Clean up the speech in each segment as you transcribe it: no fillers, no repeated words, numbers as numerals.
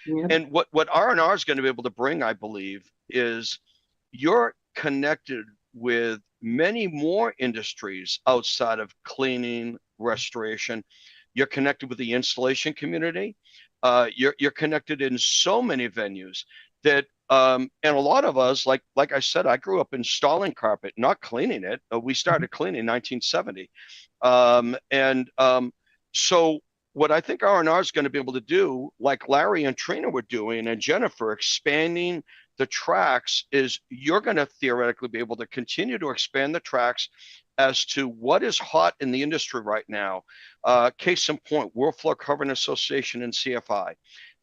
Yeah. And what R&R is going to be able to bring, I believe, is you're connected with many more industries outside of cleaning, restoration. You're connected with the installation community. You're connected in so many venues that and a lot of us, like I said, I grew up installing carpet, not cleaning it. We Mhm. started cleaning in 1970, and so what I think R&R is going to be able to do, like Larry and Trina were doing, and Jennifer expanding the tracks, is you're going to theoretically be able to continue to expand the tracks as to what is hot in the industry right now. Case in point, World Floor Covering Association and CFI.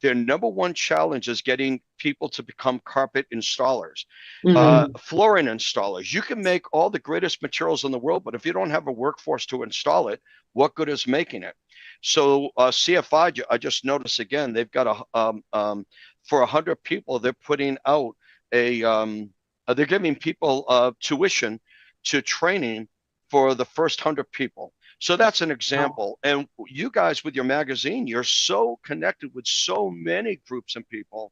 Their number one challenge is getting people to become carpet installers, Mhm. flooring installers. You can make all the greatest materials in the world, but if you don't have a workforce to install it, what good is making it? So CFI, I just noticed again, they've got for 100 people, they're putting out they're giving people tuition to training for the first 100 people. So that's an Wow. example. And you guys with your magazine, you're so connected with so many groups and people.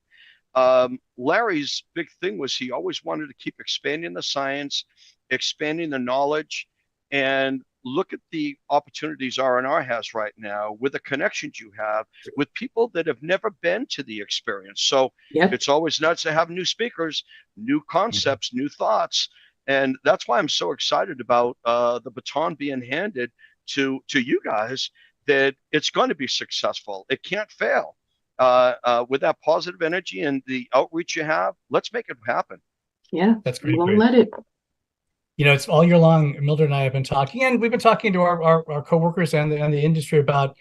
Larry's big thing was he always wanted to keep expanding the science, expanding the knowledge, and look at the opportunities R&R has right now with the connections you have with people that have never been to the experience. So Yep. it's always nice to have new speakers, new concepts, new thoughts. And that's why I'm so excited about the baton being handed to you guys, that it's going to be successful. It can't fail. With that positive energy and the outreach you have, let's make it happen. Yeah. That's We great, won't Barry. let it. It's all year long. Mildred and I have been talking, and we've been talking to our coworkers and the industry about,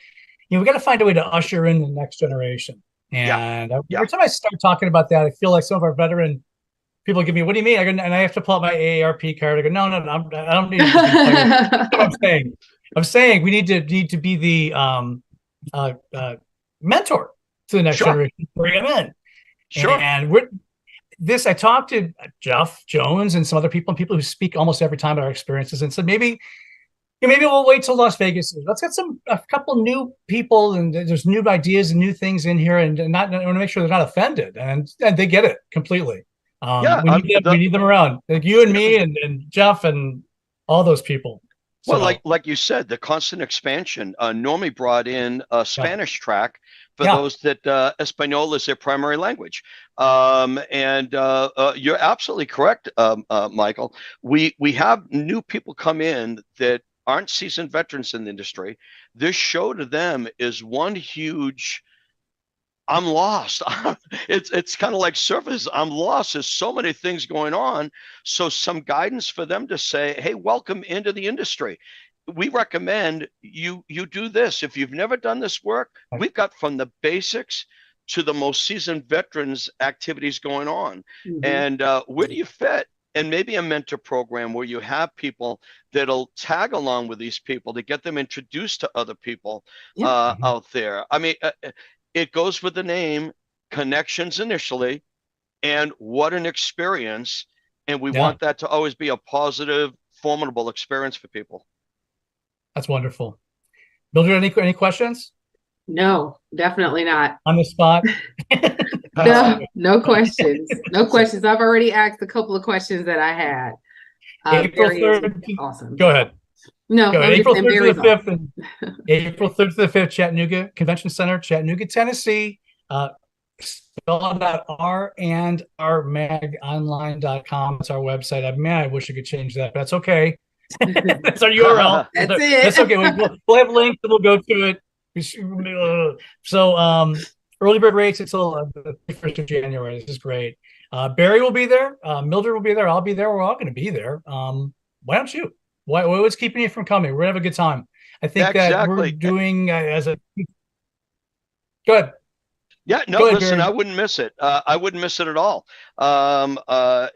we got to find a way to usher in the next generation. Yeah, And yeah. every time I start talking about that, I feel like some of our veteran people give me, "What do you mean?" I go, and I have to pull out my AARP card. I go, "No, no, no, I don't need to be playing." That's what I'm saying. I'm saying we need to be the mentor to the next Sure, generation. Bring them in, sure. and we're this. I talked to Jeff Jones and some other people, and people who speak almost every time about our experiences, and said maybe we'll wait till Las Vegas. Let's get a couple new people, and there's new ideas and new things in here, and not I want to make sure they're not offended, and they get it completely. Yeah, We need them. We need them around, like you and yeah. me and Jeff and all those people. Well, So like you said, the constant expansion. Normie brought in a yeah, Spanish track for yeah, those that Espanol is their primary language. And you're absolutely correct, Michael. We have new people come in that aren't seasoned veterans in the industry. This show to them is one huge I'm lost. It's kind of like surface. I'm lost. There's so many things going on. So some guidance for them to say, "Hey, welcome into the industry. We recommend you do this. If you've never done this work, we've got from the basics to the most seasoned veterans activities going on. Mhm. And where do you fit?" And maybe a mentor program where you have people that'll tag along with these people to get them introduced to other people Yep. out there. I mean, it goes with the name, connections initially, and what an experience. And we yeah. want that to always be a positive, formidable experience for people. That's wonderful. Mildred, any questions No, definitely not. on the spot? No, no questions. No questions. I've already asked a couple of questions that I had. April Barry is 3rd. awesome. Go ahead. No, Go I ahead. was just April saying 3rd to Barry's the 5th, awesome. and April 3rd to the 5th, Chattanooga Convention Center, Chattanooga, Tennessee. Spelled out randrmagonline.com. It's our website. I wish I could change that, but that's okay. That's our URL. That's That's okay. it. We'll have links and we'll go to it. So early bird rates until the 1st of January. This is great. Barry will be there. Mildred will be there. I'll be there. We're all going to be there. Why don't you? What's keeping you from coming? We're going to have a good time. I think that we're Exactly. doing as a good. Yeah, no, Go ahead, listen, I Barry. wouldn't miss it. I wouldn't miss it at all.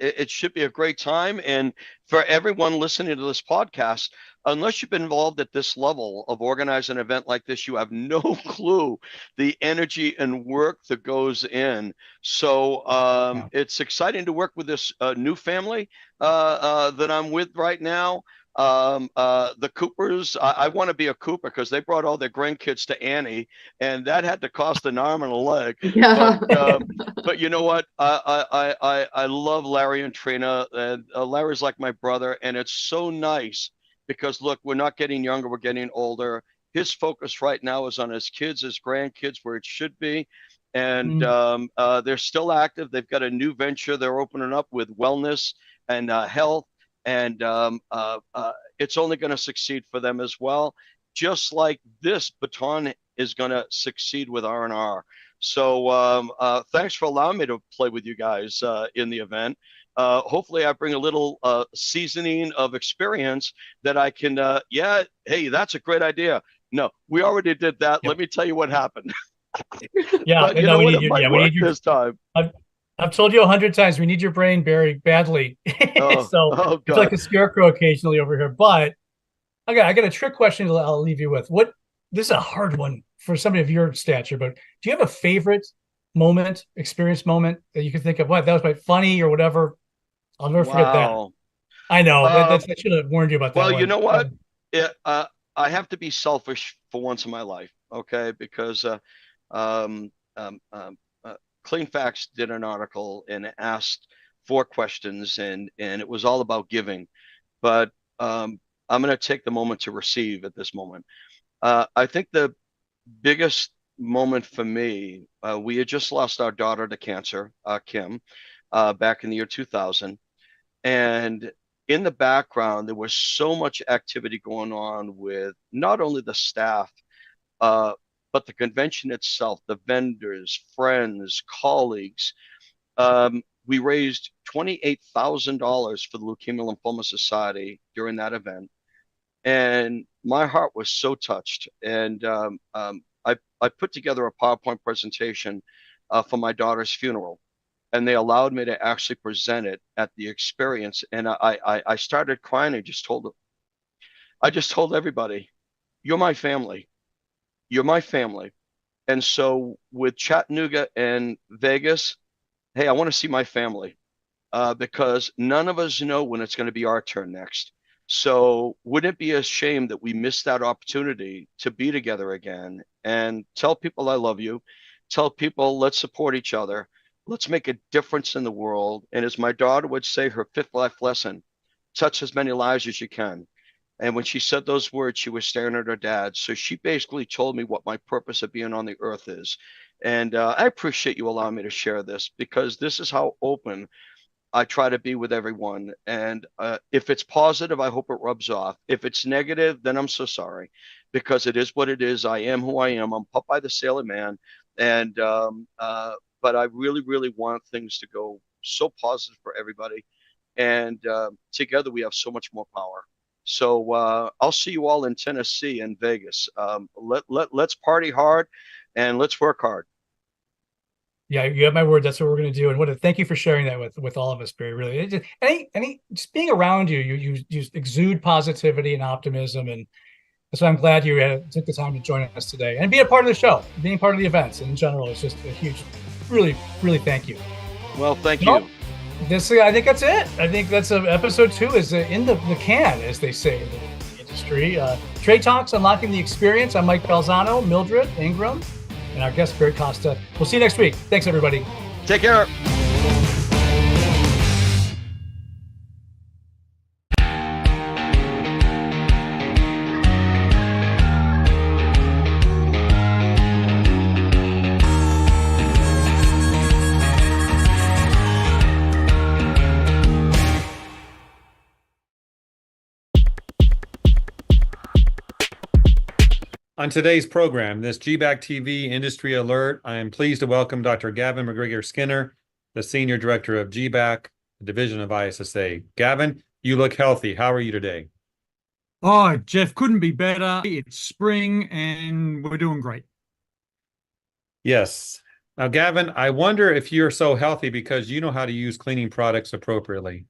It should be a great time. And for everyone listening to this podcast, unless you've been involved at this level of organizing an event like this, you have no clue the energy and work that goes in. So Yeah. it's exciting to work with this new family that I'm with right now. The Coopers, I want to be a Cooper because they brought all their grandkids to Annie, and that had to cost an arm and a leg. Yeah. But you know what? I love Larry and Trina, and Larry's like my brother, and it's so nice because look, we're not getting younger, we're getting older. His focus right now is on his kids, his grandkids, where it should be. And they're still active. They've got a new venture they're opening up with wellness and health, and it's only going to succeed for them as well. Just like this baton is going to succeed with R&R. So thanks for allowing me to play with you guys in the event. Hopefully I bring a little seasoning of experience that I can, yeah, hey, that's a great idea. No, we already did that. Yep. Let me tell you what happened. Yeah, But you know what? It might work your, this time. I've told you 100 times, we need your brain, Barry, badly. So it's like a scarecrow occasionally over here. But I got a trick question I'll leave you with. This is a hard one for somebody of your stature, but do you have a favorite experience moment that you can think of? What, that was quite funny or whatever? I'll never forget that. I know. I should have warned you about that. Well, you know what? I have to be selfish for once in my life, okay? Because Clean Facts did an article and asked 4 questions, and it was all about giving. But I'm going to take the moment to receive at this moment. I think the biggest moment for me, we had just lost our daughter to cancer, Kim, back in the year 2000. And in the background, there was so much activity going on with not only the staff, but the convention itself, the vendors, friends, colleagues. We raised $28,000 for the Leukemia Lymphoma Society during that event. And my heart was so touched. And I put together a PowerPoint presentation for my daughter's funeral. And they allowed me to actually present it at the experience. And I started crying. I just told everybody, you're my family. You're my family. And so with Chattanooga and Vegas, hey, I want to see my family because none of us know when it's going to be our turn next. So wouldn't it be a shame that we missed that opportunity to be together again and tell people I love you, tell people let's support each other, let's make a difference in the world. And as my daughter would say, her 5th life lesson, touch as many lives as you can. And when she said those words, she was staring at her dad. So she basically told me what my purpose of being on the earth is. And I appreciate you allowing me to share this because this is how open I try to be with everyone. And if it's positive, I hope it rubs off. If it's negative, then I'm so sorry because it is what it is. I am who I am. I'm Popeye the Sailor Man. And but I really, really want things to go so positive for everybody. And together we have so much more power. So I'll see you all in Tennessee and Vegas. Let's party hard and let's work hard. Yeah, you have my word. That's what we're going to do. And thank you for sharing that with all of us, Barry. Really, just being around you exude positivity and optimism, and so I'm glad you took the time to join us today and be a part of the show, being part of the events in general. It's just a huge, really, really thank you. Well, thank you. I think that's it. I think that's episode 2 is in the can, as they say in the industry. Trade Talks, Unlocking the Experience. I'm Mike Balzano, Mildred Ingram, and our guest, Barry Costa. We'll see you next week. Thanks, everybody. Take care. On today's program, this GBAC TV Industry Alert, I am pleased to welcome Dr. Gavin McGregor Skinner, the Senior Director of GBAC, the Division of ISSA. Gavin, you look healthy. How are you today? Oh, Jeff, couldn't be better. It's spring and we're doing great. Yes. Now, Gavin, I wonder if you're so healthy because you know how to use cleaning products appropriately.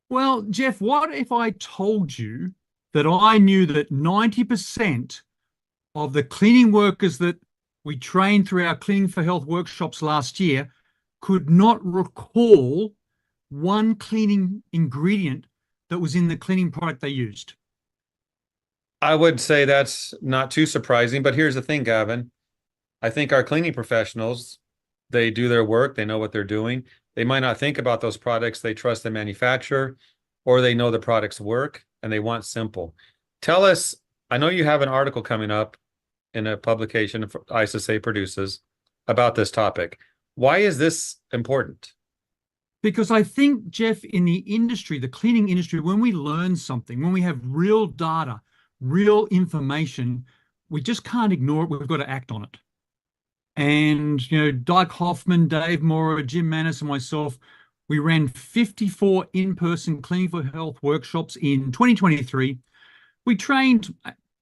Well, Jeff, what if I told you that I knew that 90% of the cleaning workers that we trained through our Cleaning for Health workshops last year could not recall one cleaning ingredient that was in the cleaning product they used? I would say that's not too surprising, but here's the thing, Gavin. I think our cleaning professionals, they do their work, they know what they're doing. They might not think about those products, they trust the manufacturer, or they know the products work and they want simple. Tell us, I know you have an article coming up in a publication ISSA produces about this topic. Why is this important? Because I think, Jeff, in the industry, the cleaning industry, when we learn something, when we have real data, real information, we just can't ignore it. We've got to act on it. And, Doug Hoffman, Dave Mora, Jim Manus, and myself, we ran 54 in-person Cleaning for Health workshops in 2023. We trained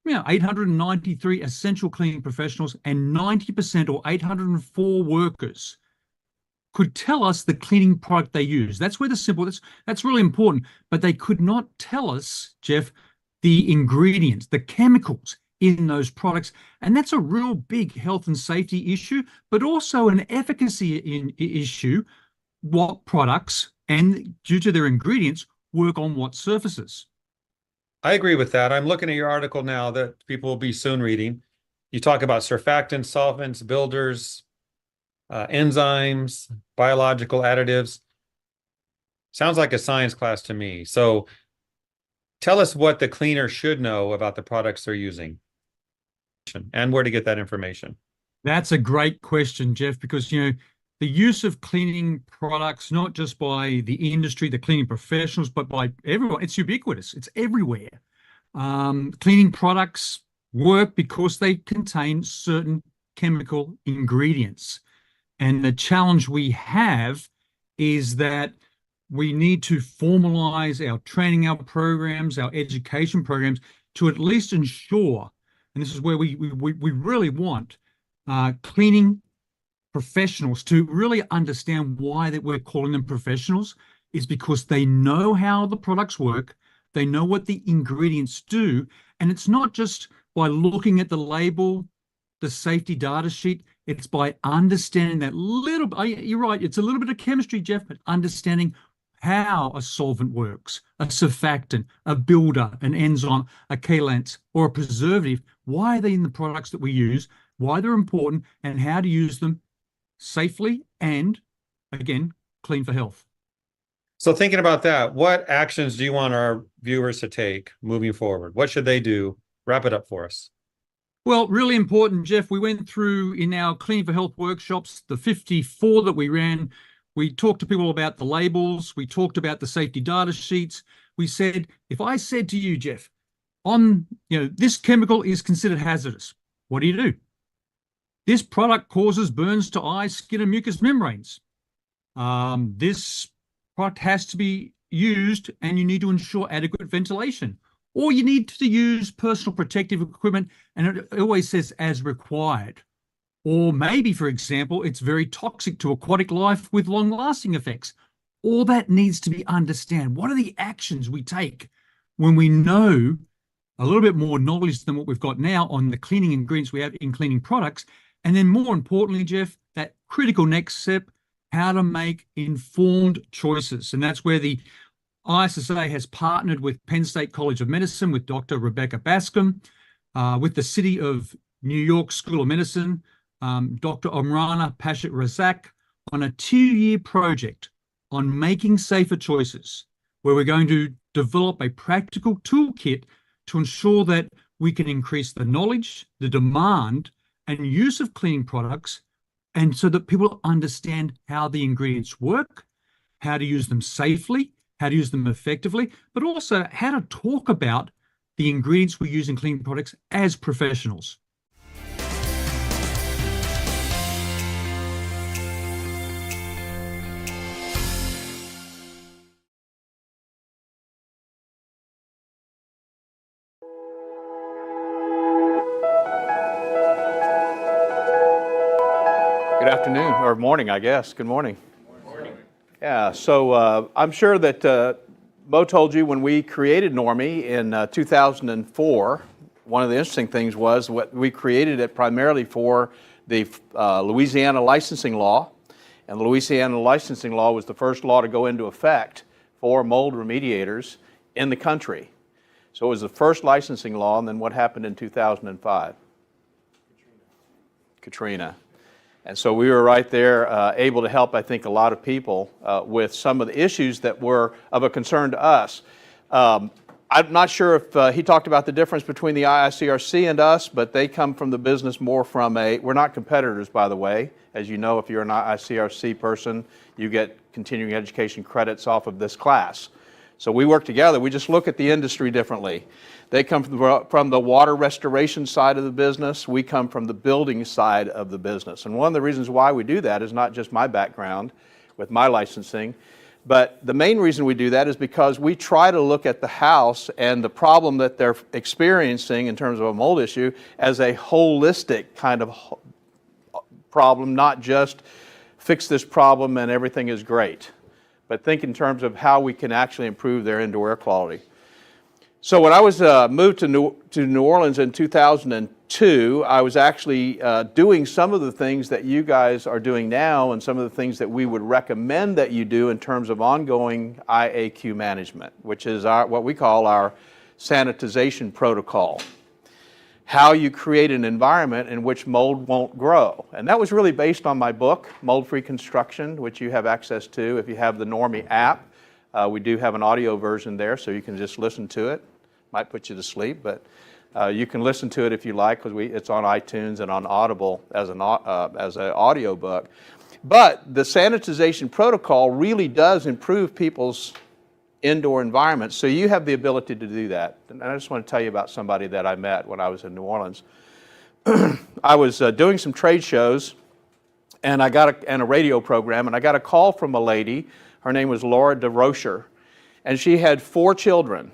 893 essential cleaning professionals, and 90% or 804 workers could tell us the cleaning product they use. That's where that's really important. But they could not tell us, Jeff, the ingredients, the chemicals in those products. And that's a real big health and safety issue, but also an efficacy issue. What products and due to their ingredients work on what surfaces. I agree with that. I'm looking at your article now that people will be soon reading. You talk about surfactants, solvents, builders, enzymes, biological additives. Sounds like a science class to me. So tell us what the cleaner should know about the products they're using and where to get that information. That's a great question, Jeff, because, the use of cleaning products, not just by the industry, the cleaning professionals, but by everyone, it's ubiquitous. It's everywhere. Cleaning products work because they contain certain chemical ingredients. And the challenge we have is that we need to formalize our training, our programs, our education programs to at least ensure, and this is where we really want cleaning professionals to really understand why that we're calling them professionals, is because they know how the products work, they know what the ingredients do, and it's not just by looking at the label, the safety data sheet, it's by understanding that you're right, it's a little bit of chemistry, Jeff, but understanding how a solvent works, a surfactant, a builder, an enzyme, a chelate, or a preservative, why are they in the products that we use, why they're important, and how to use them safely and, again, clean for health. So thinking about that, what actions do you want our viewers to take moving forward? What should they do? Wrap it up for us. Well, really important, Jeff. We went through in our Clean for Health workshops, the 54 that we ran. We talked to people about the labels. We talked about the safety data sheets. We said, if I said to you, Jeff, this chemical is considered hazardous, what do? This product causes burns to eyes, skin, and mucous membranes. This product has to be used and you need to ensure adequate ventilation. Or you need to use personal protective equipment, and it always says as required. Or maybe, for example, it's very toxic to aquatic life with long-lasting effects. All that needs to be understood. What are the actions we take when we know a little bit more knowledge than what we've got now on the cleaning ingredients we have in cleaning products? And then more importantly, Jeff, that critical next step, how to make informed choices. And that's where the ISSA has partnered with Penn State College of Medicine, with Dr. Rebecca Bascom, with the City of New York School of Medicine, Dr. Omrana Pashat-Razak, on a 2-year project on making safer choices, where we're going to develop a practical toolkit to ensure that we can increase the knowledge, the demand, and use of cleaning products, and so that people understand how the ingredients work, how to use them safely, how to use them effectively, but also how to talk about the ingredients we use in cleaning products as professionals. Good afternoon, or morning, I guess. Good morning. Yeah, so I'm sure that Mo told you when we created NORMI in 2004, one of the interesting things was what we created it primarily for the Louisiana licensing law. And the Louisiana licensing law was the first law to go into effect for mold remediators in the country. So it was the first licensing law, and then what happened in 2005? Katrina. And so we were right there able to help, I think, a lot of people with some of the issues that were of a concern to us. I'm not sure if he talked about the difference between the IICRC and us, but they come from the business more from we're not competitors, by the way. As you know, if you're an IICRC person, you get continuing education credits off of this class. So we work together. We just look at the industry differently. They come from the water restoration side of the business. We come from the building side of the business. And one of the reasons why we do that is not just my background with my licensing, but the main reason we do that is because we try to look at the house and the problem that they're experiencing in terms of a mold issue as a holistic kind of problem, not just fix this problem and everything is great, but think in terms of how we can actually improve their indoor air quality. So when I was moved to New Orleans in 2002, I was actually doing some of the things that you guys are doing now and some of the things that we would recommend that you do in terms of ongoing IAQ management, which is what we call our sanitization protocol. How you create an environment in which mold won't grow. And that was really based on my book, Mold-Free Construction, which you have access to if you have the Normie app. We do have an audio version there, so you can just listen to it. Might put you to sleep, but you can listen to it if you like, because it's on iTunes and on Audible as an audio book. But the sanitization protocol really does improve people's indoor environments, so you have the ability to do that. And I just want to tell you about somebody that I met when I was in New Orleans. I was doing some trade shows, and a radio program, and I got a call from a lady. Her name was Laura DeRocher, and she had 4 children.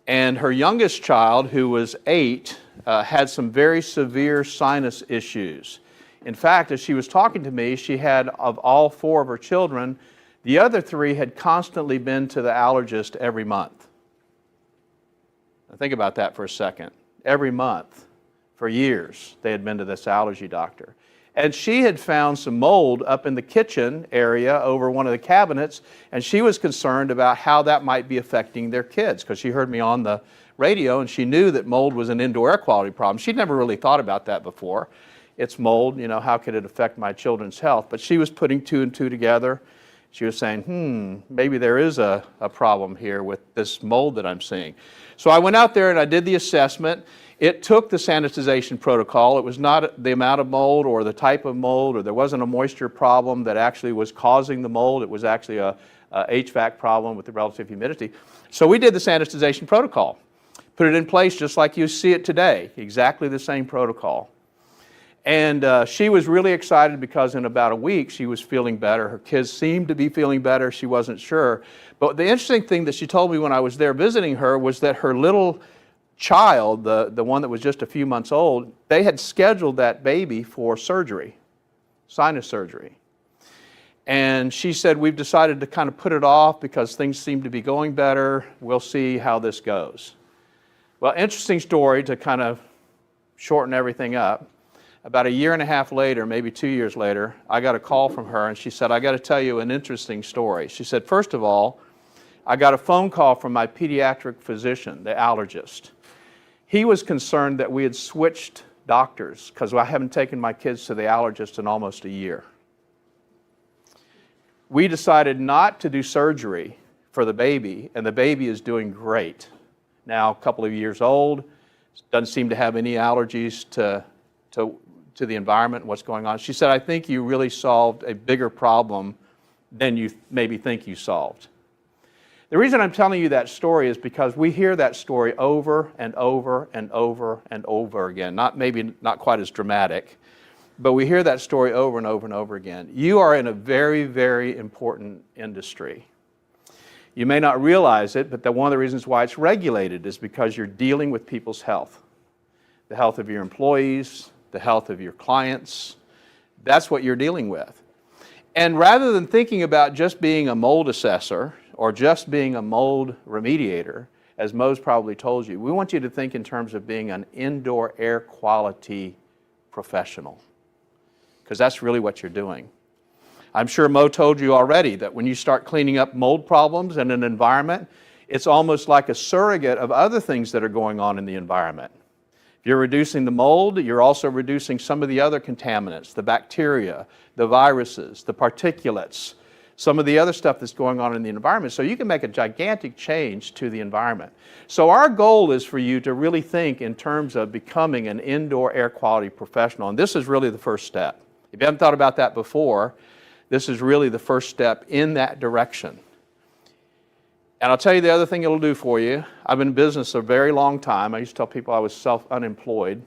And her youngest child, who was 8, had some very severe sinus issues. In fact, as she was talking to me, she had, of all 4 of her children, the other 3 had constantly been to the allergist every month. Now think about that for a second. Every month, for years, they had been to this allergy doctor. And she had found some mold up in the kitchen area over one of the cabinets, and she was concerned about how that might be affecting their kids, because she heard me on the radio and she knew that mold was an indoor air quality problem. She'd never really thought about that before. It's mold, how could it affect my children's health? But she was putting 2 and 2 together. She was saying, maybe there is a problem here with this mold that I'm seeing. So I went out there and I did the assessment. It took the sanitization protocol. It was not the amount of mold or the type of mold, or there wasn't a moisture problem that actually was causing the mold. It was actually a HVAC problem with the relative humidity. So we did the sanitization protocol, put it in place just like you see it today, exactly the same protocol. And she was really excited because in about a week she was feeling better. Her kids seemed to be feeling better. She wasn't sure. But the interesting thing that she told me when I was there visiting her was that her little child, the one that was just a few months old, they had scheduled that baby for surgery, sinus surgery. And she said, we've decided to kind of put it off because things seem to be going better. We'll see how this goes. Well, interesting story to kind of shorten everything up. About 1.5 years later, maybe 2 years later, I got a call from her and she said, I got to tell you an interesting story. She said, first of all, I got a phone call from my pediatric physician, the allergist. He was concerned that we had switched doctors because I haven't taken my kids to the allergist in almost a year. We decided not to do surgery for the baby, and the baby is doing great. Now, a couple of years old, doesn't seem to have any allergies to the environment and what's going on. She said, I think you really solved a bigger problem than you maybe think you solved. The reason I'm telling you that story is because we hear that story over and over and over and over again. Maybe not quite as dramatic, but we hear that story over and over and over again. You are in a very, very important industry. You may not realize it, but one of the reasons why it's regulated is because you're dealing with people's health. The health of your employees, the health of your clients. That's what you're dealing with. And rather than thinking about just being a mold assessor or just being a mold remediator, as Mo's probably told you, we want you to think in terms of being an indoor air quality professional, because that's really what you're doing. I'm sure Mo told you already that when you start cleaning up mold problems in an environment, It's almost like a surrogate of other things that are going on in the environment. If you're reducing the mold, you're also reducing some of the other contaminants, the bacteria, the viruses, the particulates, some of the other stuff that's going on in the environment. So you can make a gigantic change to the environment. So our goal is for you to really think in terms of becoming an indoor air quality professional. And this is really the first step. If you haven't thought about that before, this is really the first step in that direction. And I'll tell you the other thing it'll do for you. I've been in business a very long time. I used to tell people I was unemployed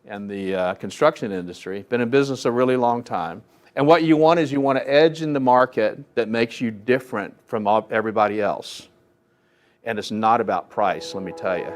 in the construction industry. Been in business a really long time. And what you want is you want an edge in the market that makes you different from everybody else. And it's not about price, let me tell you.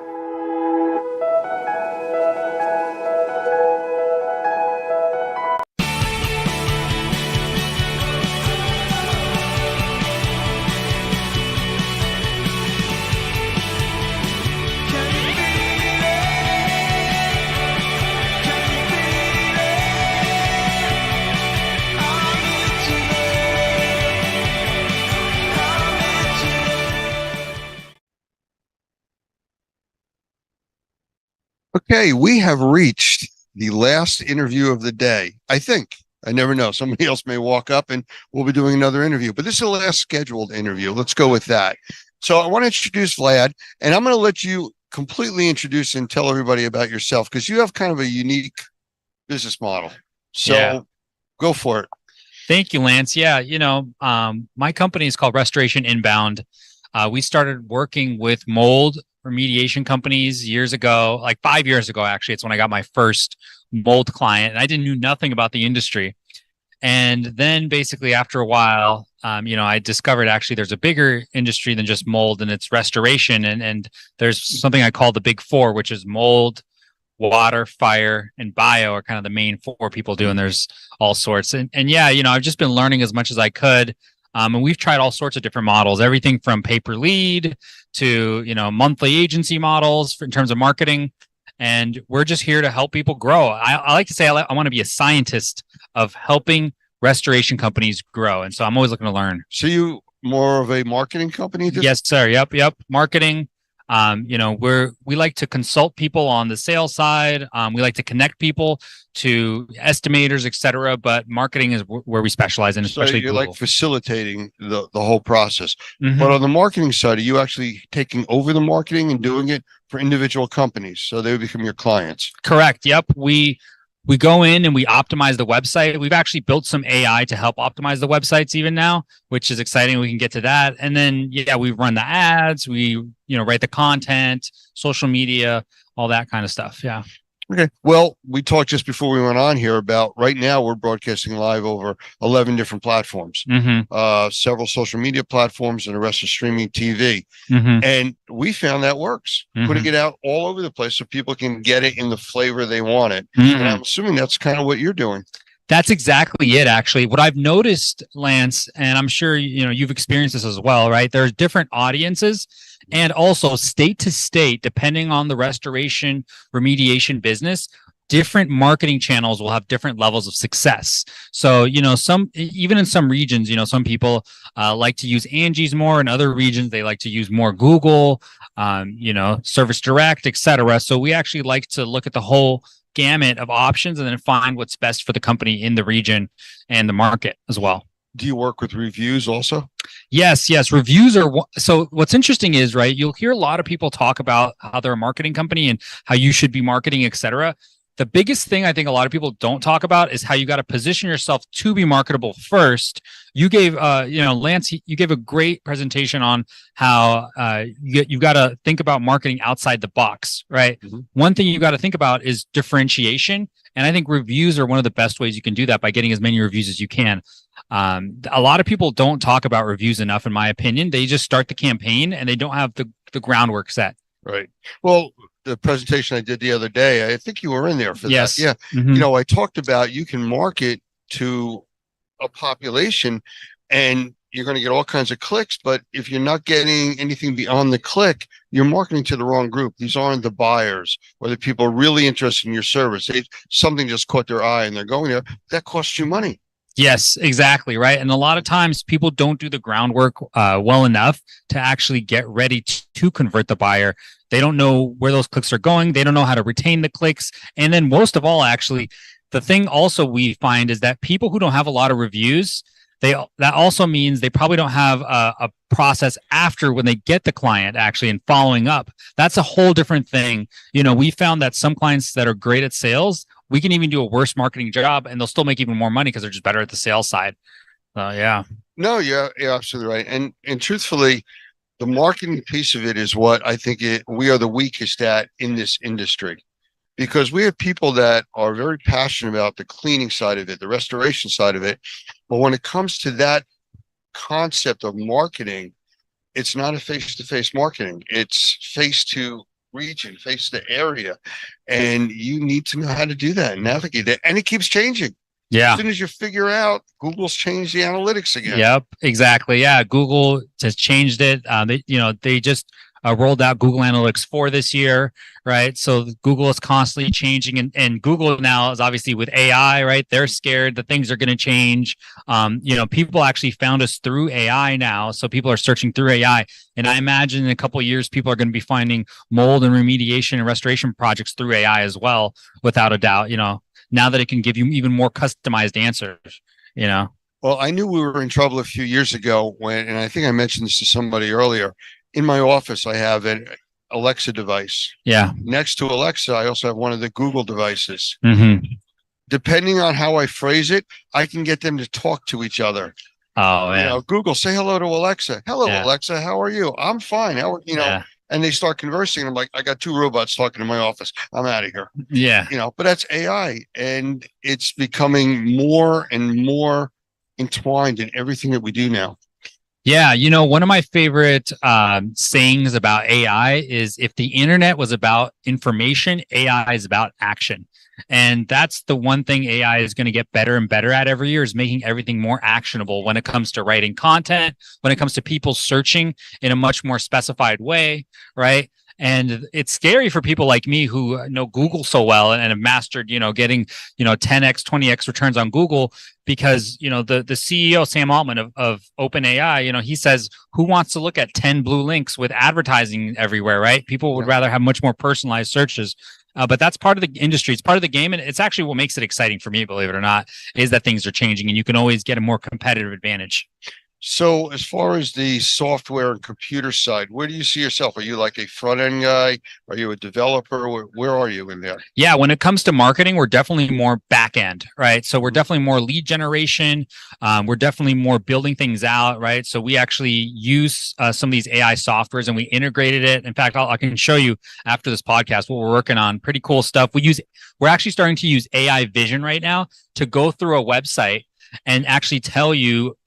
Okay, we have reached the last interview of the day. I think. I never know. Somebody else may walk up and we'll be doing another interview, but this is the last scheduled interview. Let's go with that. So I want to introduce Vlad, and I'm going to let you completely introduce and tell everybody about yourself because you have kind of a unique business model. So go for it. Thank you, Lance. Yeah, my company is called Restoration Inbound. We started working with mold remediation companies years ago, like 5 years ago, actually. It's when I got my first mold client, and I didn't know nothing about the industry. And then basically after a while, I discovered actually there's a bigger industry than just mold, and it's restoration. And there's something I call the big four, which is mold, water, fire, and bio are kind of the main four people do. And there's all sorts. And I've just been learning as much as I could. And we've tried all sorts of different models, everything from pay-per-lead to, monthly agency models in terms of marketing. And we're just here to help people grow. I like to say I want to be a scientist of helping restoration companies grow. And so I'm always looking to learn. So you more of a marketing company? Yes, sir. Yep. Marketing. We like to consult people on the sales side. We like to connect people to estimators, etc. But marketing is where we specialize in, especially you're Google. like facilitating the whole process. Mhm. But on the marketing side, are you actually taking over the marketing and doing it for individual companies so they become your clients? Correct. Yep. We go in and we optimize the website. We've actually built some AI to help optimize the websites even now, which is exciting. We can get to that. And then, we run the ads, we, write the content, social media, all that kind of stuff. Yeah. Okay. Well, we talked just before we went on here about right now we're broadcasting live over 11 different platforms, several social media platforms, and the rest of streaming TV. And we found that works, putting it out all over the place so people can get it in the flavor they want it. And I'm assuming that's kind of what you're doing. That's exactly it, actually. What I've noticed, Lance, and I'm sure you've experienced this as well, right? There's different audiences, and also state to state, depending on the restoration remediation business, different marketing channels will have different levels of success. So, even in some regions, some people like to use Angie's more. In other regions, they like to use more Google, Service Direct, etc. So we actually like to look at the whole gamut of options and then find what's best for the company in the region and the market as well. Do you work with reviews also? Yes. Reviews are so what's interesting is, right, you'll hear a lot of people talk about how they're a marketing company and how you should be marketing, etc. The biggest thing I think a lot of people don't talk about is how you got to position yourself to be marketable first. You gave, Lance, you gave a great presentation on how you've got to think about marketing outside the box, right? One thing you got to think about is differentiation. And I think reviews are one of the best ways you can do that by getting as many reviews as you can. A lot of people don't talk about reviews enough, in my opinion. They just start the campaign and they don't have the groundwork set. Right. Well, the presentation I did the other day, I think you were in there for yes. that. Yeah. I talked about you can market to a population and you're going to get all kinds of clicks, but if you're not getting anything beyond the click, you're marketing to the wrong group. These aren't the buyers or the people really interested in your service. Something just caught their eye and they're going there. That costs you money. Yes, exactly. Right. And a lot of times people don't do the groundwork well enough to actually get ready to convert the buyer. They don't know where those clicks are going. They don't know how to retain the clicks. And then most of all, actually, the thing also we find is that people who don't have a lot of reviews, that also means they probably don't have a process after when they get the client actually and following up. That's a whole different thing. We found that some clients that are great at sales, we can even do a worse marketing job and they'll still make even more money because they're just better at the sales side. Yeah. No, you're absolutely right. And truthfully, the marketing piece of it is what I think we are the weakest at in this industry, because we have people that are very passionate about the cleaning side of it, the restoration side of it. But when it comes to that concept of marketing, it's not a face-to-face marketing. It's face to region, face to area. And you need to know how to do that and navigate it. And it keeps changing. Yeah. As soon as you figure out, Google's changed the analytics again. Yep, exactly. Yeah, Google has changed it. They just rolled out Google Analytics 4 this year, right? So Google is constantly changing, and Google now is obviously with AI, right? They're scared that things are going to change. People actually found us through AI now, so people are searching through AI, and I imagine in a couple of years, people are going to be finding mold and remediation and restoration projects through AI as well, without a doubt. Now that it can give you even more customized answers. Well, I knew we were in trouble a few years ago and I think I mentioned this to somebody earlier. In my office, I have an Alexa device. Yeah. Next to Alexa, I also have one of the Google devices. Mm-hmm. Depending on how I phrase it, I can get them to talk to each other. Oh, man. Google, say hello to Alexa. Hello, Yeah. Alexa. How are you? I'm fine. Yeah. And they start conversing. And I'm like, I got 2 robots talking in my office. I'm out of here. Yeah. But that's AI, and it's becoming more and more entwined in everything that we do now. Yeah, one of my favorite sayings about AI is, if the internet was about information, AI is about action. And that's the one thing AI is going to get better and better at every year, is making everything more actionable when it comes to writing content, when it comes to people searching in a much more specified way, right? And it's scary for people like me who know Google so well and have mastered, getting, 10x, 20x returns on Google, because, the CEO, Sam Altman of OpenAI, he says, who wants to look at 10 blue links with advertising everywhere, right? People would rather have much more personalized searches. But that's part of the industry. It's part of the game. And it's actually what makes it exciting for me, believe it or not, is that things are changing and you can always get a more competitive advantage. So as far as the software and computer side, where do you see yourself? Are you like a front end guy? Are you a developer? Where are you in there? Yeah, when it comes to marketing, we're definitely more back end, right? So we're definitely more lead generation. We're definitely more building things out, right? So we actually use some of these AI softwares and we integrated it. In fact, I can show you after this podcast what we're working on. Pretty cool stuff. We're actually starting to use AI vision right now to go through a website and actually tell you,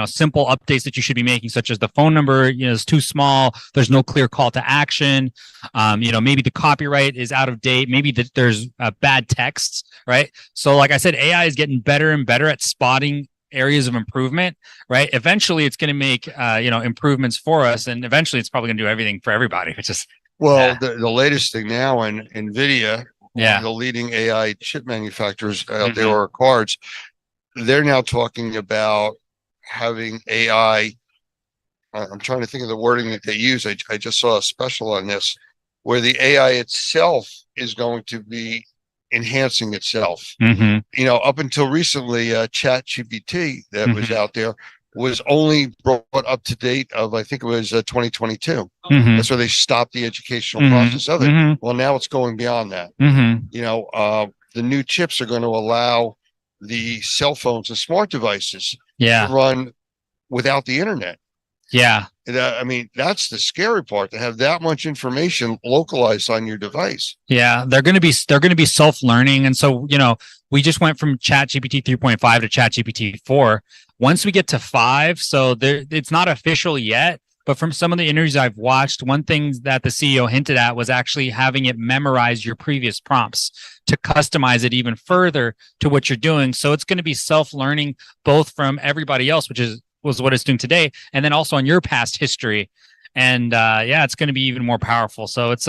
simple updates that you should be making, such as the phone number, is too small. There's no clear call to action. Maybe the copyright is out of date. Maybe there's bad texts, right? So like I said, AI is getting better and better at spotting areas of improvement, right? Eventually it's going to make, improvements for us. And eventually it's probably going to do everything for everybody, which is, the latest thing now in NVIDIA, Yeah. the leading AI chip manufacturers out there are cards. They're now talking about having AI. I'm trying to think of the wording that they use. I just saw a special on this where the AI itself is going to be enhancing itself. Up until recently, ChatGPT that was out there was only brought up to date of, I think it was 2022. That's where they stopped the educational process of it. Well, now it's going beyond that. The new chips are going to allow the cell phones and smart devices to run without the internet. Yeah. That's the scary part, to have that much information localized on your device. Yeah, they're going to be self-learning. And so, we just went from ChatGPT 3.5 to ChatGPT 4. Once we get to 5, so it's not official yet, but from some of the interviews I've watched, one thing that the CEO hinted at was actually having it memorize your previous prompts to customize it even further to what you're doing. So it's going to be self-learning both from everybody else, was what it's doing today, and then also on your past history. And yeah, it's going to be even more powerful. So it's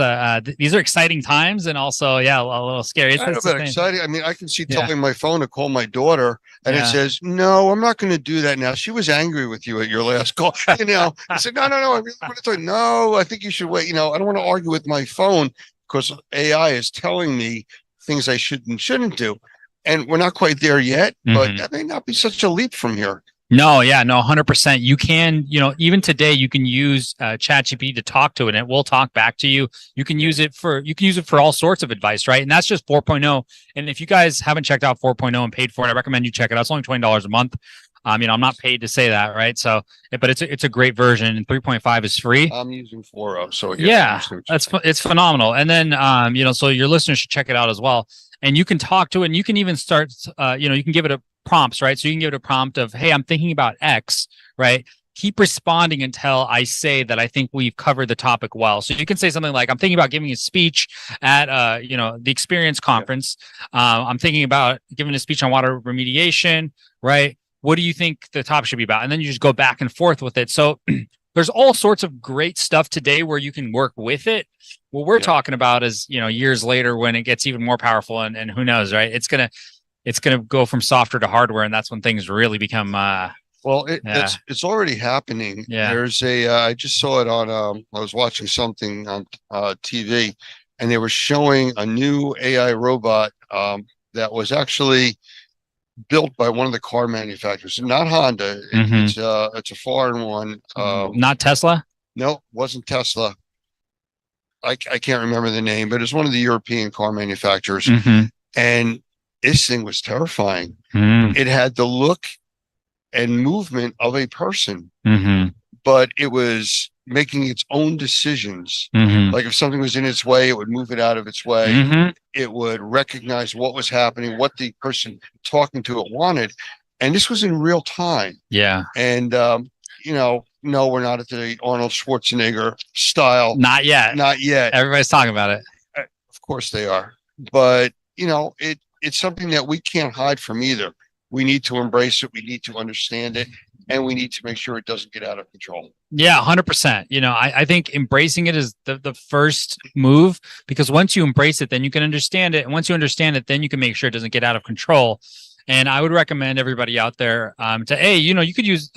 these are exciting times, and also yeah, a little scary. I don't know It's the about same. exciting. I mean, I can see Yeah. telling my phone to call my daughter, and it Yeah. says, "No, I'm not going to do that now. She was angry with you at your last call." You know, I said, "No, I really want to tell you. No, I think you should wait. You know, I don't want to argue with my phone because AI is telling me things I should and shouldn't do." And we're not quite there yet, but Mhm. that may not be such a leap from here. No, yeah, no, 100%. You can, even today, you can use ChatGPT to talk to it, and it will talk back to you. You can use it for all sorts of advice, right? And that's just 4.0. And if you guys haven't checked out 4.0 and paid for it, I recommend you check it out. It's only $20 a month. I'm not paid to say that, right? So, but it's a great version, and 3.5 is free. I'm using 4.0, so I guess Yeah, it's phenomenal. And then so your listeners should check it out as well. And you can talk to it, and you can even start you can give it a prompts, right? So you can give it a prompt of, hey, I'm thinking about X, right? Keep responding until I say that I think we've covered the topic well. So you can say something like, I'm thinking about giving a speech at the Experience conference. I'm thinking about giving a speech on water remediation, right? What do you think the topic should be about? And then you just go back and forth with it. So there's all sorts of great stuff today where you can work with it. What we're talking about is, years later when it gets even more powerful, and who knows, right? It's gonna go from software to hardware, and that's when things really become Well, Yeah. it's already happening. Yeah. There's I just saw it on I was watching something on TV, and they were showing a new AI robot that was actually built by one of the car manufacturers, not Honda. Mhm. It's a foreign one. not Tesla. No, wasn't Tesla. I can't remember the name, but it's one of the European car manufacturers, Mhm. and this thing was terrifying. Mhm. It had the look and movement of a person, Mhm. but it was making its own decisions. Mhm. Like if something was in its way, it would move it out of its way. Mhm. It would recognize what was happening, what the person talking to it wanted. And this was in real time. Yeah. And, no, we're not at the Arnold Schwarzenegger style. Not yet. Not yet. Everybody's talking about it. Of course they are. But, it's something that we can't hide from either. We need to embrace it. We need to understand it. And we need to make sure it doesn't get out of control. Yeah, 100%. I think embracing it is the first move, because once you embrace it, then you can understand it. And once you understand it, then you can make sure it doesn't get out of control. And I would recommend everybody out there you could use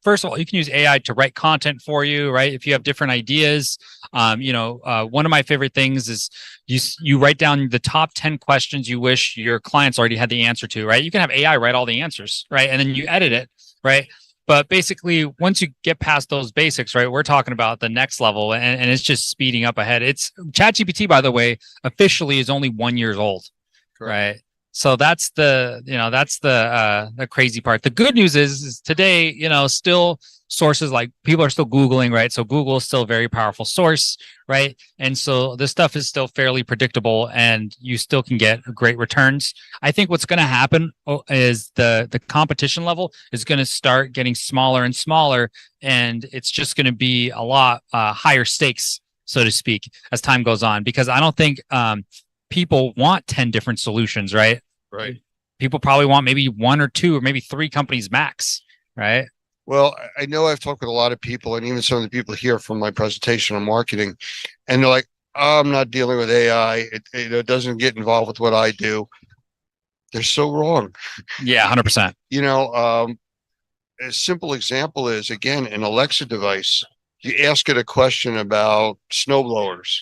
first of all, you can use AI to write content for you, right? If you have different ideas, one of my favorite things is you write down the top 10 questions you wish your clients already had the answer to, right? You can have AI write all the answers, right? And then you edit it, right? But basically, once you get past those basics, right, we're talking about the next level, and it's just speeding up ahead. It's ChatGPT, by the way, officially is only 1 year old, right? So that's the crazy part. The good news is today, still sources like people are still Googling, right? So Google is still a very powerful source, right? And so this stuff is still fairly predictable, and you still can get great returns. I think what's going to happen is the competition level is going to start getting smaller and smaller, and it's just going to be a lot higher stakes, so to speak, as time goes on, because I don't think people want 10 different solutions, right? Right. People probably want maybe 1 or 2 or maybe 3 companies max, right? Well, I know I've talked with a lot of people, and even some of the people here from my presentation on marketing, and they're like, I'm not dealing with AI. It doesn't get involved with what I do. They're so wrong. Yeah, 100%. A simple example is, again, an Alexa device. You ask it a question about snowblowers,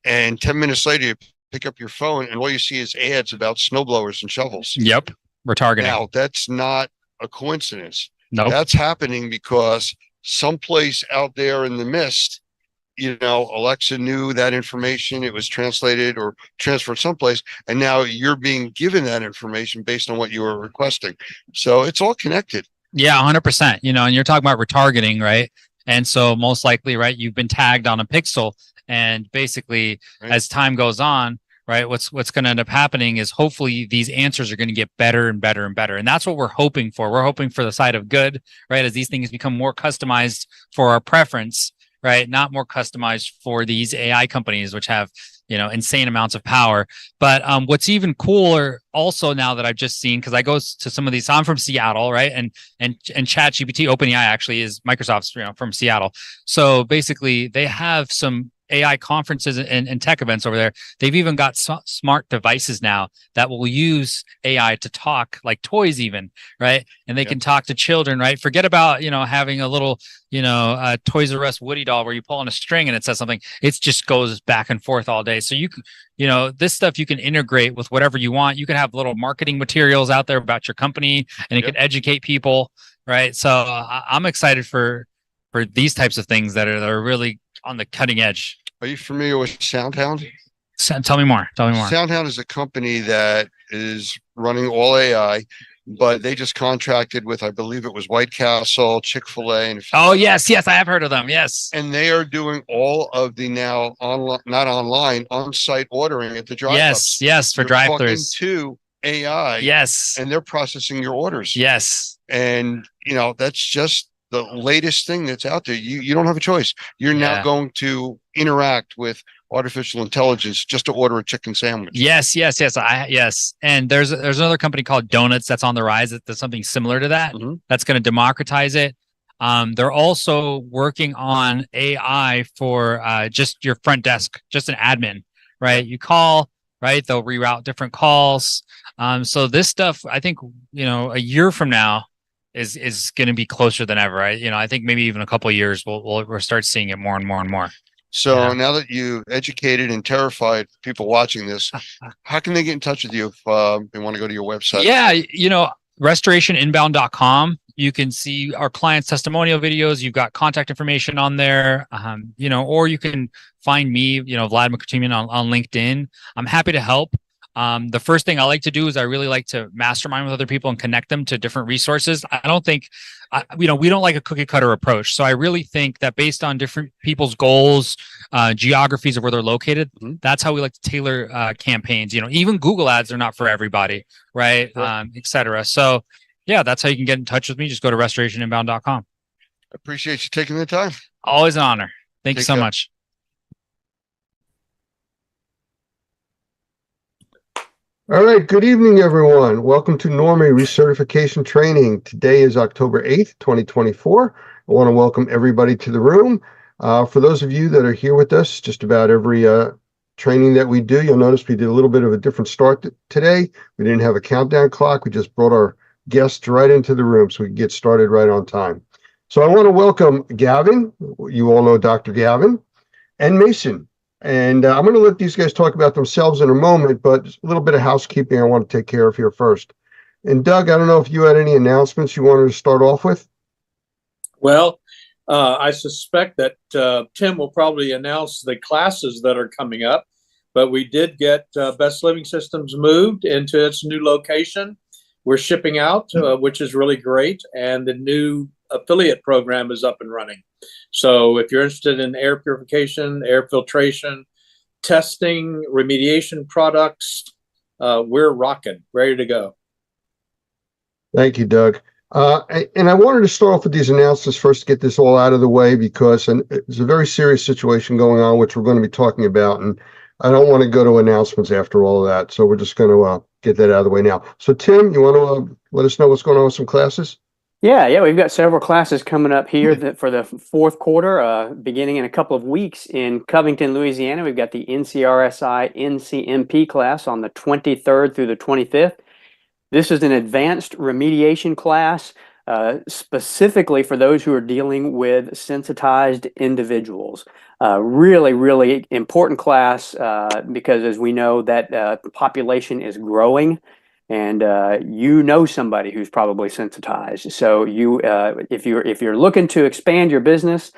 and 10 minutes later, you pick up your phone and all you see is ads about snowblowers and shovels. Yep. We're targeting. Now, that's not a coincidence. Nope. That's happening because someplace out there in the mist, Alexa knew that information. It was translated or transferred someplace, and now you're being given that information based on what you were requesting. So it's all connected. Yeah, 100%. And you're talking about retargeting, right? And so most likely, right, you've been tagged on a pixel, and basically, Right. as time goes on, right, what's going to end up happening is hopefully these answers are going to get better and better and better. And that's what we're hoping for. We're hoping for the side of good, right? As these things become more customized for our preference, right? Not more customized for these AI companies, which have, insane amounts of power. But what's even cooler also now that I've just seen, because I go to some of these, I'm from Seattle, right? And ChatGPT, OpenAI actually is Microsoft's, from Seattle. So basically they have some AI conferences and tech events over there. They've even got smart devices now that will use AI to talk, like toys even, right? And they can talk to children, right? Forget about, having a little, Toys R Us Woody doll where you pull on a string and it says something. It just goes back and forth all day. So you can, this stuff you can integrate with whatever you want. You can have little marketing materials out there about your company and it can educate people, right? So I'm excited for these types of things that are really on the cutting edge. Are you familiar with SoundHound? Tell me more. SoundHound is a company that is running all AI, but they just contracted with, I believe it was White Castle, Chick-fil-A. And oh, yes, I have heard of them. Yes. And they are doing all of the now online, not online, on-site ordering at the drive-ups. Yes, for drive-thrus. To AI. Yes. And they're processing your orders. Yes. And, that's just the latest thing that's out there. You don't have a choice. You're now going to interact with artificial intelligence just to order a chicken sandwich. Yes. And there's another company called Donuts that's on the rise. That's something similar to that. That's going to democratize it. They're also working on AI for just your front desk, just an admin, right? You call, right? They'll reroute different calls. So this stuff, I think, a year from now, is going to be closer than ever. I think maybe even a couple of years we'll start seeing it more and more and more. So now that you've educated and terrified people watching this, how can they get in touch with you if they want to go to your website? Yeah, restorationinbound.com. You can see our clients' testimonial videos. You've got contact information on there, or you can find me, Vlad McCartimian on LinkedIn. I'm happy to help. The first thing I like to do is I really like to mastermind with other people and connect them to different resources. I don't think, we don't like a cookie cutter approach. So I really think that based on different people's goals, geographies of where they're located, that's how we like to tailor campaigns. Even Google ads are not for everybody, right? Et cetera. So yeah, that's how you can get in touch with me. Just go to restorationinbound.com. I appreciate you taking the time. Always an honor. Thank you so much. All right. Good evening, everyone. Welcome to Normie Recertification Training. Today is October 8th, 2024. I want to welcome everybody to the room. For those of you that are here with us, just about every training that we do, you'll notice we did a little bit of a different start today. We didn't have a countdown clock. We just brought our guests right into the room so we could get started right on time. So I want to welcome Gavin. You all know Dr. Gavin, and Mason. And I'm going to let these guys talk about themselves in a moment, but a little bit of housekeeping I want to take care of here first. And Doug, I don't know if you had any announcements you wanted to start off with? Well, I suspect that Tim will probably announce the classes that are coming up, but we did get Best Living Systems moved into its new location. We're shipping out, which is really great, and the new affiliate program is up and running. So if you're interested in air purification, air filtration, testing, remediation products, we're rocking, ready to go. Thank you, Doug. And I wanted to start off with these announcements first to get this all out of the way, because there's a very serious situation going on, which we're going to be talking about. And I don't want to go to announcements after all of that. So we're just going to get that out of the way now. So Tim, you want to let us know what's going on with some classes? Yeah, we've got several classes coming up here for the fourth quarter, beginning in a couple of weeks in Covington, Louisiana. We've got the NCRSI NCMP class on the 23rd through the 25th. This is an advanced remediation class, specifically for those who are dealing with sensitized individuals. Really, really important class because, as we know, that the population is growing. And somebody who's probably sensitized. So if you're looking to expand your business,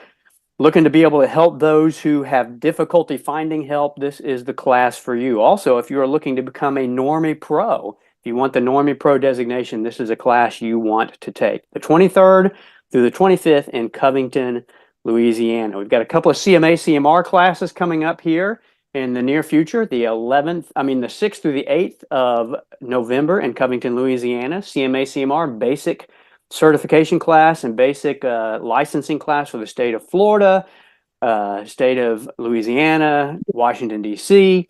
looking to be able to help those who have difficulty finding help, this is the class for you. Also, if you are looking to become a Normie Pro, if you want the Normie Pro designation, this is a class you want to take. The 23rd through the 25th in Covington, Louisiana. We've got a couple of CMA, CMR classes coming up here in the near future, the 6th through the 8th of November in Covington, Louisiana, CMA, CMR basic certification class and basic licensing class for the state of Florida. state of Louisiana, Washington, D.C.,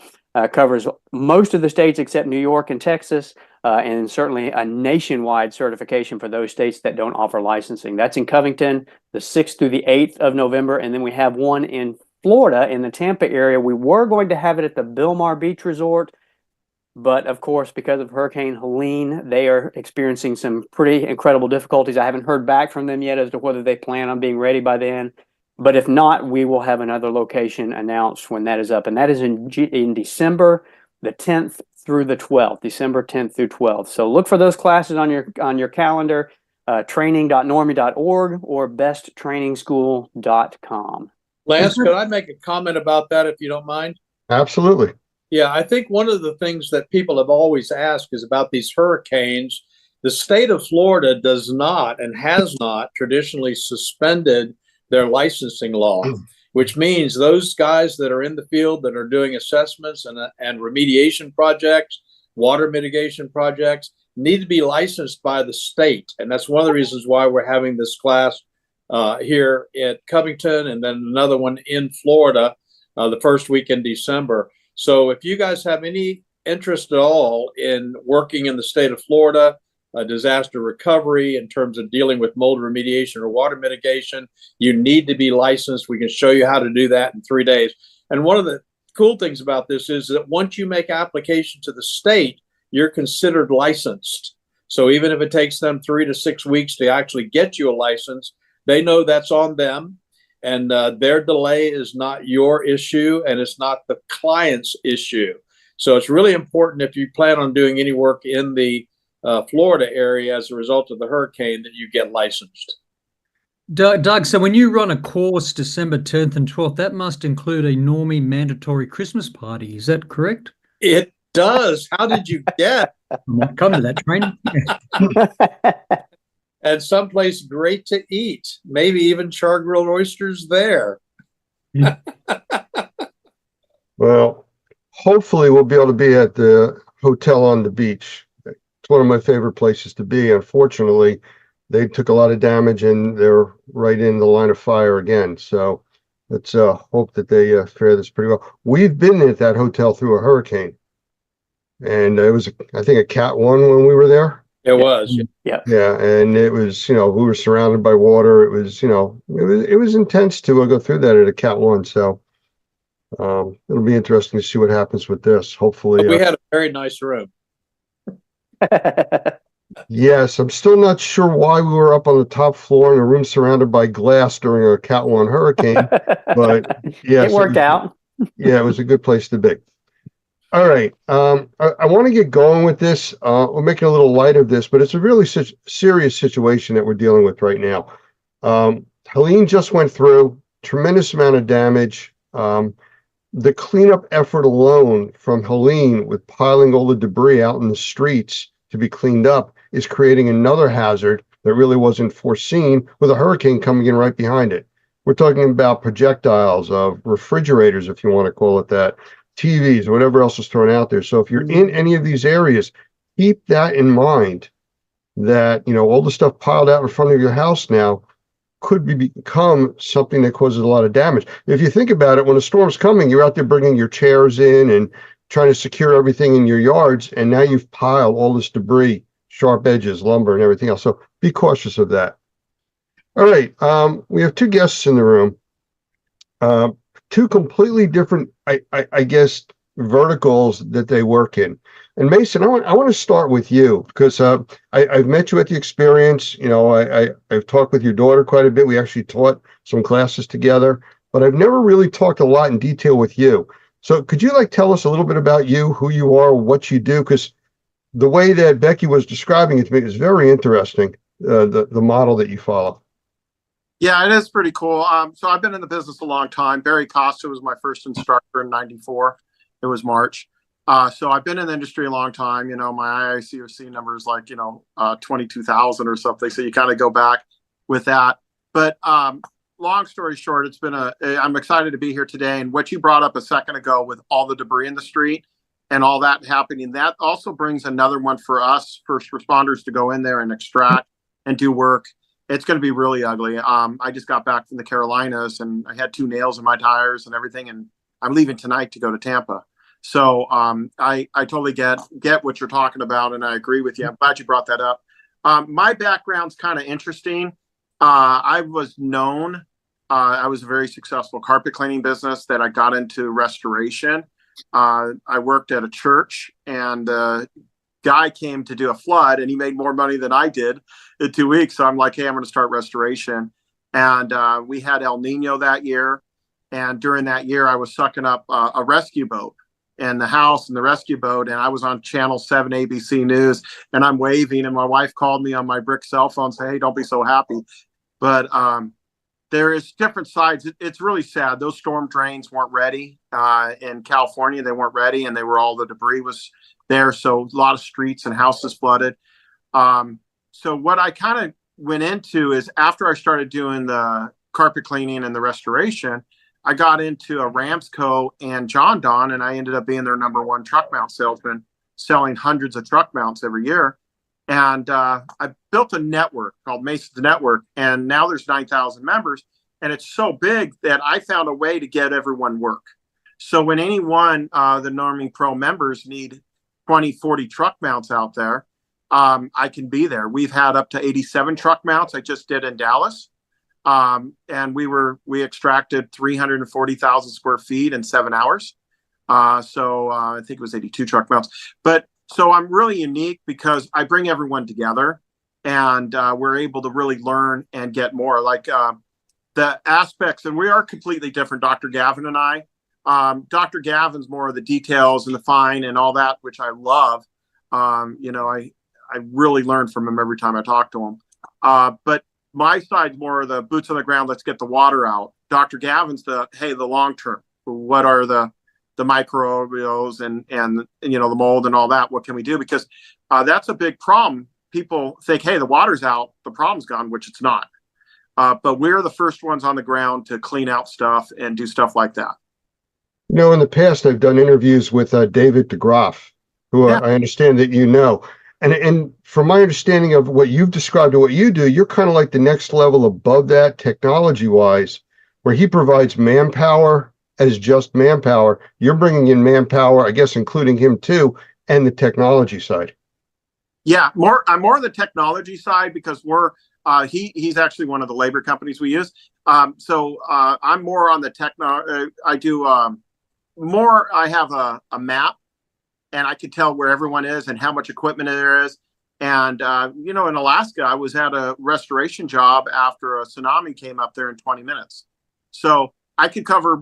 covers most of the states except New York and Texas, and certainly a nationwide certification for those states that don't offer licensing. That's in Covington, the 6th through the 8th of November. And then we have one in Florida in the Tampa area. We were going to have it at the Bilmar Beach Resort, but of course, because of Hurricane Helene, they are experiencing some pretty incredible difficulties. I haven't heard back from them yet as to whether they plan on being ready by then. But if not, we will have another location announced when that is up. And that is in December the 10th through the 12th, December 10th through 12th. So look for those classes on your calendar, training.normie.org or besttrainingschool.com. Lance, could I make a comment about that if you don't mind? Absolutely. Yeah, I think one of the things that people have always asked is about these hurricanes. The state of Florida does not and has not traditionally suspended their licensing law, which means those guys that are in the field that are doing assessments and remediation projects, water mitigation projects, need to be licensed by the state. And that's one of the reasons why we're having this class here at Covington and then another one in Florida the first week in December. So if you guys have any interest at all in working in the state of Florida, disaster recovery in terms of dealing with mold remediation or water mitigation, you need to be licensed. We can show you how to do that in 3 days. And one of the cool things about this is that once you make application to the state, you're considered licensed. So even if it takes them 3 to 6 weeks to actually get you a license, they know that's on them. And their delay is not your issue and it's not the client's issue. So it's really important if you plan on doing any work in the Florida area as a result of the hurricane that you get licensed. Doug, so when you run a course December 10th and 12th, that must include a Normie mandatory Christmas party. Is that correct? It does. How did you get? I might come to that training. And someplace great to eat. Maybe even char-grilled oysters there. Well, hopefully we'll be able to be at the hotel on the beach. It's one of my favorite places to be. Unfortunately, they took a lot of damage and they're right in the line of fire again. So let's hope that they fare this pretty well. We've been at that hotel through a hurricane. And it was, I think, a Cat 1 when we were there. It was. Yeah. Yeah, and it was, we were surrounded by water. It was, it was intense to go through that at a Cat 1. So it'll be interesting to see what happens with this. Hopefully, we had a very nice room. Yes, I'm still not sure why we were up on the top floor in a room surrounded by glass during a Cat 1 hurricane, but yes, it worked out. Yeah, it was a good place to be. All right. I want to get going with this. We're making a little light of this, but it's a really serious situation that we're dealing with right now. Helene just went through tremendous amount of damage. The cleanup effort alone from Helene with piling all the debris out in the streets to be cleaned up is creating another hazard that really wasn't foreseen with a hurricane coming in right behind it. We're talking about projectiles of refrigerators, if you want to call it that, TVs, whatever else is thrown out there. So if you're in any of these areas, keep that in mind that, all the stuff piled out in front of your house now could become something that causes a lot of damage. If you think about it, when a storm's coming, you're out there bringing your chairs in and trying to secure everything in your yards. And now you've piled all this debris, sharp edges, lumber, and everything else. So be cautious of that. All right. We have two guests in the room. Two completely different, I guess, verticals that they work in. And Mason, I want to start with you because I've met you at the experience. I've talked with your daughter quite a bit. We actually taught some classes together, but I've never really talked a lot in detail with you. So could you tell us a little bit about you, who you are, what you do? Because the way that Becky was describing it to me is very interesting, the model that you follow. Yeah, it is pretty cool. So I've been in the business a long time. Barry Costa was my first instructor in '94. It was March. So I've been in the industry a long time. My IICOC number is 22,000 or something. So you kind of go back with that. But long story short, I'm excited to be here today. And what you brought up a second ago with all the debris in the street and all that happening, that also brings another one for us first responders to go in there and extract and do work. it's going to be really ugly. I just got back from the Carolinas and I had 2 nails in my tires and everything, and I'm leaving tonight to go to Tampa. So I totally get what you're talking about, and I agree with you. I'm glad you brought that up. My background's kind of interesting. I was known. I was a very successful carpet cleaning business that I got into restoration. I worked at a church, and guy came to do a flood, and he made more money than I did in 2 weeks. So I'm like, hey, I'm going to start restoration. And we had El Nino that year. And during that year, I was sucking up a rescue boat in the house and the rescue boat. And I was on Channel 7 ABC News, and I'm waving. And my wife called me on my brick cell phone, say, hey, don't be so happy. But there is different sides. It's really sad. Those storm drains weren't ready in California. They weren't ready, and the debris was there. So a lot of streets and houses flooded. So what I kind of went into is, after I started doing the carpet cleaning and the restoration, I got into a Ramsco and John Don, and I ended up being their #1 truck mount salesman, selling hundreds of truck mounts every year. And I built a network called Mason's Network, and now there's 9,000 members, and it's so big that I found a way to get everyone work. So when anyone, the Normie Pro members, need 20, 40 truck mounts out there, I can be there. We've had up to 87 truck mounts. I just did in Dallas. And we extracted 340,000 square feet in 7 hours. So I think it was 82 truck mounts. But so I'm really unique because I bring everyone together, and we're able to really learn and get more. Like the aspects, and we are completely different, Dr. Gavin and I. Dr. Gavin's more of the details and the fine and all that, which I love. I really learn from him every time I talk to him. But my side's more of the boots on the ground. Let's get the water out. Dr. Gavin's the long term. What are the microbials and the mold and all that? What can we do? Because that's a big problem. People think, hey, the water's out, the problem's gone, which it's not. But we're the first ones on the ground to clean out stuff and do stuff like that. In the past, I've done interviews with David DeGroff, who I understand that you know. And from my understanding of what you've described to what you do, you're kind of like the next level above that technology-wise, where he provides manpower as just manpower. You're bringing in manpower, I guess, including him too, and the technology side. Yeah, I'm more on the technology side because he's actually one of the labor companies we use. So I'm more on the I do more. I have a map, and I could tell where everyone is and how much equipment there is. And in Alaska, I was at a restoration job after a tsunami came up there in 20 minutes. So I could cover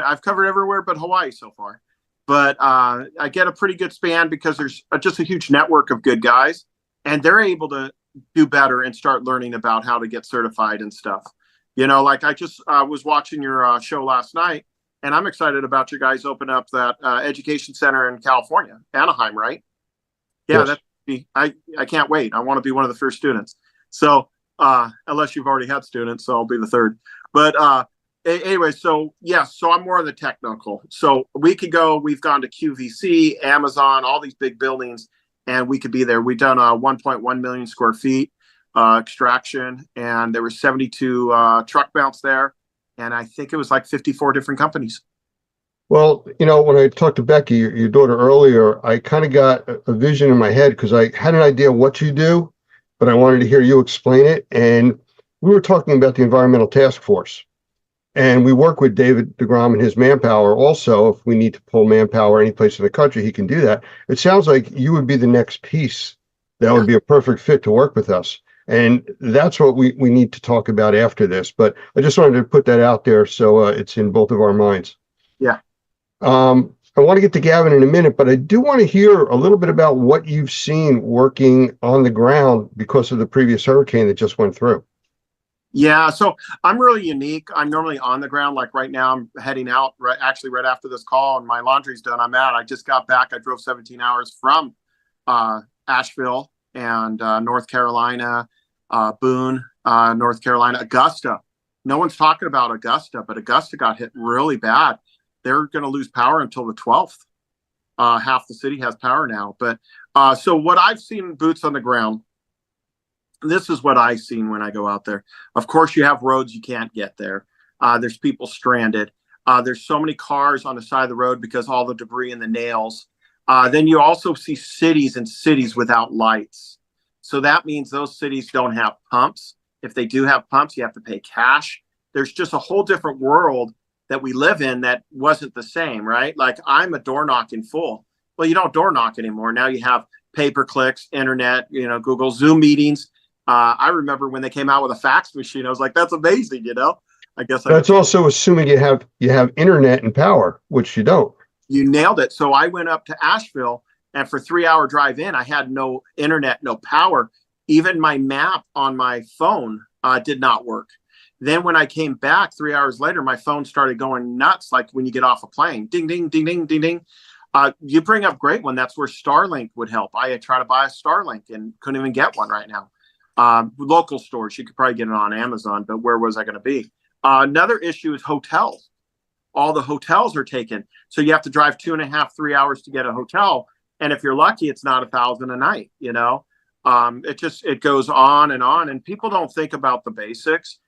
I've covered everywhere but Hawaii so far. But I get a pretty good span because there's just a huge network of good guys, and they're able to do better and start learning about how to get certified and stuff. Like I just was watching your show last night, and I'm excited about you guys open up that education center in California, Anaheim, right? Yeah, yes. I can't wait. I want to be one of the first students. So unless you've already had students, so I'll be the third. But anyway, so I'm more of the technical. So we've gone to QVC, Amazon, all these big buildings, and we could be there. We've done 1.1 million square feet extraction, and there were 72 truck mounts there. And I think it was like 54 different companies. Well, when I talked to Becky, your daughter, earlier, I kind of got a vision in my head because I had an idea what you do, but I wanted to hear you explain it. And we were talking about the Environmental Task Force. And we work with David DeGrom and his manpower also. If we need to pull manpower any place in the country, he can do that. It sounds like you would be the next piece that would be a perfect fit to work with us. And that's what we need to talk about after this. But I just wanted to put that out there so it's in both of our minds. Yeah. I want to get to Gavin in a minute, but I do want to hear a little bit about what you've seen working on the ground because of the previous hurricane that just went through. Yeah, so I'm really unique. I'm normally on the ground. Like right now, I'm heading out right after this call, and my laundry's done. I'm out. I just got back. I drove 17 hours from Asheville and North Carolina, Boone, North Carolina, Augusta. No one's talking about Augusta, but Augusta got hit really bad. They're going to lose power until the 12th. Half the city has power now. But so what I've seen boots on the ground, this is what I've seen when I go out there. Of course, you have roads you can't get there. There's people stranded. There's so many cars on the side of the road because all the debris and the nails. Then you also see cities and cities without lights. So that means those cities don't have pumps. If they do have pumps, you have to pay cash. There's just a whole different world that we live in that wasn't the same, right? Like I'm a door knocking fool. Well, you don't door knock anymore. Now you have pay-per-clicks, internet, Google, Zoom meetings. I remember when they came out with a fax machine, I was like, that's amazing, I guess That's also assuming you have internet and power, which you don't. You nailed it. So I went up to Asheville, and for 3-hour drive in, I had no internet, no power. Even my map on my phone did not work. Then when I came back 3 hours later, my phone started going nuts, like when you get off a plane. Ding, ding, ding, ding, ding, ding. You bring up a great one. That's where Starlink would help. I had tried to buy a Starlink and couldn't even get one right now. Local stores, you could probably get it on Amazon, but where was I going to be? Another issue is hotels. All the hotels are taken. So you have to drive 2.5, 3 hours to get a hotel. And if you're lucky, it's not $1,000 a night, it goes on. And people don't think about the basics.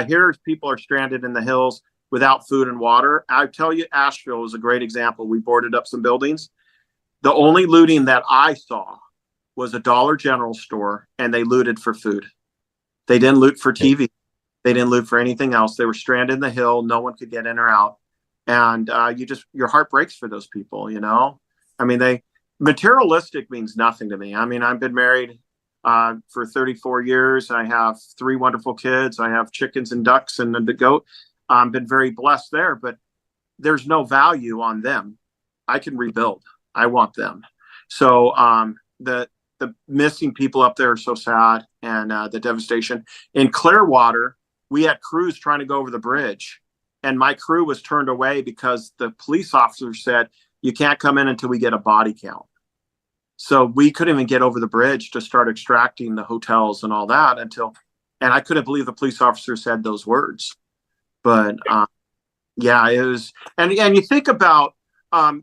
Here, people are stranded in the hills without food and water. I tell you, Asheville is a great example. We boarded up some buildings. The only looting that I saw was a Dollar General store, and they looted for food. They didn't loot for TV. They didn't loot for anything else. They were stranded in the hill. No one could get in or out. And your heart breaks for those people, I mean, materialistic means nothing to me. I mean, I've been married for 34 years. I have 3 wonderful kids. I have chickens and ducks and the goat. I've been very blessed there, but there's no value on them. I can rebuild. I want them. So the missing people up there are so sad, and the devastation. In Clearwater, we had crews trying to go over the bridge, and my crew was turned away because the police officer said, you can't come in until we get a body count. So we couldn't even get over the bridge to start extracting the hotels and all that and I couldn't believe the police officer said those words. But it was, and you think about,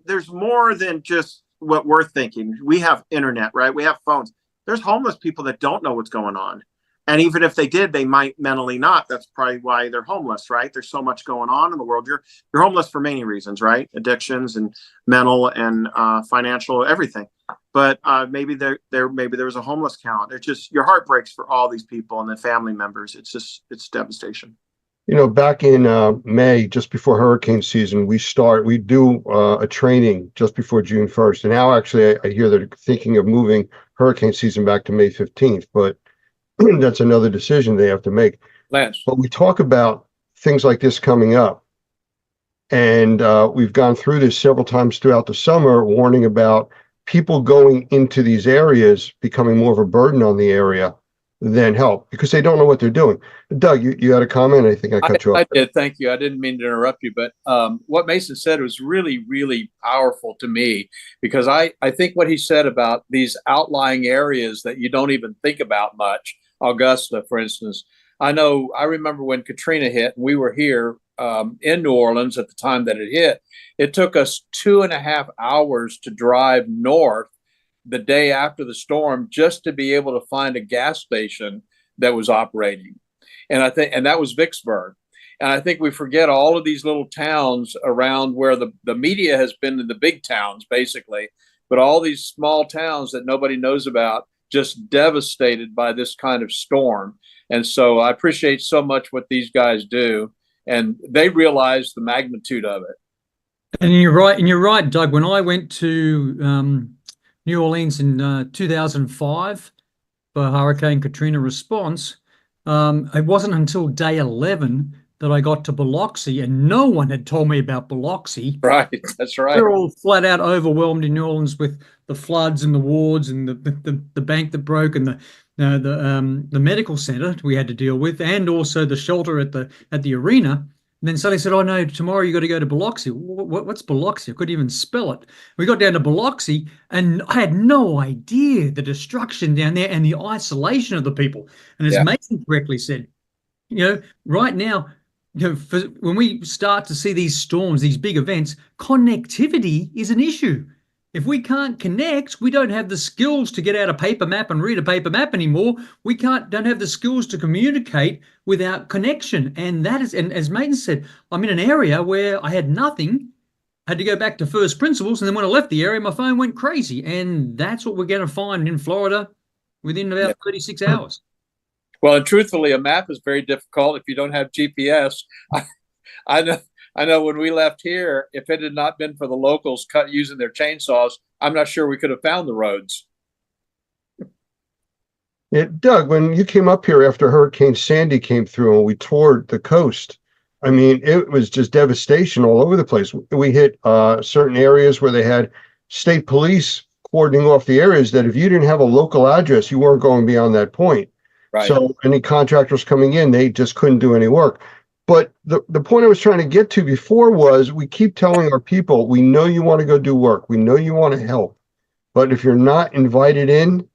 there's more than just what we're thinking. We have internet, right? We have phones. There's homeless people that don't know what's going on. And even if they did, they might mentally not. That's probably why they're homeless, right? There's so much going on in the world. You're homeless for many reasons, right? Addictions and mental and financial, everything. But maybe there was a homeless count. It's just, your heart breaks for all these people and the family members. It's devastation. Back in May, just before hurricane season, we do a training just before June 1st. And now actually I hear they're thinking of moving hurricane season back to May 15th, but that's another decision they have to make. Lance. But we talk about things like this coming up. And we've gone through this several times throughout the summer, warning about people going into these areas becoming more of a burden on the area than help, because they don't know what they're doing. Doug, you had a comment? I think I cut you off. I did. Thank you. I didn't mean to interrupt you, but what Mason said was really, really powerful to me, because I think what he said about these outlying areas that you don't even think about much, Augusta, for instance. I remember when Katrina hit, and we were here in New Orleans at the time that it hit. It took us 2.5 hours to drive north the day after the storm just to be able to find a gas station that was operating. And that was Vicksburg. And I think we forget all of these little towns around where the media has been in the big towns, basically, but all these small towns that nobody knows about, just devastated by this kind of storm. And so I appreciate so much what these guys do, and they realize the magnitude of it. And you're right, Doug. When I went to New Orleans in 2005 for Hurricane Katrina response, it wasn't until day 11 that I got to Biloxi, and no one had told me about Biloxi. Right, that's right. We're all flat out overwhelmed in New Orleans with the floods and the wards and the bank that broke and the medical center we had to deal with, and also the shelter at the arena. And then suddenly said, "Oh no, tomorrow you got to go to Biloxi." What's Biloxi? I couldn't even spell it. We got down to Biloxi, and I had no idea the destruction down there and the isolation of the people. And as Mason correctly said, right now, when we start to see these storms, these big events, connectivity is an issue. If we can't connect, we don't have the skills to get out a paper map and read a paper map anymore. We don't have the skills to communicate without connection. And that is, and as Maiden said, I'm in an area where I had nothing, had to go back to first principles. And then when I left the area, my phone went crazy. And that's what we're going to find in Florida within about 36 hours. Well, and truthfully, a map is very difficult if you don't have GPS. I know when we left here, if it had not been for the locals using their chainsaws, I'm not sure we could have found the roads. Yeah, Doug, when you came up here after Hurricane Sandy came through and we toured the coast, I mean, it was just devastation all over the place. We hit certain areas where they had state police cordoning off the areas that if you didn't have a local address, you weren't going beyond that point. Right. So any contractors coming in, they just couldn't do any work. But the point I was trying to get to before was we keep telling our people, we know you want to go do work. We know you want to help. But if you're not invited in,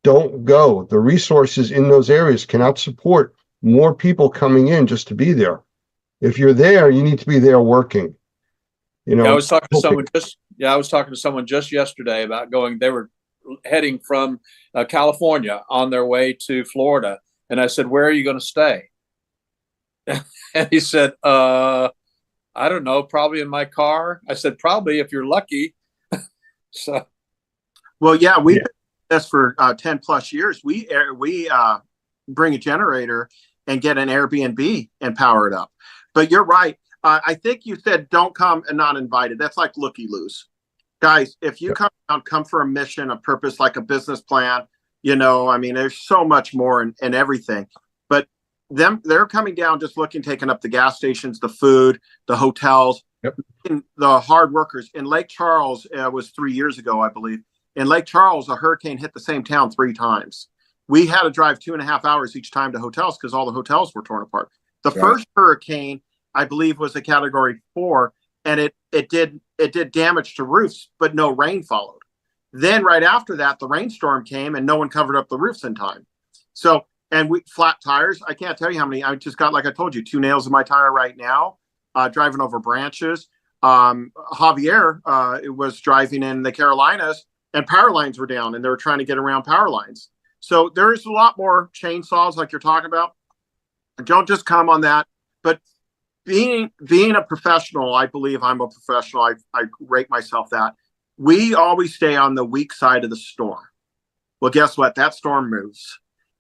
don't go. The resources in those areas cannot support more people coming in just to be there. If you're there, you need to be there working. You know, I was talking to someone just yesterday about going. They were heading from California on their way to Florida, and I said, "Where are you going to stay?" And he said, "I don't know, probably in my car." I said, "Probably if you're lucky." So, well, yeah, we've been doing this for 10 plus years. We bring a generator and get an Airbnb and power it up. But you're right. I think you said don't come and not invited. That's like looky-loos. Guys, if you come for a mission, a purpose, like a business plan, you know, I mean, there's so much more in everything. But they're coming down just looking, taking up the gas stations, the food, the hotels, the hard workers. In Lake Charles, it was 3 years ago, I believe. In Lake Charles, a hurricane hit the same town 3 times. We had to drive 2.5 hours each time to hotels because all the hotels were torn apart. The first hurricane, I believe, was a Category 4, and it did damage to roofs, but no rain followed. Then right after that, the rainstorm came, and no one covered up the roofs in time. So, and we flat tires. I can't tell you how many. I just got, like I told you, 2 nails in my tire right now. Driving over branches. Javier was driving in the Carolinas, and power lines were down, and they were trying to get around power lines. So there's a lot more chainsaws like you're talking about. Don't just come on that. But being a professional, I believe I'm a professional. I rate myself that. We always stay on the weak side of the storm. Well, guess what? That storm moves.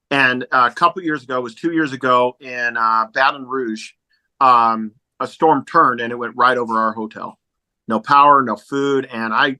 And a couple years ago, it was 2 years ago in Baton Rouge, a storm turned and it went right over our hotel. No power, no food. And I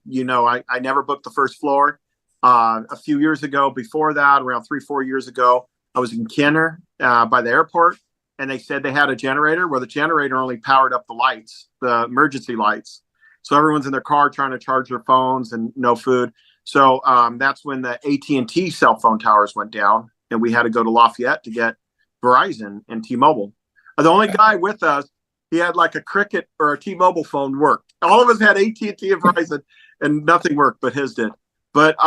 never booked the first floor. A few years ago, before that, around 3-4 years ago, I was in Kenner by the airport, and they said they had a generator. Well, the generator only powered up the lights, the emergency lights. So everyone's in their car trying to charge their phones and no food. So that's when the AT&T cell phone towers went down, and we had to go to Lafayette to get Verizon and T-Mobile. The only guy with us, he had like a Cricket or a T-Mobile phone worked. All of us had AT&T and Verizon, and nothing worked, but his did. But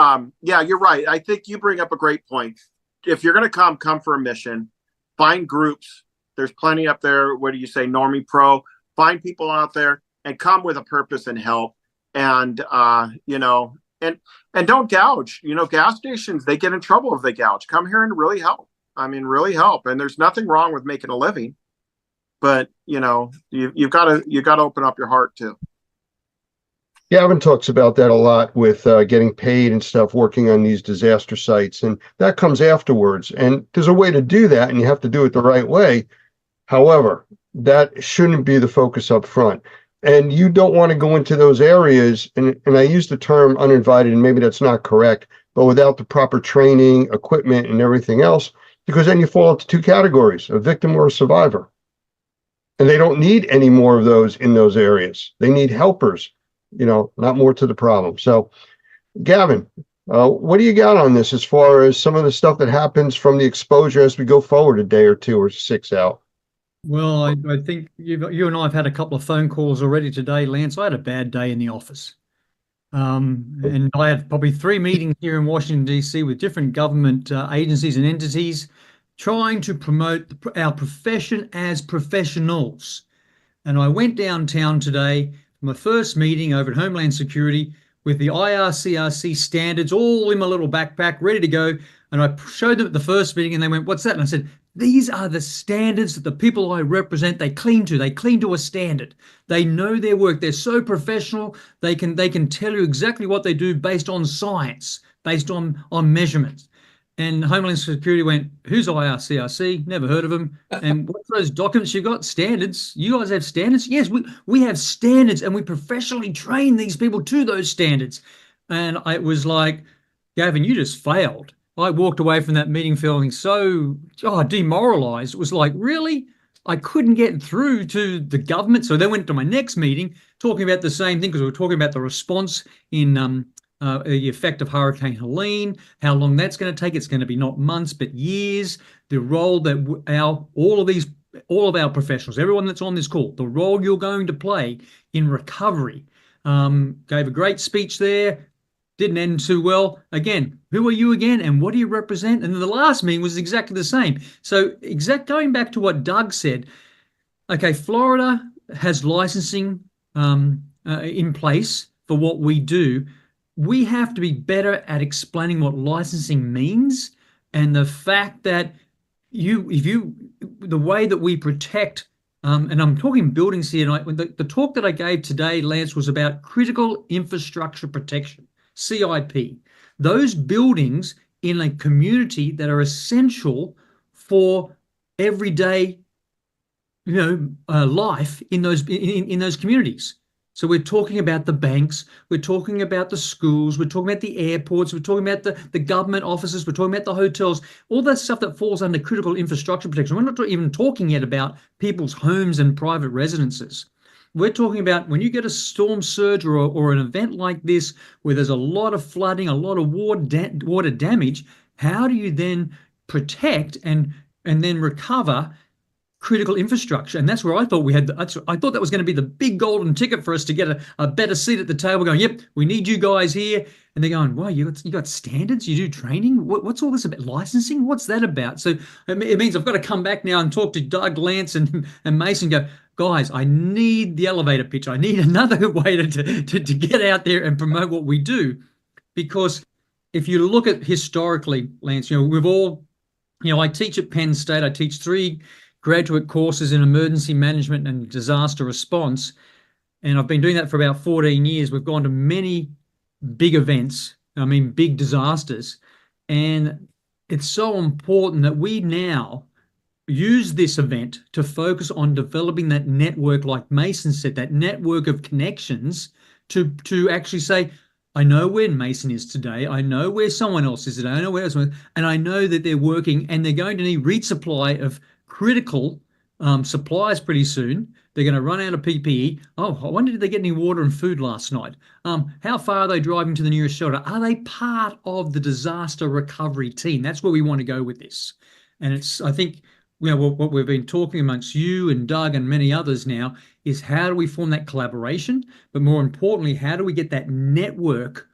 yeah, you're right. I think you bring up a great point. If you're going to come for a mission, find groups. There's plenty up there. What do you say? Normie Pro. Find people out there and come with a purpose and help. And, and don't gouge. You know, gas stations, they get in trouble if they gouge. Come here and really help. I mean, really help. And there's nothing wrong with making a living. But, you know, you've got to open up your heart too. Gavin talks about that a lot with getting paid and stuff, working on these disaster sites, and that comes afterwards. And there's a way to do that, and you have to do it the right way. However, that shouldn't be the focus up front. And you don't want to go into those areas, and I use the term uninvited, and maybe that's not correct, but without the proper training, equipment, and everything else, because then you fall into 2 categories, a victim or a survivor. And they don't need any more of those in those areas. They need helpers. You know, not more to the problem. So, Gavin, what do you got on this as far as some of the stuff that happens from the exposure as we go forward a day or 2 or 6 out? Well, I think you and I have had a couple of phone calls already today, Lance. I had a bad day in the office. And I had probably 3 meetings here in Washington, D.C. with different government agencies and entities trying to promote our profession as professionals. And I went downtown today. My first meeting over at Homeland Security with the IRCRC standards all in my little backpack, ready to go. And I showed them at the first meeting and they went, "What's that?" And I said, "These are the standards that the people I represent, they cling to. They cling to a standard. They know their work. They're so professional. They can tell you exactly what they do based on science, based on measurements." And Homeland Security went, "Who's IRCRC? Never heard of them. And what's those documents you got? Standards? You guys have standards?" "Yes, we have standards and we professionally train these people to those standards." And it was like, "Gavin, you just failed." I walked away from that meeting feeling so demoralized. It was like, really? I couldn't get through to the government. So they went to my next meeting talking about the same thing, because we were talking about the response in the effect of Hurricane Helene, how long that's going to take. It's going to be not months, but years. The role that all of our professionals, everyone that's on this call, the role you're going to play in recovery. Gave a great speech there. Didn't end too well. Again, who are you again, and what do you represent? And the last meeting was exactly the same. So going back to what Doug said, okay, Florida has licensing in place for what we do. We have to be better at explaining what licensing means, and the fact that the way that we protect, and I'm talking buildings here, and the talk that I gave today, Lance, was about critical infrastructure protection. CIP, those buildings in a community that are essential for everyday, life in those communities. So we're talking about the banks, we're talking about the schools, we're talking about the airports, we're talking about the government offices, we're talking about the hotels, all that stuff that falls under critical infrastructure protection. We're not even talking yet about people's homes and private residences. We're talking about when you get a storm surge or an event like this, where there's a lot of flooding, a lot of water damage, how do you then protect and then recover critical infrastructure? And that's where I thought I thought that was going to be the big golden ticket for us to get a better seat at the table, going, "Yep, we need you guys here." And they're going, "Wow, you got standards? You do training? What's all this about? Licensing? What's that about?" So it means I've got to come back now and talk to Doug, Lance, and Mason, go, "Guys, I need the elevator pitch. I need another way to get out there and promote what we do." Because if you look at historically, Lance, we've all, I teach at Penn State. I teach 3 graduate courses in emergency management and disaster response. And I've been doing that for about 14 years. We've gone to many big events, big disasters. And it's so important that we now use this event to focus on developing that network, like Mason said, that network of connections to actually say, I know where Mason is today. I know where someone else is today. I know where else, and I know that they're working and they're going to need resupply of critical supplies pretty soon. They're going to run out of PPE. Oh, I wonder, did they get any water and food last night? How far are they driving to the nearest shelter? Are they part of the disaster recovery team? That's where we want to go with this. And I think, what we've been talking amongst you and Doug and many others now is, how do we form that collaboration? But more importantly, how do we get that network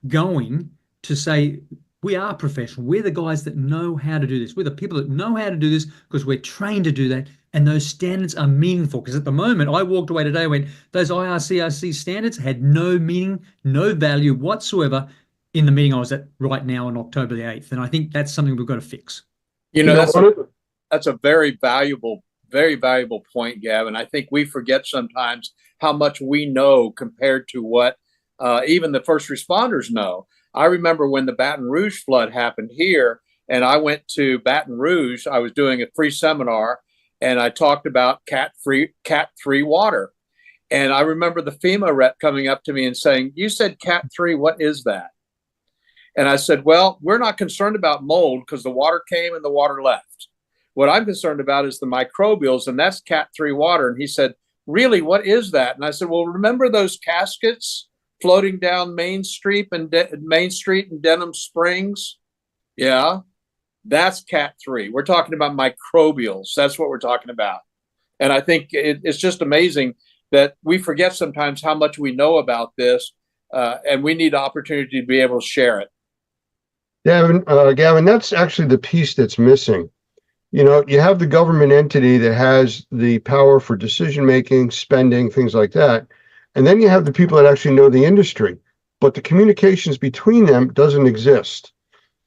going to say, we are professional. We're the guys that know how to do this. We're the people that know how to do this because we're trained to do that. And those standards are meaningful. Because at the moment, I walked away today and went, those IRCRC standards had no meaning, no value whatsoever in the meeting I was at right now on October the 8th. And I think that's something we've got to fix. That's a very valuable point, Gavin. I think we forget sometimes how much we know compared to what even the first responders know. I remember when the Baton Rouge flood happened here, and I went to Baton Rouge. I was doing a free seminar, and I talked about Cat 3 water. And I remember the FEMA rep coming up to me and saying, "You said Cat 3, what is that?" And I said, "Well, we're not concerned about mold because the water came and the water left. What I'm concerned about is the microbials, and that's Cat 3 water." And he said, "Really, what is that?" And I said, "Well, remember those caskets floating down Main Street and Denham Springs? Yeah, that's Cat 3. We're talking about microbials. That's what we're talking about." And I think it's just amazing that we forget sometimes how much we know about this, and we need opportunity to be able to share it. Gavin, that's actually the piece that's missing. You have the government entity that has the power for decision making, spending, things like that. And then you have the people that actually know the industry. but the communications between them doesn't exist.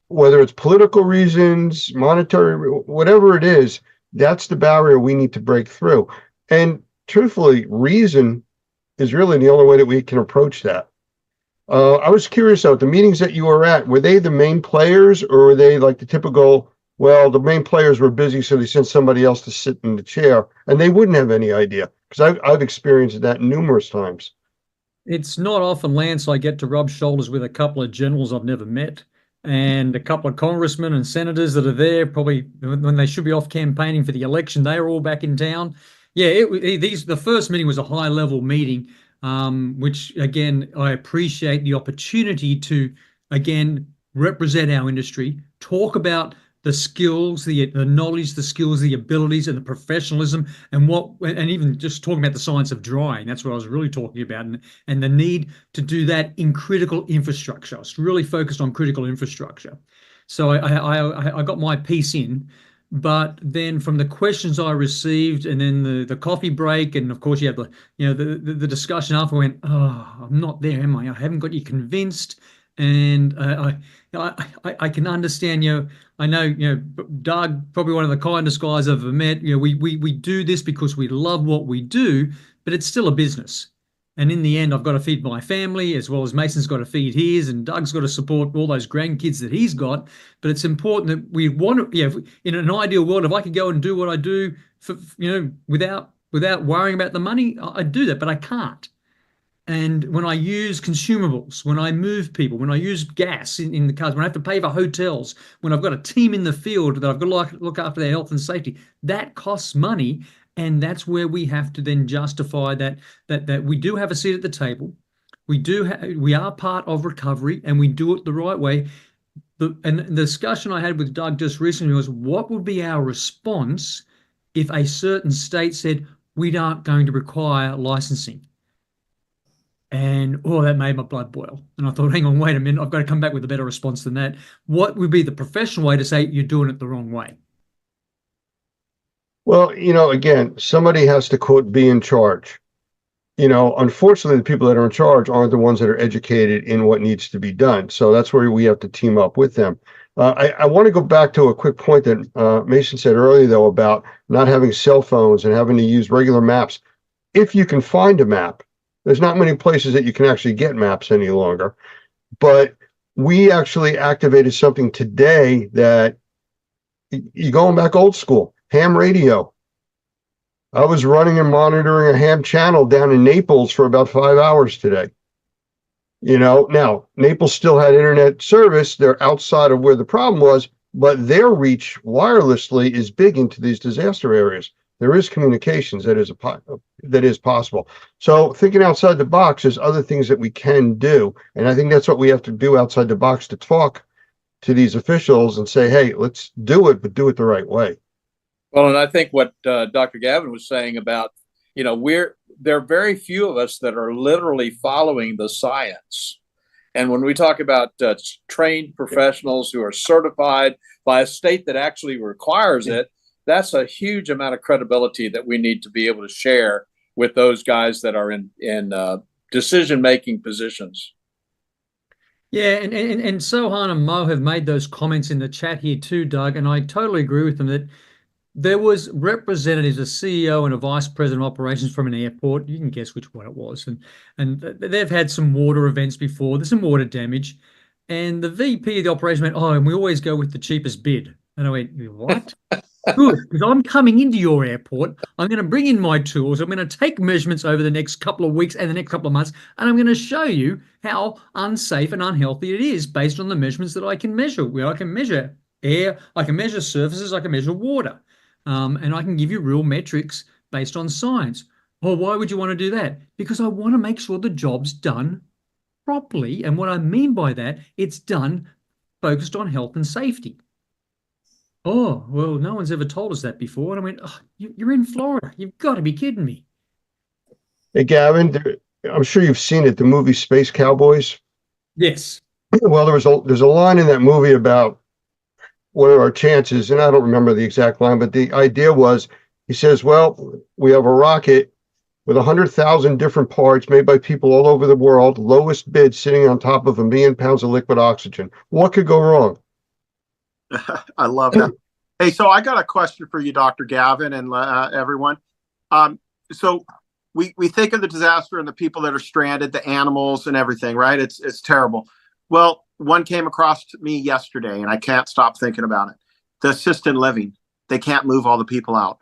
Whether it's political reasons, monetary, whatever it is, that's the barrier we need to break through. And truthfully, reason is really the only way that we can approach that. I was curious though, the meetings that you were at, were they the main players, or were they like the typical, well, the main players were busy, so they sent somebody else to sit in the chair, and they wouldn't have any idea? Because I've experienced that numerous times. It's not often, Lance, I get to rub shoulders with a couple of generals I've never met and a couple of congressmen and senators that are there probably when they should be off campaigning for the election. They are all back in town. Yeah, the first meeting was a high-level meeting, which, again, I appreciate the opportunity to, again, represent our industry, talk about the skills, the knowledge, the skills, the abilities, and the professionalism, and even just talking about the science of drying. That's what I was really talking about, and the need to do that in critical infrastructure. I was really focused on critical infrastructure. So I got my piece in, but then from the questions I received, and then the coffee break, and of course you have the discussion after, I went, oh, I'm not there, am I? I haven't got you convinced. And I can understand, I know, Doug, probably one of the kindest guys I've ever met. We do this because we love what we do, but it's still a business. And in the end, I've got to feed my family, as well as Mason's got to feed his, and Doug's got to support all those grandkids that he's got. But it's important that we want to, in an ideal world, if I could go and do what I do, without worrying about the money, I'd do that, but I can't. And when I use consumables, when I move people, when I use gas in the cars, when I have to pay for hotels, when I've got a team in the field that I've got to look after their health and safety, that costs money. And that's where we have to then justify that we do have a seat at the table. We are part of recovery, and we do it the right way. And the discussion I had with Doug just recently was, what would be our response if a certain state said, we aren't going to require licensing? And, that made my blood boil. And I thought, hang on, wait a minute, I've got to come back with a better response than that. What would be the professional way to say you're doing it the wrong way? Well, again, somebody has to, quote, be in charge. Unfortunately, the people that are in charge aren't the ones that are educated in what needs to be done. So that's where we have to team up with them. I want to go back to a quick point that Mason said earlier, though, about not having cell phones and having to use regular maps. If you can find a map, there's not many places that you can actually get maps any longer. But we actually activated something today that you're going back old school, ham radio. I was running and monitoring a ham channel down in Naples for about 5 hours today. Now Naples still had internet service. They're outside of where the problem was, but their reach wirelessly is big into these disaster areas. There is communications that is possible. So thinking outside the box, there's other things that we can do. And I think that's what we have to do outside the box, to talk to these officials and say, hey, let's do it, but do it the right way. Well, and I think what Dr. Gavin was saying about, there are very few of us that are literally following the science. And when we talk about trained professionals who are certified by a state that actually requires it, that's a huge amount of credibility that we need to be able to share with those guys that are in decision-making positions. Yeah, and Sohan and Mo have made those comments in the chat here too, Doug, and I totally agree with them that there was representatives, a CEO and a vice president of operations from an airport. You can guess which one it was. And they've had some water events before. There's some water damage. And the VP of the operation went, and we always go with the cheapest bid. And I went, what? Good, because I'm coming into your airport. I'm going to bring in my tools. I'm going to take measurements over the next couple of weeks and the next couple of months, and I'm going to show you how unsafe and unhealthy it is based on the measurements that I can measure. Where I can measure air, I can measure surfaces, I can measure water, and I can give you real metrics based on science. Well, why would you want to do that? Because I want to make sure the job's done properly, and what I mean by that, it's done focused on health and safety. Oh, well, no one's ever told us that before. And I went, you're in Florida. You've got to be kidding me. Hey, Gavin, I'm sure you've seen it, the movie Space Cowboys. Yes. Well, there's a line in that movie about what are our chances, and I don't remember the exact line, but the idea was, he says, well, we have a rocket, with 100,000 different parts made by people all over the world, lowest bid sitting on top of 1 million pounds of liquid oxygen. What could go wrong? I love that. Hey, so I got a question for you, Dr. Gavin, and everyone. So we think of the disaster and the people that are stranded, the animals and everything, right? It's terrible. Well, one came across to me yesterday, and I can't stop thinking about it. The assisted living, they can't move all the people out.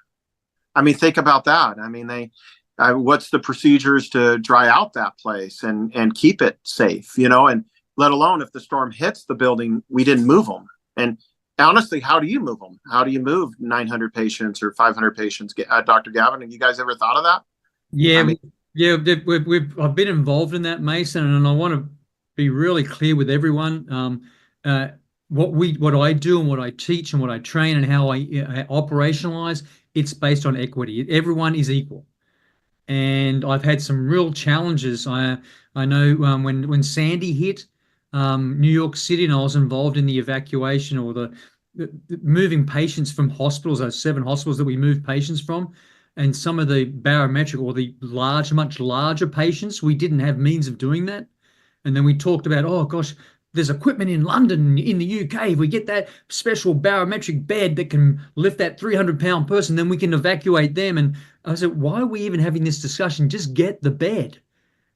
I mean, think about that. I mean, what's the procedures to dry out that place and keep it safe, you know, and let alone if the storm hits the building, we didn't move them. And honestly, how do you move them? How do you move 900 patients or 500 patients? Dr. Gavin, have you guys ever thought of that? Yeah, I mean, I've been involved in that, Mason, and I want to be really clear with everyone. What I do and what I teach and what I train and how I operationalize, it's based on equity. Everyone is equal. And I've had some real challenges. I know when Sandy hit New York City, and I was involved in the evacuation or the moving patients from hospitals, those 7 hospitals that we moved patients from, and some of the barometric or the much larger patients, we didn't have means of doing that. And then we talked about, oh gosh, there's equipment in London, in the UK. If we get that special barometric bed that can lift that 300-pound person, then we can evacuate them. And I said, why are we even having this discussion? Just get the bed.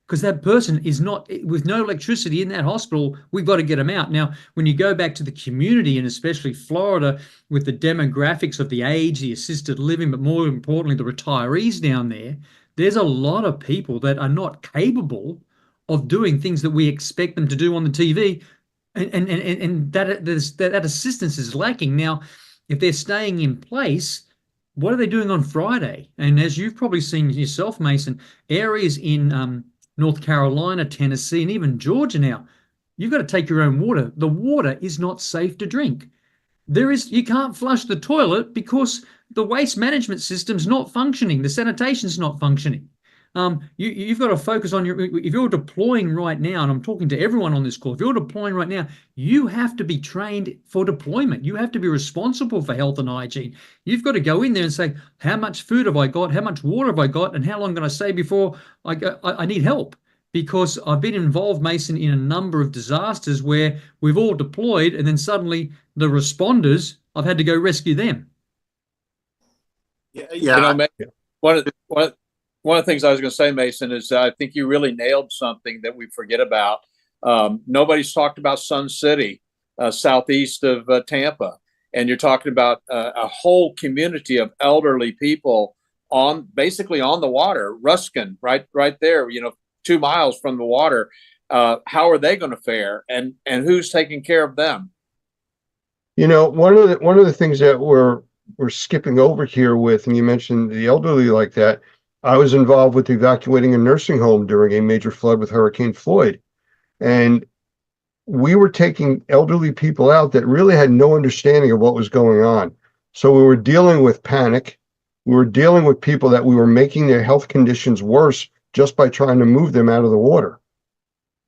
Because that person is not, with no electricity in that hospital, we've got to get them out. Now, when you go back to the community, and especially Florida, with the demographics of the age, the assisted living, but more importantly, the retirees down there, there's a lot of people that are not capable of doing things that we expect them to do on the TV. And that assistance is lacking. Now, if they're staying in place, what are they doing on Friday? And as you've probably seen yourself, Mason, areas in North Carolina, Tennessee, and even Georgia now, you've got to take your own water. The water is not safe to drink. You can't flush the toilet because the waste management system's not functioning. The sanitation's not functioning. You've got to focus on if you're deploying right now, and I'm talking to everyone on this call, if you're deploying right now, you have to be trained for deployment. You have to be responsible for health and hygiene. You've got to go in there and say, how much food have I got? How much water have I got? And how long can I stay before I need help? Because I've been involved, Mason, in a number of disasters where we've all deployed, and then suddenly the responders, I've had to go rescue them. Yeah. You know, one of the things I was going to say, Mason, is I think you really nailed something that we forget about. Nobody's talked about Sun City, southeast of Tampa, and you're talking about a whole community of elderly people basically on the water, Ruskin, right there, 2 miles from the water. How are they going to fare, and who's taking care of them? You know, one of the things that we're skipping over here with, and you mentioned the elderly like that. I was involved with evacuating a nursing home during a major flood with Hurricane Floyd. And we were taking elderly people out that really had no understanding of what was going on. So we were dealing with panic. We were dealing with people that we were making their health conditions worse just by trying to move them out of the water.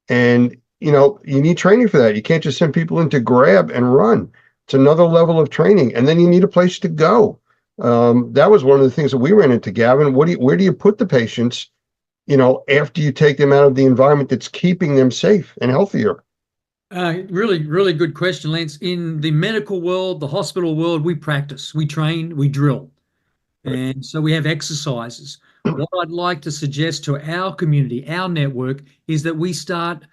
And, you need training for that. You can't just send people in to grab and run. It's another level of training. And then you need a place to go. That was one of the things that we ran into, Gavin. Where do you put the patients, after you take them out of the environment that's keeping them safe and healthier? Really, really good question, Lance. In the medical world, the hospital world, we practice, we train, we drill. Right. And so we have exercises. What I'd like to suggest to our community, our network, is that we start,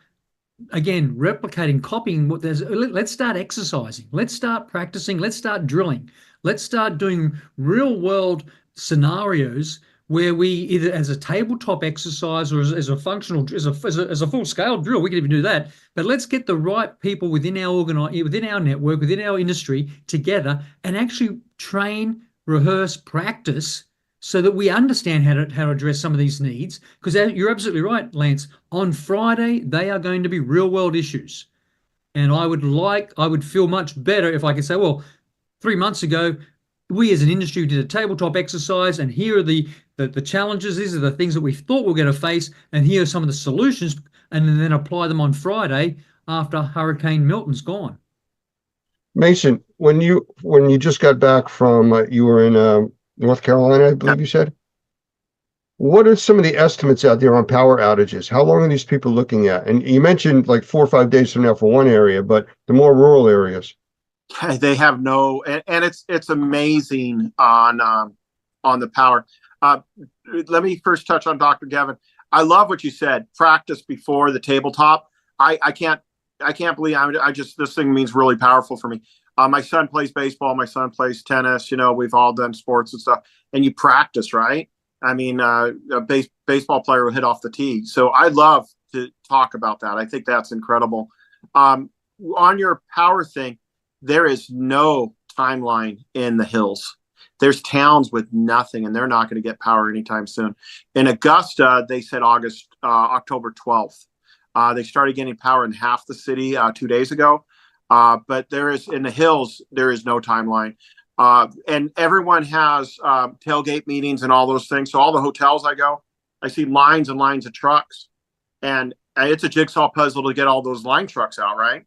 again, replicating, copying what there's. Let's start exercising. Let's start practicing. Let's start drilling. Let's start doing real world scenarios where we either as a tabletop exercise or as a functional, as a full scale drill, we can even do that. But let's get the right people within our within our network, within our industry together and actually train, rehearse, practice so that we understand how to address some of these needs. Because you're absolutely right, Lance. On Friday, they are going to be real world issues. And I would feel much better if I could say, well, 3 months ago, we as an industry did a tabletop exercise, and here are the challenges. These are the things that we thought we were going to face, and here are some of the solutions, and then apply them on Friday after Hurricane Milton's gone. Mason, when you just got back from, you were in North Carolina, I believe you said? what are some of the estimates out there on power outages? How long are these people looking at? And you mentioned like 4 or 5 days from now for one area, but the more rural areas. They have no, and it's amazing on the power. Let me first touch on Dr. Gavin. I love what you said. Practice before the tabletop. I can't believe this thing means really powerful for me. My son plays baseball. My son plays tennis. You know, we've all done sports and stuff, and you practice, right? I mean, a baseball player will hit off the tee. So I love to talk about that. I think that's incredible. On your power thing, there is no timeline in the hills. There's towns with nothing, and they're not going to get power anytime soon. In Augusta, they said October 12th. They started getting power in half the city 2 days ago. But in the hills, there is no timeline. And everyone has tailgate meetings and all those things. So all the hotels I go, I see lines and lines of trucks. And it's a jigsaw puzzle to get all those line trucks out, right?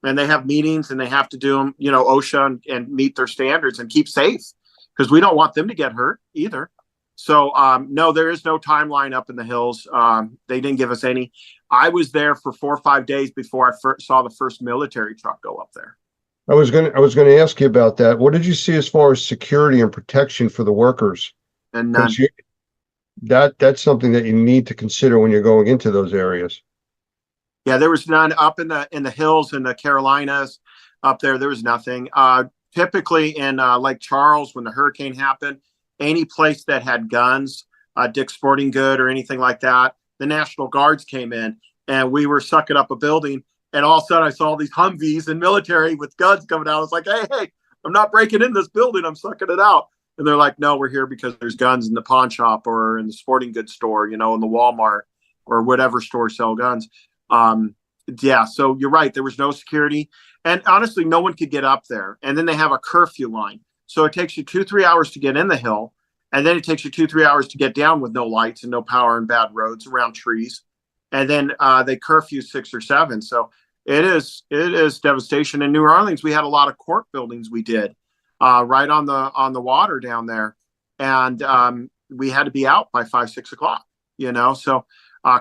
And they have meetings and they have to do them, OSHA and meet their standards and keep safe, because we don't want them to get hurt either. So, no, there is no timeline up in the hills. They didn't give us any. I was there for 4 or 5 days before I saw the first military truck go up there. I was going to ask you about that. What did you see as far as security and protection for the workers? And none. That's something that you need to consider when you're going into those areas. Yeah, there was none up in the hills in the Carolinas. Up there, there was nothing. Typically in Lake Charles, when the hurricane happened, any place that had guns, Dick's Sporting Good or anything like that, the National Guards came in, and we were sucking up a building. And all of a sudden, I saw these Humvees and military with guns coming out. I was like, hey, I'm not breaking in this building. I'm sucking it out. And they're like, no, we're here because there's guns in the pawn shop or in the sporting goods store, in the Walmart or whatever store sell guns. Yeah, so you're right. There was no security. And honestly, no one could get up there. And then they have a curfew line. So it takes you 2-3 hours to get in the hill. And then it takes you 2-3 hours to get down with no lights and no power and bad roads around trees. And then they curfew 6 or 7. So it is devastation. In New Orleans, we had a lot of court buildings we did right on the water down there. And we had to be out by 5-6 o'clock, so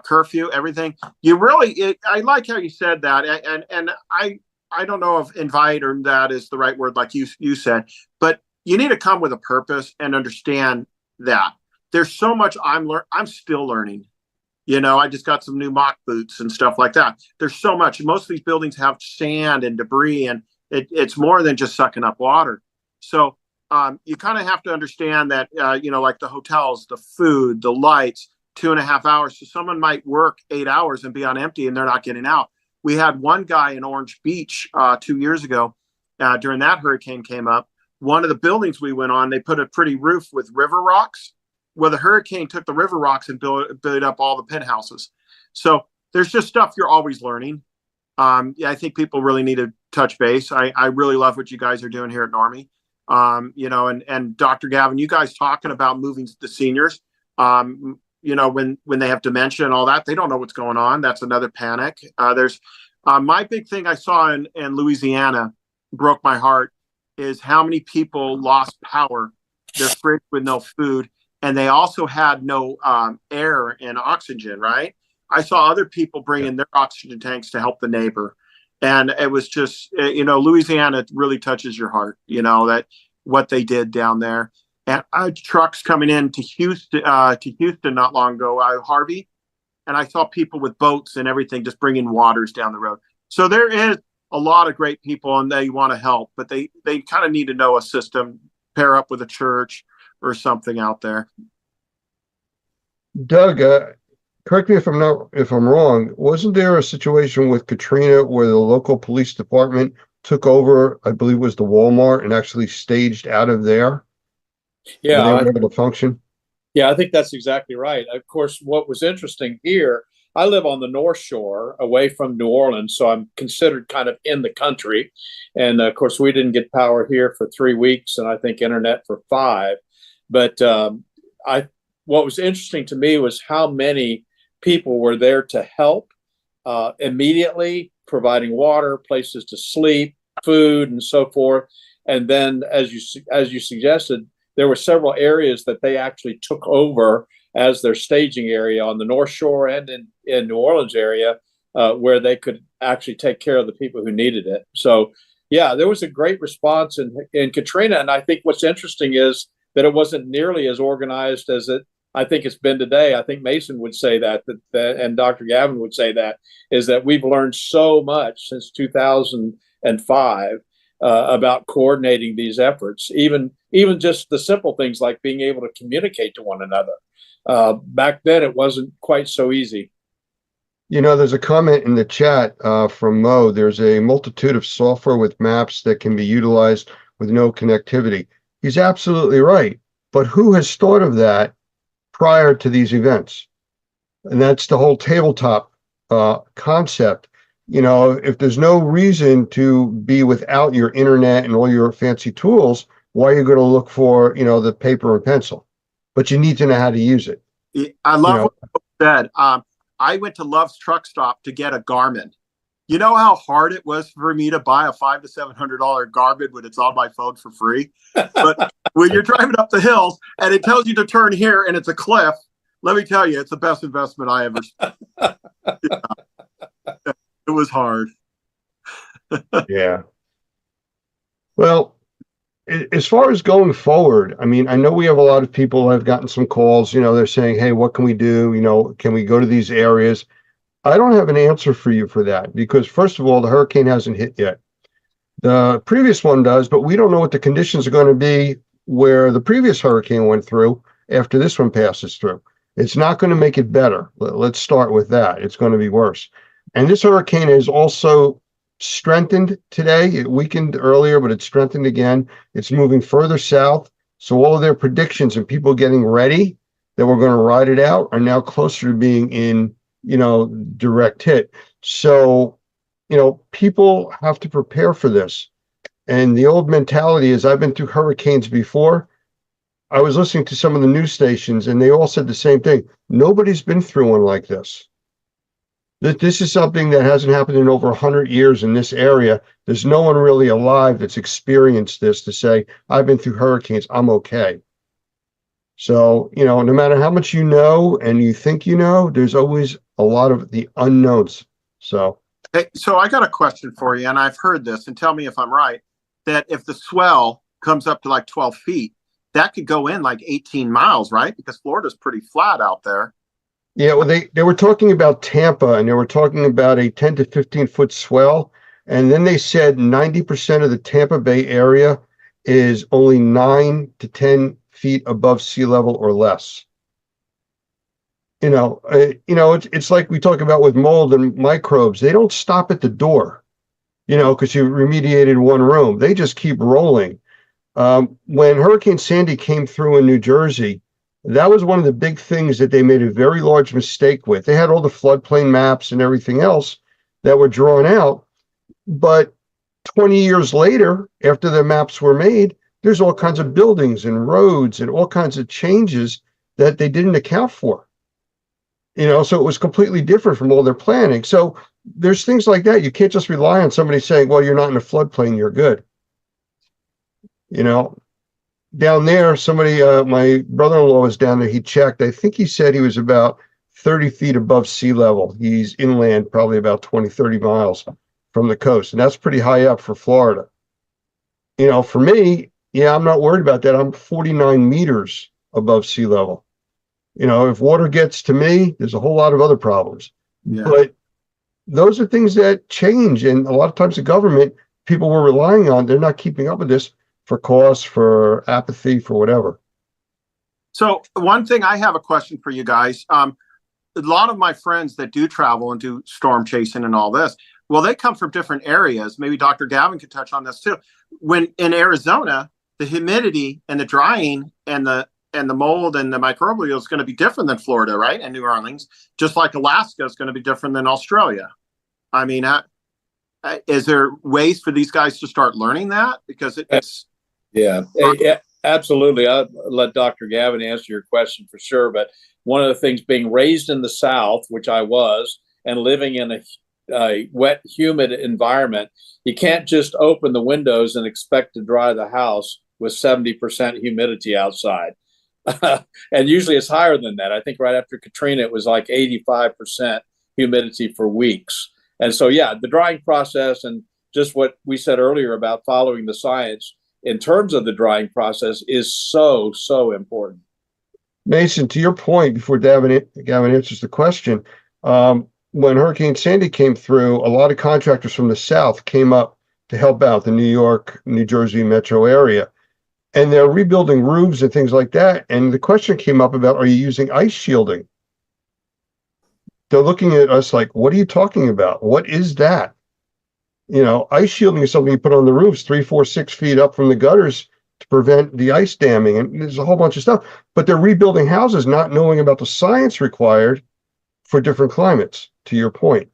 curfew, everything. I like how you said that. And I don't know if invite or that is the right word, like you said, but you need to come with a purpose and understand that there's so much I'm still learning. I just got some new mock boots and stuff like that. There's so much. Most of these buildings have sand and debris, and it's more than just sucking up water. So you kind of have to understand that, like the hotels, the food, the lights, 2.5 hours. So someone might work 8 hours and be on empty and they're not getting out. We had one guy in Orange Beach 2 years ago during that hurricane came up. One of the buildings we went on, they put a pretty roof with river rocks. Well, the hurricane took the river rocks and built up all the penthouses. So there's just stuff you're always learning. I think people really need to touch base. I really love what you guys are doing here at Normie. And Dr. Gavin, you guys talking about moving the seniors, when they have dementia and all that, they don't know what's going on. That's another panic. There's my big thing I saw in Louisiana, broke my heart, is how many people lost power, their fridge with no food. And they also had no air and oxygen, right? I saw other people bring in their oxygen tanks to help the neighbor. And it was just, Louisiana really touches your heart, that what they did down there. And trucks coming in to Houston not long ago, Harvey. And I saw people with boats and everything just bringing waters down the road. So there is a lot of great people and they want to help, but they kind of need to know a system, pair up with a church or something out there. Doug, correct me if I'm wrong. Wasn't there a situation with Katrina where the local police department took over, I believe it was the Walmart, and actually staged out of there? Yeah, they were able to function. Yeah, I think that's exactly right. Of course, what was interesting here, I live on the North Shore away from New Orleans, so I'm considered kind of in the country. And of course, we didn't get power here for 3 weeks, and I think internet for 5. But what was interesting to me was how many people were there to help immediately, providing water, places to sleep, food, and so forth. And then, as you suggested, there were several areas that they actually took over as their staging area on the North Shore and in New Orleans area, where they could actually take care of the people who needed it. So, yeah, there was a great response in Katrina. And I think what's interesting is that it wasn't nearly as organized as I think it's been today. I think Mason would say that and Dr. Gavin would say that, is that we've learned so much since 2005 about coordinating these efforts, even just the simple things like being able to communicate to one another. Back then, it wasn't quite so easy. You know, there's a comment in the chat from Mo. There's a multitude of software with maps that can be utilized with no connectivity. He's absolutely right. But who has thought of that prior to these events? And that's the whole tabletop concept. You know, if there's no reason to be without your internet and all your fancy tools, why are you going to look for, you know, the paper and pencil? But you need to know how to use it. I love what you said. I went to Love's Truck Stop to get a Garmin. You know how hard it was for me to buy a $500 to $700 Garmin when it's on my phone for free? But when you're driving up the hills and it tells you to turn here and it's a cliff, let me tell you, it's the best investment I ever spent. Yeah. It was hard. Yeah. Well, as far as going forward, I mean, I know we have a lot of people have gotten some calls, you know, they're saying, hey, what can we do? You know, can we go to these areas? I don't have an answer for you for that because, first of all, the hurricane hasn't hit yet. The previous one does, but we don't know what the conditions are going to be where the previous hurricane went through after this one passes through. It's not going to make it better. Let's start with that. It's going to be worse. And this hurricane is also strengthened today. It weakened earlier, but it's strengthened again. It's moving further south. So all of their predictions and people getting ready that we're going to ride it out are now closer to being in, you know, direct hit. So, you know, people have to prepare for this. And the old mentality is, I've been through hurricanes before. I was listening to some of the news stations and they all said the same thing. Nobody's been through one like this. This is something that hasn't happened in over 100 years in this area. There's no one really alive that's experienced this to say, I've been through hurricanes, I'm okay. So, you know, no matter how much you know and you think you know, there's always a lot of the unknowns. So, hey, so I got a question for you, and I've heard this, and tell me if I'm right, that if the swell comes up to like 12 feet, that could go in like 18 miles, right? Because Florida's pretty flat out there. yeah, well, they were talking about Tampa and they were talking about a 10 to 15 foot swell. And then they said 90% of the Tampa Bay area is only 9 to 10 feet above sea level or less. You know, it's like we talk about with mold and microbes. They don't stop at the door, you know, because you remediated one room. They just keep rolling. When Hurricane Sandy came through in New Jersey, that was one of the big things that they made a very large mistake with. They had all the floodplain maps and everything else that were drawn out. But 20 years later, after the maps were made, there's all kinds of buildings and roads and all kinds of changes that they didn't account for. You know, so it was completely different from all their planning. So there's things like that. You can't just rely on somebody saying, well, you're not in a floodplain, you're good. You know, down there, somebody, my brother-in-law was down there. He checked. I think he said he was about 30 feet above sea level. He's inland, probably about 20, 30 miles from the coast. And that's pretty high up for Florida. You know, for me, yeah, I'm not worried about that. I'm 49 meters above sea level. You know, if water gets to me, there's a whole lot of other problems. Yeah. But those are things that change. And a lot of times the government, people were relying on, they're not keeping up with this. For cost, for apathy, for whatever. So one thing, I have a question for you guys. A lot of my friends that do travel and do storm chasing and all this, well, they come from different areas. Maybe Dr. Gavin could touch on this too. When in Arizona, the humidity and the drying and the mold and the microbial is going to be different than Florida, right? And New Orleans, just like Alaska is going to be different than Australia. I mean, is there ways for these guys to start learning that? Because it's... Yeah, absolutely. I'll let Dr. Gavin answer your question for sure. But one of the things, being raised in the South, which I was, and living in a wet, humid environment, you can't just open the windows and expect to dry the house with 70% humidity outside. And usually it's higher than that. I think right after Katrina, it was like 85% humidity for weeks. And so, yeah, the drying process and just what we said earlier about following the science in terms of the drying process is so, so important. Mason, to your point, before Gavin answers the question, when Hurricane Sandy came through, a lot of contractors from the South came up to help out the New York, New Jersey metro area. And they're rebuilding roofs and things like that. And the question came up about, are you using ice shielding? They're looking at us like, what are you talking about? What is that? You know, ice shielding is something you put on the roofs 3, 4, 6 feet up from the gutters to prevent the ice damming. And there's a whole bunch of stuff. But they're rebuilding houses, not knowing about the science required for different climates, to your point.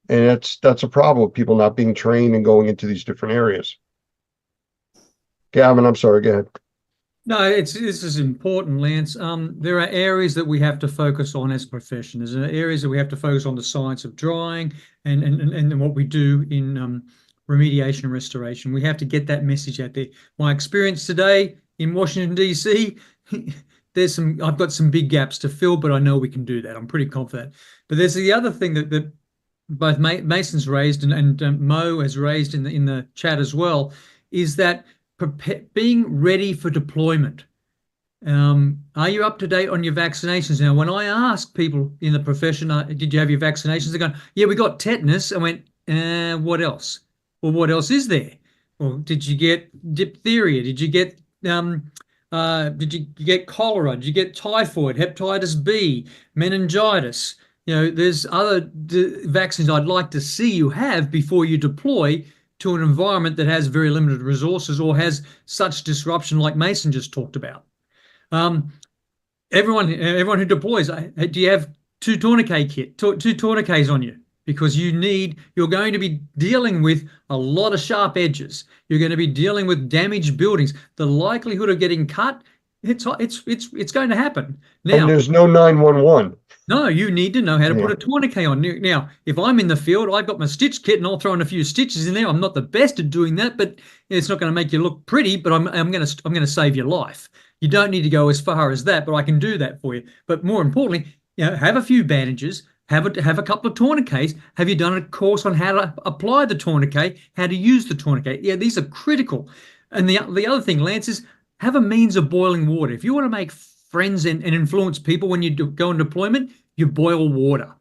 And that's a problem with people not being trained and going into these different areas. Gavin, I'm sorry, go ahead. No, this is important, Lance. There are areas that we have to focus on as a profession. There's areas that we have to focus on the science of drying and what we do in remediation and restoration. We have to get that message out there. My experience today in Washington, D.C., I've got some big gaps to fill, but I know we can do that. I'm pretty confident. But there's the other thing that both Mason's raised and Mo has raised in the chat as well, is that being ready for deployment. Are you up to date on your vaccinations? Now, when I ask people in the profession, did you have your vaccinations? They're going, yeah, we got tetanus. I went, what else? Well, what else is there? Well, did you get diphtheria? Did you get cholera? Did you get typhoid, hepatitis B, meningitis? You know, there's other vaccines I'd like to see you have before you deploy to an environment that has very limited resources or has such disruption like Mason just talked about. Everyone who deploys, do you have two tourniquets on you? Because you're going to be dealing with a lot of sharp edges. You're going to be dealing with damaged buildings. The likelihood of getting cut, it's going to happen. Now, and there's no 911. No, you need to know how to put a tourniquet on. Now, if I'm in the field, I've got my stitch kit and I'll throw in a few stitches in there. I'm not the best at doing that, but it's not going to make you look pretty, but I'm going to save your life. You don't need to go as far as that, but I can do that for you. But more importantly, have a few bandages, have a couple of tourniquets. Have you done a course on how to apply the tourniquet, how to use the tourniquet? Yeah, these are critical. And the other thing, Lance, is have a means of boiling water. If you want to make friends and influence people when you go on deployment, you boil water.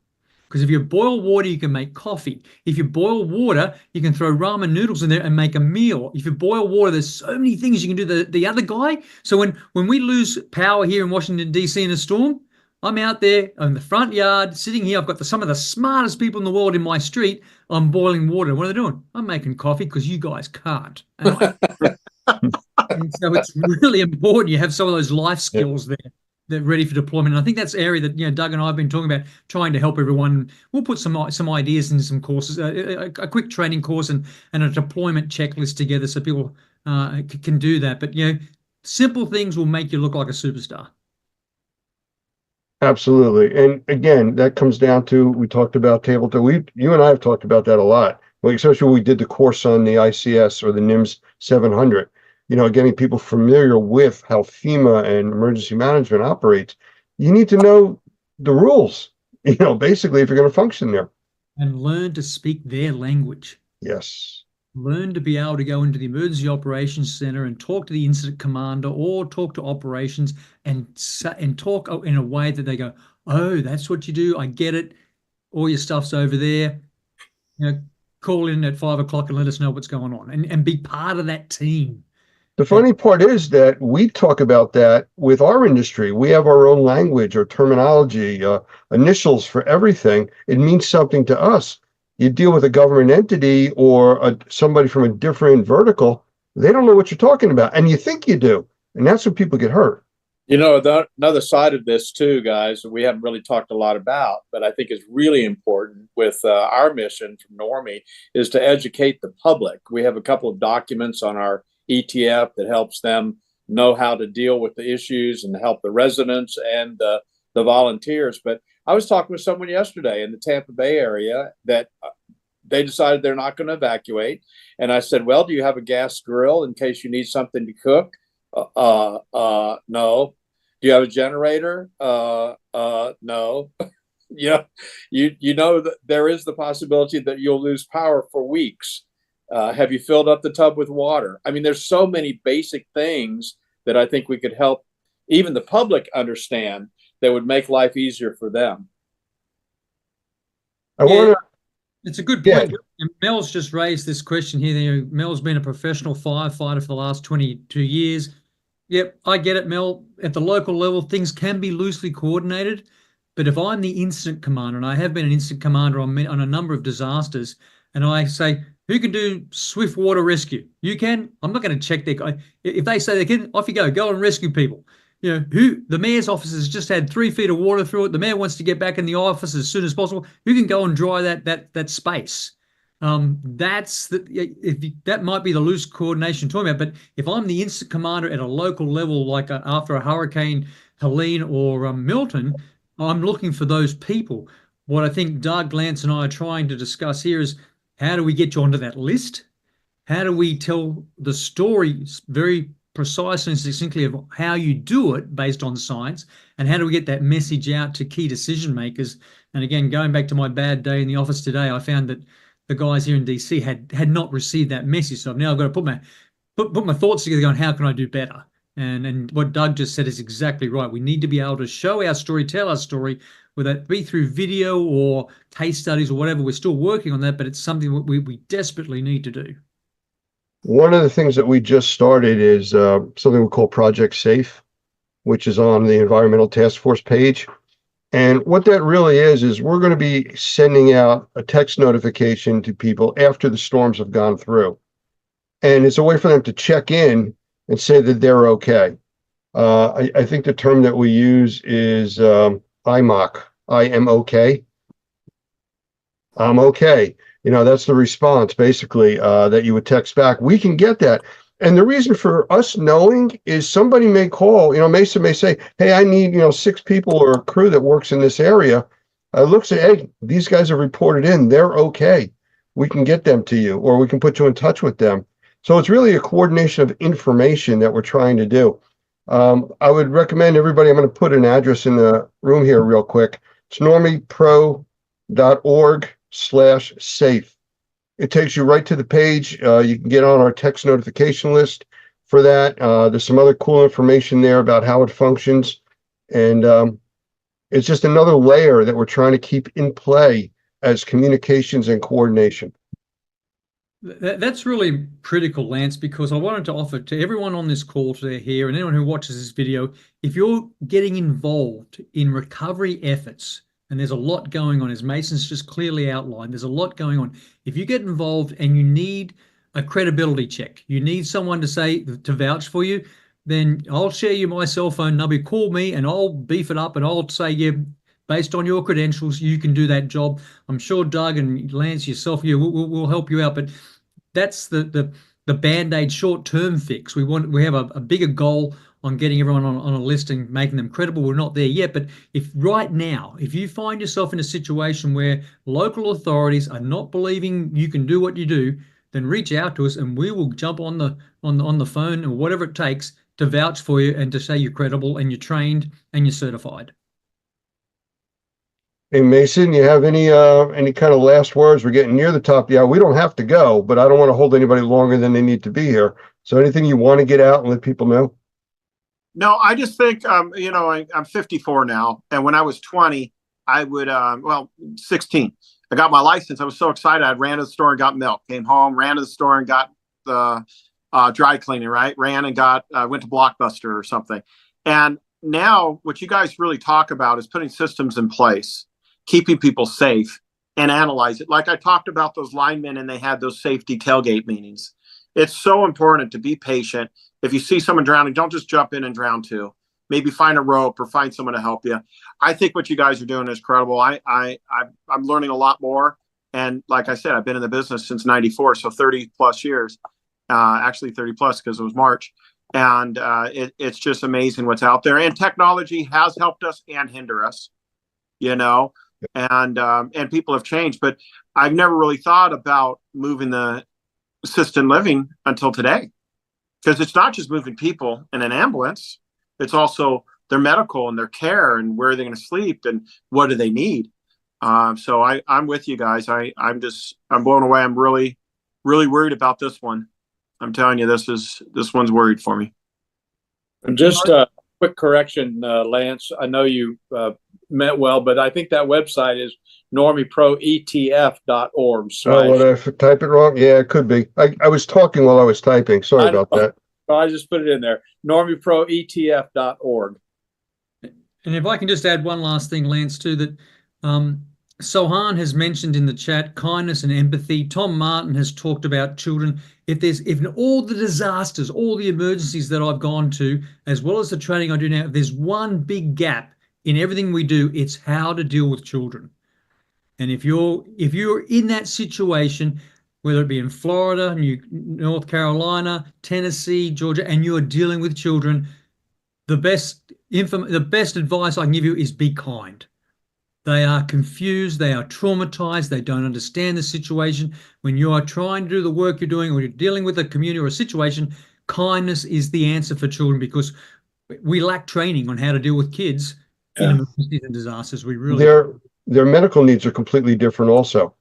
Because if you boil water, you can make coffee. If you boil water, you can throw ramen noodles in there and make a meal. If you boil water, there's so many things you can do. The other guy, so when we lose power here in Washington, D.C. in a storm, I'm out there in the front yard, sitting here. I've got some of the smartest people in the world in my street. I'm boiling water. What are they doing? I'm making coffee because you guys can't. And so it's really important you have some of those life skills there. They're ready for deployment. And I think that's the area that Doug and I have been talking about, trying to help everyone. We'll put some ideas in some courses, a quick training course and a deployment checklist together so people can do that. But simple things will make you look like a superstar. Absolutely. And again, that comes down to, we talked about tabletop. You and I have talked about that a lot. Well, especially when we did the course on the ICS or the NIMS 700. Getting people familiar with how FEMA and emergency management operates. You need to know the rules, basically, if you're going to function there. And learn to speak their language. Yes. Learn to be able to go into the emergency operations center and talk to the incident commander or talk to operations and talk in a way that they go, oh, that's what you do. I get it. All your stuff's over there. Call in at 5 o'clock and let us know what's going on and be part of that team. The funny part is that we talk about that with our industry. We have our own language or terminology, initials for everything. It means something to us. You deal with a government entity or somebody from a different vertical, they don't know what you're talking about. And you think you do. And that's when people get hurt. Another side of this too, guys, we haven't really talked a lot about, but I think is really important with our mission from Normie is to educate the public. We have a couple of documents on our ETF that helps them know how to deal with the issues and help the residents and the volunteers. But I was talking with someone yesterday in the Tampa Bay area that they decided they're not going to evacuate. And I said, well, do you have a gas grill in case you need something to cook? No. Do you have a generator? No. Yeah, you know that there is the possibility that you'll lose power for weeks. Have you filled up the tub with water? I mean, there's so many basic things that I think we could help even the public understand that would make life easier for them. I want to. It's a good Yeah. point. And Mel's just raised this question here. You know, Mel's been a professional firefighter for the last 22 years. Yep, I get it, Mel. At the local level, things can be loosely coordinated. But if I'm the incident commander, and I have been an incident commander on a number of disasters, and I say, who can do swift water rescue? You can. I'm not going to check their guy. If they say they can, off you go and rescue people. You know, the mayor's office has just had 3 feet of water through it. The mayor wants to get back in the office as soon as possible. You can go and dry that space. That might be the loose coordination talking about. But if I'm the incident commander at a local level, like after a Hurricane Helene or Milton, I'm looking for those people. What I think Doug, Lance, and I are trying to discuss here is how do we get you onto that list? How do we tell the story very precisely and succinctly of how you do it based on science? And how do we get that message out to key decision makers? And again, going back to my bad day in the office today, I found that the guys here in DC had not received that message. So now I've got to put my thoughts together going, how can I do better? And what Doug just said is exactly right. We need to be able to show our story, tell our story, whether it be through video or case studies or whatever. We're still working on that, but it's something we desperately need to do. One of the things that we just started is something we call Project Safe, which is on the Environmental Task Force page. And what that really is we're going to be sending out a text notification to people after the storms have gone through. And it's a way for them to check in and say that they're okay. I think the term that we use is IMOK, I-M-O-K. I'm okay. You know, that's the response basically that you would text back. We can get that. And the reason for us knowing is somebody may call, Mesa may say, hey, I need, 6 people or a crew that works in this area. I look, say, hey, these guys have reported in, they're okay. We can get them to you, or we can put you in touch with them. So it's really a coordination of information that we're trying to do. I would recommend everybody, I'm going to put an address in the room here real quick. It's normiepro.org/safe. It takes you right to the page. You can get on our text notification list for that. There's some other cool information there about how it functions. And it's just another layer that we're trying to keep in play as communications and coordination. That's really critical, Lance, because I wanted to offer to everyone on this call today here and anyone who watches this video, if you're getting involved in recovery efforts, and there's a lot going on, as Mason's just clearly outlined, there's a lot going on. If you get involved and you need a credibility check, you need someone to say, to vouch for you, then I'll share you my cell phone number, call me and I'll beef it up and I'll say, yeah, based on your credentials, you can do that job. I'm sure Doug and Lance, yourself, we'll help you out. But that's the Band-Aid short-term fix. We have a bigger goal on getting everyone on a list and making them credible. We're not there yet, but if right now, if you find yourself in a situation where local authorities are not believing you can do what you do, then reach out to us and we will jump on the phone or whatever it takes to vouch for you and to say you're credible and you're trained and you're certified. Hey, Mason, you have any kind of last words? We're getting near the top of the hour. We don't have to go, but I don't want to hold anybody longer than they need to be here. So anything you want to get out and let people know? No, I just think, I'm 54 now. And when I was 20, I would, 16, I got my license. I was so excited. I ran to the store and got milk, came home, ran to the store and got the dry cleaning, right? Ran and went to Blockbuster or something. And now what you guys really talk about is putting systems in place, keeping people safe, and analyze it. Like I talked about those linemen and they had those safety tailgate meetings. It's so important to be patient. If you see someone drowning, don't just jump in and drown too. Maybe find a rope or find someone to help you. I think what you guys are doing is credible. I'm learning a lot more. And like I said, I've been in the business since 94, so 30 plus years, actually 30 plus because it was March. And it's just amazing what's out there. And technology has helped us and hinder us, and people have changed. But I've never really thought about moving the assisted living until today, because it's not just moving people in an ambulance. It's also their medical and their care and where are they going to sleep and what do they need. So I'm with you guys. I'm blown away. I'm really, really worried about this one. I'm telling you, this one's worried for me. And just a quick correction, Lance. I know you meant well, but I think that website is normieproetf.org. Oh, would I type it wrong? Yeah, it could be. I was talking while I was typing. Sorry about that. I just put it in there. normieproetf.org. And if I can just add one last thing, Lance, too, that Sohan has mentioned in the chat kindness and empathy. Tom Martin has talked about children. If in all the disasters, all the emergencies that I've gone to, as well as the training I do now, if there's one big gap in everything we do, it's how to deal with children. And if you're in that situation, whether it be in Florida, North Carolina, Tennessee, Georgia, and you're dealing with children, the best advice I can give you is be kind. They are confused, they are traumatized, they don't understand the situation. When you are trying to do the work you're doing or you're dealing with a community or a situation, kindness is the answer for children because we lack training on how to deal with kids in emergencies and disasters. We really their medical needs are completely different also,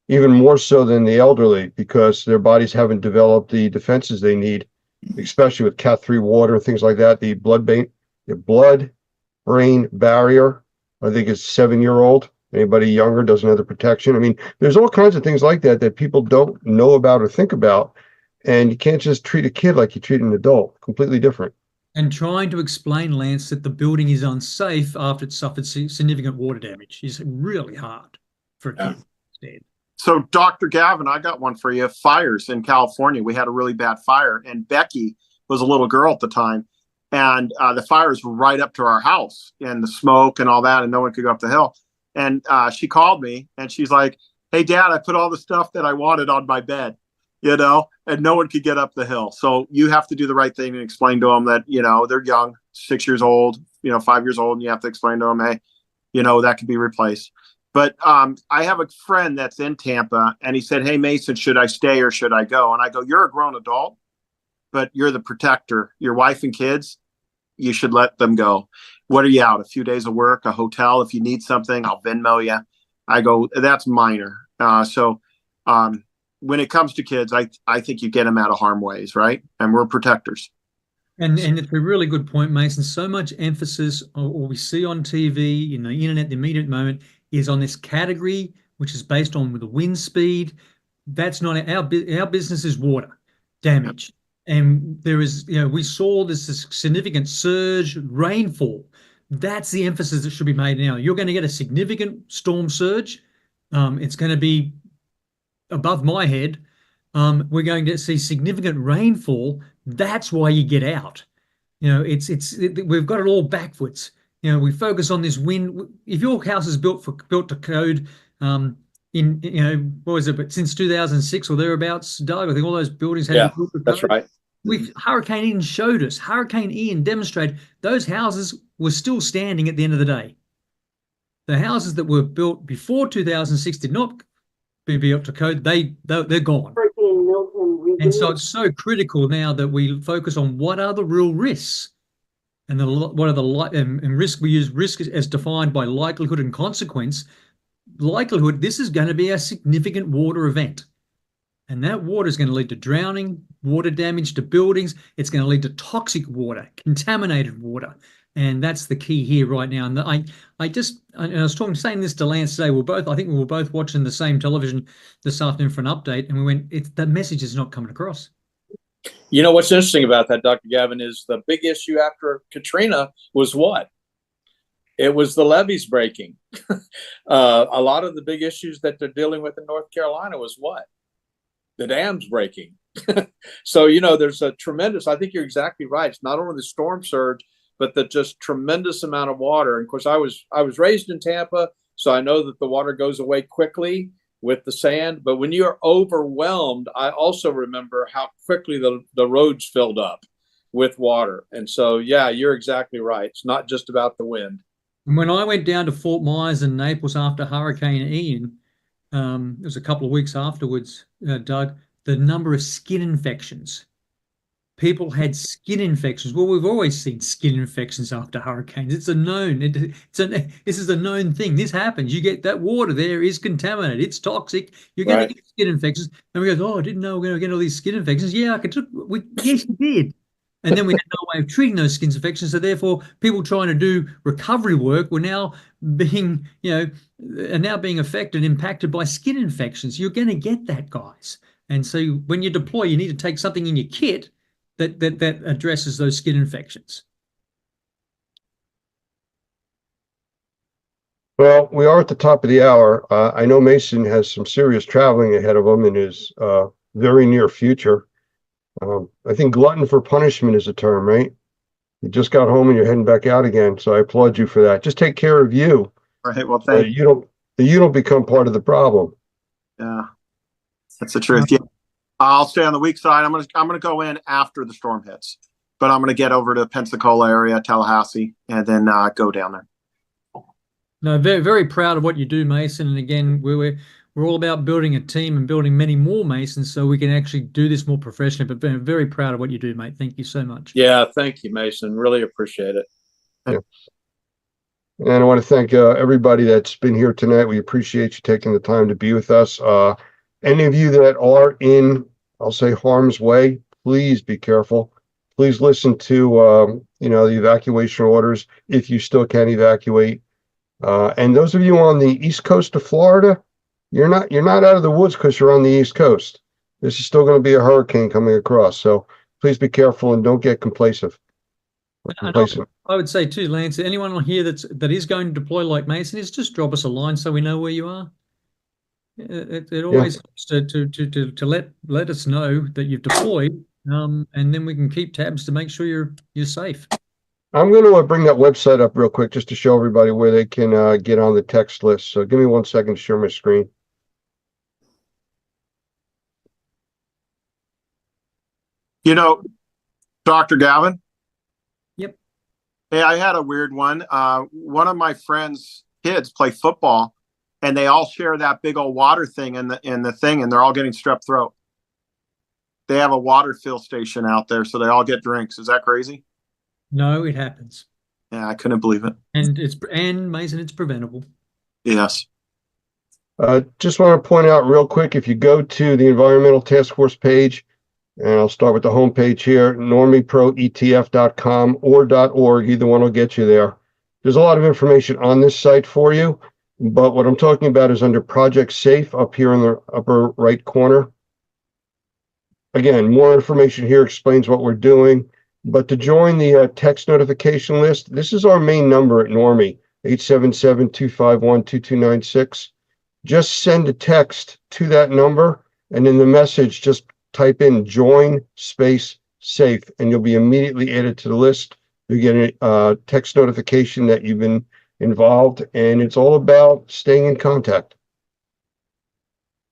even more so than the elderly because their bodies haven't developed the defenses they need, especially with Cat 3 water and things like that. The blood-brain barrier, I think it's 7-year-old. Anybody younger doesn't have the protection. I mean, there's all kinds of things like that people don't know about or think about. And you can't just treat a kid like you treat an adult. Completely different. And trying to explain, Lance, that the building is unsafe after it suffered significant water damage is really hard for a kid to understand. So, Dr. Gavin, I got one for you. Fires in California. We had a really bad fire, and Becky was a little girl at the time. And the fire was right up to our house and the smoke and all that, and no one could go up the hill. And she called me and she's like, "Hey, Dad, I put all the stuff that I wanted on my bed, and no one could get up the hill." So you have to do the right thing and explain to them that, they're young, 6 years old, 5 years old, and you have to explain to them, hey, that could be replaced. But I have a friend that's in Tampa and he said, "Hey, Mason, should I stay or should I go?" And I go, "You're a grown adult, but you're the protector. Your wife and kids, you should let them go. What are you out? A few days of work, a hotel. If you need something, I'll Venmo you." I go, "That's minor." So when it comes to kids, I think you get them out of harm ways, right? And we're protectors. And it's a really good point, Mason. So much emphasis, or we see on TV, the internet, the media at the moment, is on this category, which is based on the wind speed. That's not our business is water damage. And there is, we saw this significant surge, rainfall. That's the emphasis that should be made now. You're going to get a significant storm surge. It's going to be above my head. We're going to see significant rainfall. That's why you get out. We've got it all backwards. We focus on this wind. If your house is built to code, what was it? But since 2006 or thereabouts, Doug, I think all those buildings had. Yeah, that's right. Hurricane Ian showed us. Hurricane Ian demonstrated those houses were still standing at the end of the day. The houses that were built before 2006 did not be up to code. They're gone. And so it's so critical now that we focus on what are the real risks, and what are the and risk. We use risk as defined by likelihood and consequence. Likelihood: this is going to be a significant water event. And that water is going to lead to drowning, water damage to buildings. It's going to lead to toxic water, contaminated water. And that's the key here right now. And I was saying this to Lance today. I think we were both watching the same television this afternoon for an update. And we went, the message is not coming across. What's interesting about that, Dr. Gavin, is the big issue after Katrina was what? It was the levees breaking. A lot of the big issues that they're dealing with in North Carolina was what? The dams breaking. So, there's a tremendous, I think you're exactly right. It's not only the storm surge, but the just tremendous amount of water. And of course, I was raised in Tampa, so I know that the water goes away quickly with the sand. But when you're overwhelmed, I also remember how quickly the roads filled up with water. And so, yeah, you're exactly right. It's not just about the wind. And when I went down to Fort Myers and Naples after Hurricane Ian, it was a couple of weeks afterwards, Doug, the number of skin infections people had skin infections. Well, we've always seen skin infections after hurricanes. It's a known, this is a known thing. This happens. You get that water there is contaminated. It's toxic. You're going to get skin infections. And we go, oh, I didn't know we're going to get all these skin infections. Yeah, yes, you did. And then we had no way of treating those skin infections. So therefore, people trying to do recovery work were now being, are now being affected, impacted by skin infections. You're going to get that, guys. And so when you deploy, you need to take something in your kit that addresses those skin infections. Well, we are at the top of the hour. I know Mason has some serious traveling ahead of him in his very near future. I think glutton for punishment is a term, right? You just got home and you're heading back out again. So I applaud you for that. Just take care of you. Right. Well, thank you. You don't become part of the problem. Yeah, that's the truth. Yeah. I'll stay on the weak side. I'm gonna go in after the storm hits, but I'm gonna get over to Pensacola area, Tallahassee, and then go down there. No, very, very proud of what you do, Mason. And again, we're all about building a team and building many more Masons so we can actually do this more professionally. But very proud of what you do, mate. Thank you so much. Yeah, thank you, Mason. Really appreciate it. Yeah. And I want to thank everybody that's been here tonight. We appreciate you taking the time to be with us. Any of you that are in, I'll say, harm's way, please be careful. Please listen to, the evacuation orders if you still can evacuate. And those of you on the East Coast of Florida, you're not out of the woods because you're on the East Coast. This is still going to be a hurricane coming across. So please be careful and don't get complacent. I would say too, Lance, anyone on here that is going to deploy like Mason is just drop us a line so we know where you are. It always helps to let us know that you've deployed, and then we can keep tabs to make sure you're safe. I'm going to bring that website up real quick just to show everybody where they can get on the text list. So give me 1 second to share my screen. Dr. Gavin? Yep. Hey, I had a weird one. One of my friends' kids play football, and they all share that big old water thing in the thing, and they're all getting strep throat. They have a water fill station out there, so they all get drinks. Is that crazy? No, it happens. Yeah, I couldn't believe it. And Mason, it's preventable. Yes. Just want to point out real quick, if you go to the Environmental Task Force page, and I'll start with the homepage here, normieproetf.com or .org, either one will get you there. There's a lot of information on this site for you, but what I'm talking about is under Project Safe up here in the upper right corner. Again, more information here explains what we're doing, but to join the text notification list, this is our main number at Normie, 877-251-2296. Just send a text to that number, and in the message, just type in join space safe, and you'll be immediately added to the list. You get a text notification that you've been involved, and it's all about staying in contact.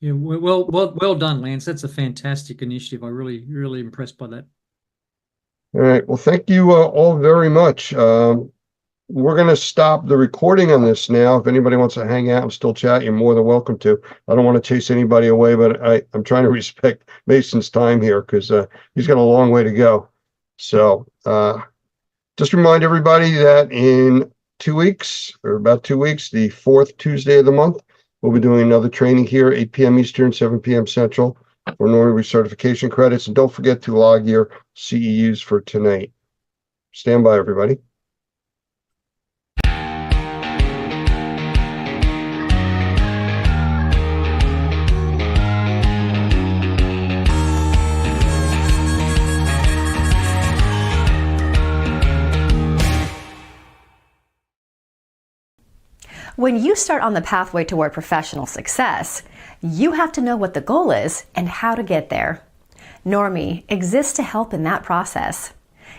Yeah, well done, Lance. That's a fantastic initiative. I'm really impressed by that. All right. Well, thank you all very much. We're going to stop the recording on this now. If anybody wants to hang out and still chat, you're more than welcome to. I don't want to chase anybody away, but I'm trying to respect Mason's time here because he's got a long way to go. So just remind everybody that in 2 weeks, or about 2 weeks, the 4th Tuesday of the month, we'll be doing another training here, 8 p.m. Eastern, 7 p.m. Central, for Normie recertification credits. And don't forget to log your CEUs for tonight. Stand by, everybody. When you start on the pathway toward professional success, you have to know what the goal is and how to get there. Normie exists to help in that process.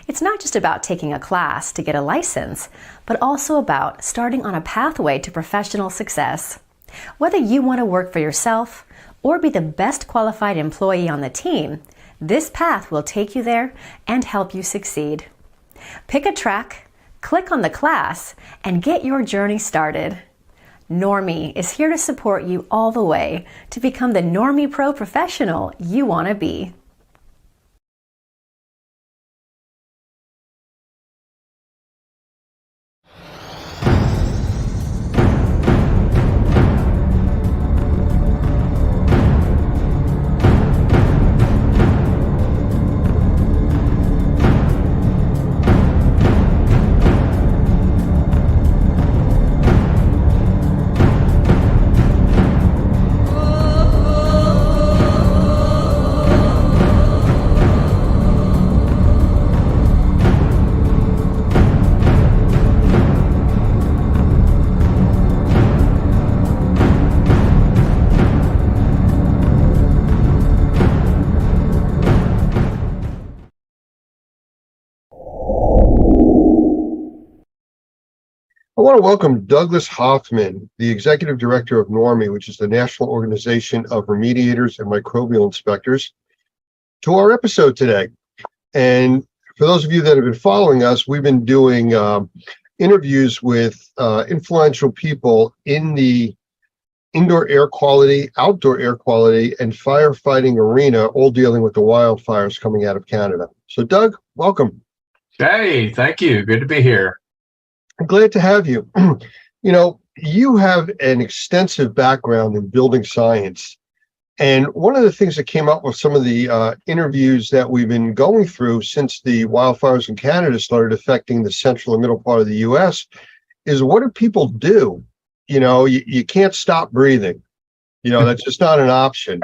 It's not just about taking a class to get a license, but also about starting on a pathway to professional success. Whether you want to work for yourself or be the best qualified employee on the team, this path will take you there and help you succeed. Pick a track, click on the class, and get your journey started. Normie is here to support you all the way to become the Normie Pro professional you want to be. I want to welcome Douglas Hoffman, the Executive Director of NORMI, which is the National Organization of Remediators and Microbial Inspectors, to our episode today. And for those of you that have been following us, we've been doing interviews with influential people in the indoor air quality, outdoor air quality, and firefighting arena, all dealing with the wildfires coming out of Canada. So Doug, welcome. Hey, thank you. Good to be here. I'm glad to have you. You know, you have an extensive background in building science. And one of the things that came up with some of the interviews that we've been going through since the wildfires in Canada started affecting the central and middle part of the US is, what do people do? You know, you can't stop breathing. You know, that's just not an option.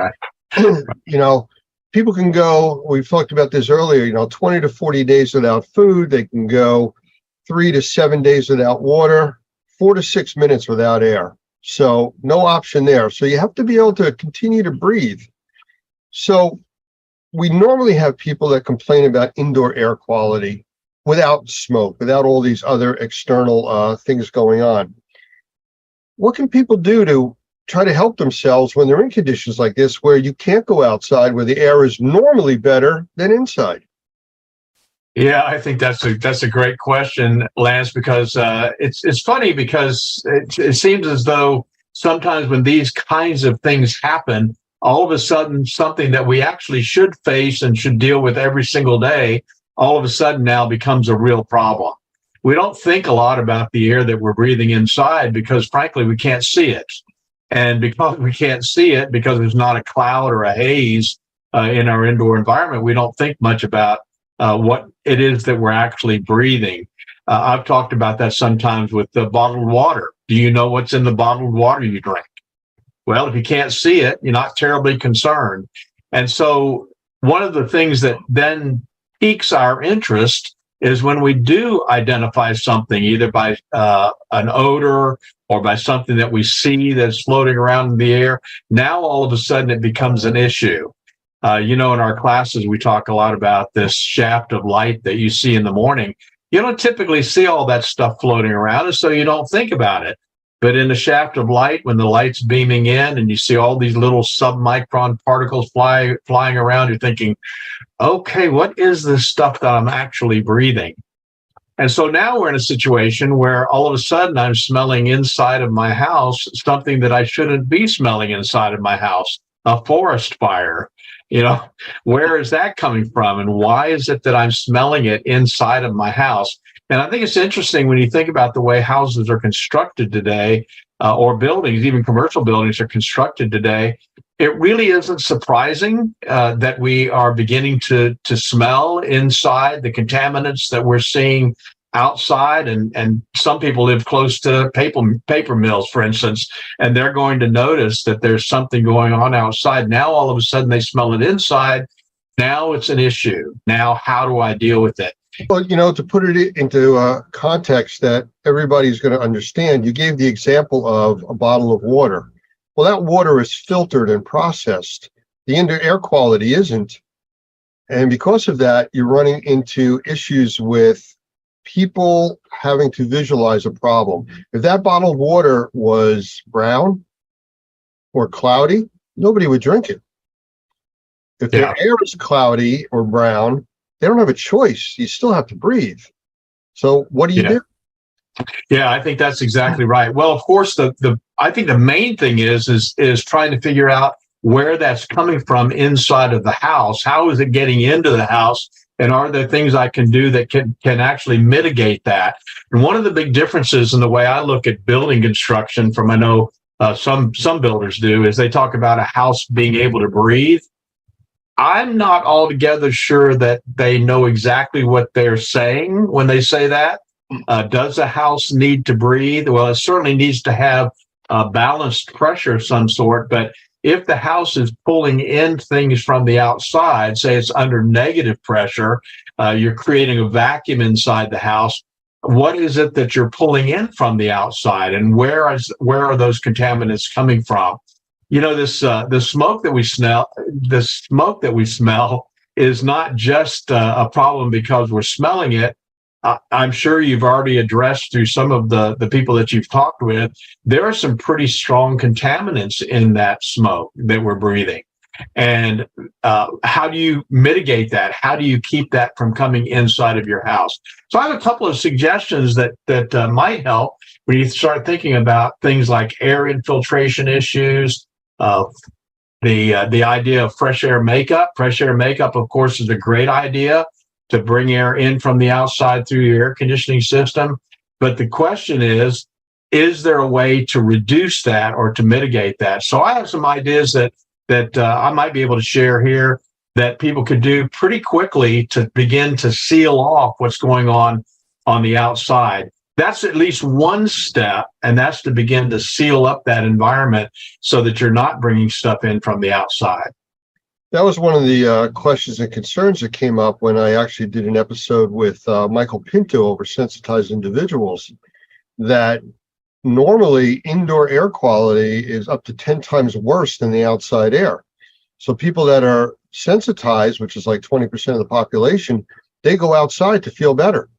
You know, people can go, we've talked about this earlier, you know, 20 to 40 days without food. They can go 3 to 7 days without water, 4 to 6 minutes without air. So no option there. So you have to be able to continue to breathe. So we normally have people that complain about indoor air quality without smoke, without all these other external things going on. What can people do to try to help themselves when they're in conditions like this, where you can't go outside, where the air is normally better than inside? Yeah, I think that's a great question, Lance, because it's funny because it seems as though sometimes when these kinds of things happen, all of a sudden something that we actually should face and should deal with every single day, all of a sudden now becomes a real problem. We don't think a lot about the air that we're breathing inside because, frankly, we can't see it. And because we can't see it, because there's not a cloud or a haze in our indoor environment, we don't think much about what it is that we're actually breathing. I've talked about that sometimes with the bottled water. Do you know what's in the bottled water you drink? Well, if you can't see it, you're not terribly concerned. And so one of the things that then piques our interest is when we do identify something, either by an odor or by something that we see that's floating around in the air. Now, all of a sudden, it becomes an issue. You know, in our classes, we talk a lot about this shaft of light that you see in the morning. You don't typically see all that stuff floating around, and so you don't think about it. But in a shaft of light, when the light's beaming in and you see all these little submicron particles flying around, you're thinking, okay, what is this stuff that I'm actually breathing? And so now we're in a situation where all of a sudden I'm smelling inside of my house something that I shouldn't be smelling inside of my house, a forest fire. You know, where is that coming from? And why is it that I'm smelling it inside of my house? And I think it's interesting when you think about the way houses are constructed today, or buildings, even commercial buildings are constructed today. It really isn't surprising that we are beginning to smell inside the contaminants that we're seeing outside. And some people live close to paper mills, for instance, and they're going to notice that there's something going on outside. Now, all of a sudden, they smell it inside. Now it's an issue. Now, how do I deal with it? Well, you know, to put it into context that everybody's going to understand, you gave the example of a bottle of water. Well, that water is filtered and processed. The indoor air quality isn't. And because of that, you're running into issues with people having to visualize a problem. If that bottled water was brown or cloudy, nobody would drink it. If the air is cloudy or brown, they don't have a choice. You still have to breathe. So what do you do? Yeah, I think that's exactly right. Well, of course, I think the main thing is trying to figure out where that's coming from inside of the house. How is it getting into the house? And are there things I can do that can actually mitigate that? And one of the big differences in the way I look at building construction, from I know some builders do, is they talk about a house being able to breathe. I'm not altogether sure that they know exactly what they're saying when they say that. Does a house need to breathe? Well, it certainly needs to have balanced pressure of some sort, but if the house is pulling in things from the outside, say it's under negative pressure, you're creating a vacuum inside the house. What is it that you're pulling in from the outside, and where are those contaminants coming from? You know, the smoke that we smell is not just a problem because we're smelling it. I'm sure you've already addressed through some of the people that you've talked with, there are some pretty strong contaminants in that smoke that we're breathing. And how do you mitigate that? How do you keep that from coming inside of your house? So I have a couple of suggestions that might help when you start thinking about things like air infiltration issues, the idea of fresh air makeup. Fresh air makeup, of course, is a great idea to bring air in from the outside through your air conditioning system. But the question is there a way to reduce that or to mitigate that? So I have some ideas that I might be able to share here that people could do pretty quickly to begin to seal off what's going on the outside. That's at least one step, and that's to begin to seal up that environment so that you're not bringing stuff in from the outside. That was one of the questions and concerns that came up when I actually did an episode with Michael Pinto over sensitized individuals, that normally indoor air quality is up to 10 times worse than the outside air. So people that are sensitized, which is like 20% of the population, they go outside to feel better.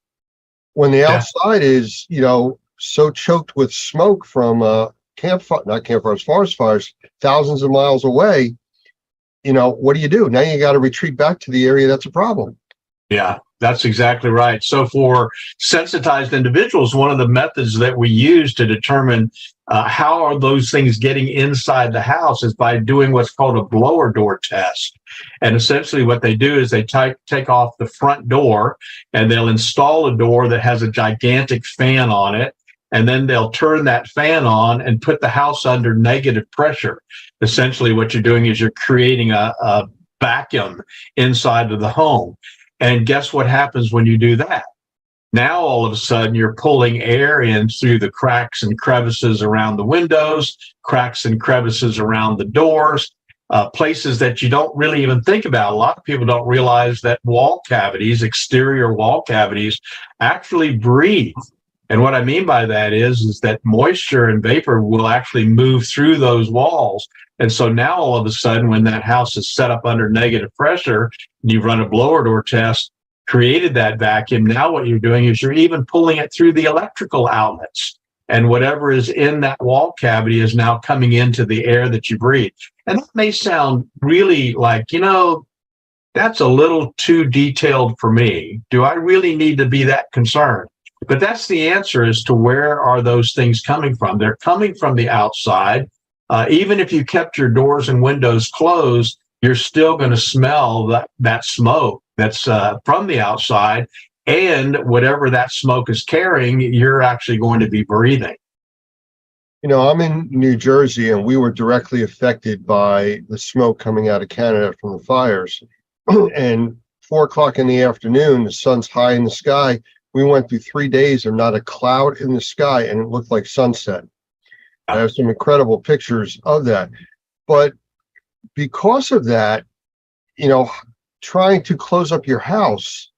When the outside is, so choked with smoke from forest fires, thousands of miles away, what do? Now you got to retreat back to the area that's a problem. Yeah, that's exactly right. So for sensitized individuals, one of the methods that we use to determine how are those things getting inside the house is by doing what's called a blower door test. And essentially what they do is they take off the front door and they'll install a door that has a gigantic fan on it. And then they'll turn that fan on and put the house under negative pressure. Essentially what you're doing is you're creating a vacuum inside of the home. And guess what happens when you do that? Now, all of a sudden, you're pulling air in through the cracks and crevices around the windows, cracks and crevices around the doors, places that you don't really even think about. A lot of people don't realize that wall cavities, exterior wall cavities, actually breathe. And what I mean by that is that moisture and vapor will actually move through those walls. And so now all of a sudden, when that house is set up under negative pressure, and you run a blower door test, created that vacuum, now what you're doing is you're even pulling it through the electrical outlets. And whatever is in that wall cavity is now coming into the air that you breathe. And that may sound really like, that's a little too detailed for me. Do I really need to be that concerned? But that's the answer as to where are those things coming from. They're coming from the outside. Even if you kept your doors and windows closed, you're still going to smell that smoke that's from the outside. And whatever that smoke is carrying, you're actually going to be breathing. I'm in New Jersey, and we were directly affected by the smoke coming out of Canada from the fires. And 4:00 in the afternoon, the sun's high in the sky. We went through 3 days of not a cloud in the sky, and it looked like sunset. I have some incredible pictures of that. But because of that, trying to close up your house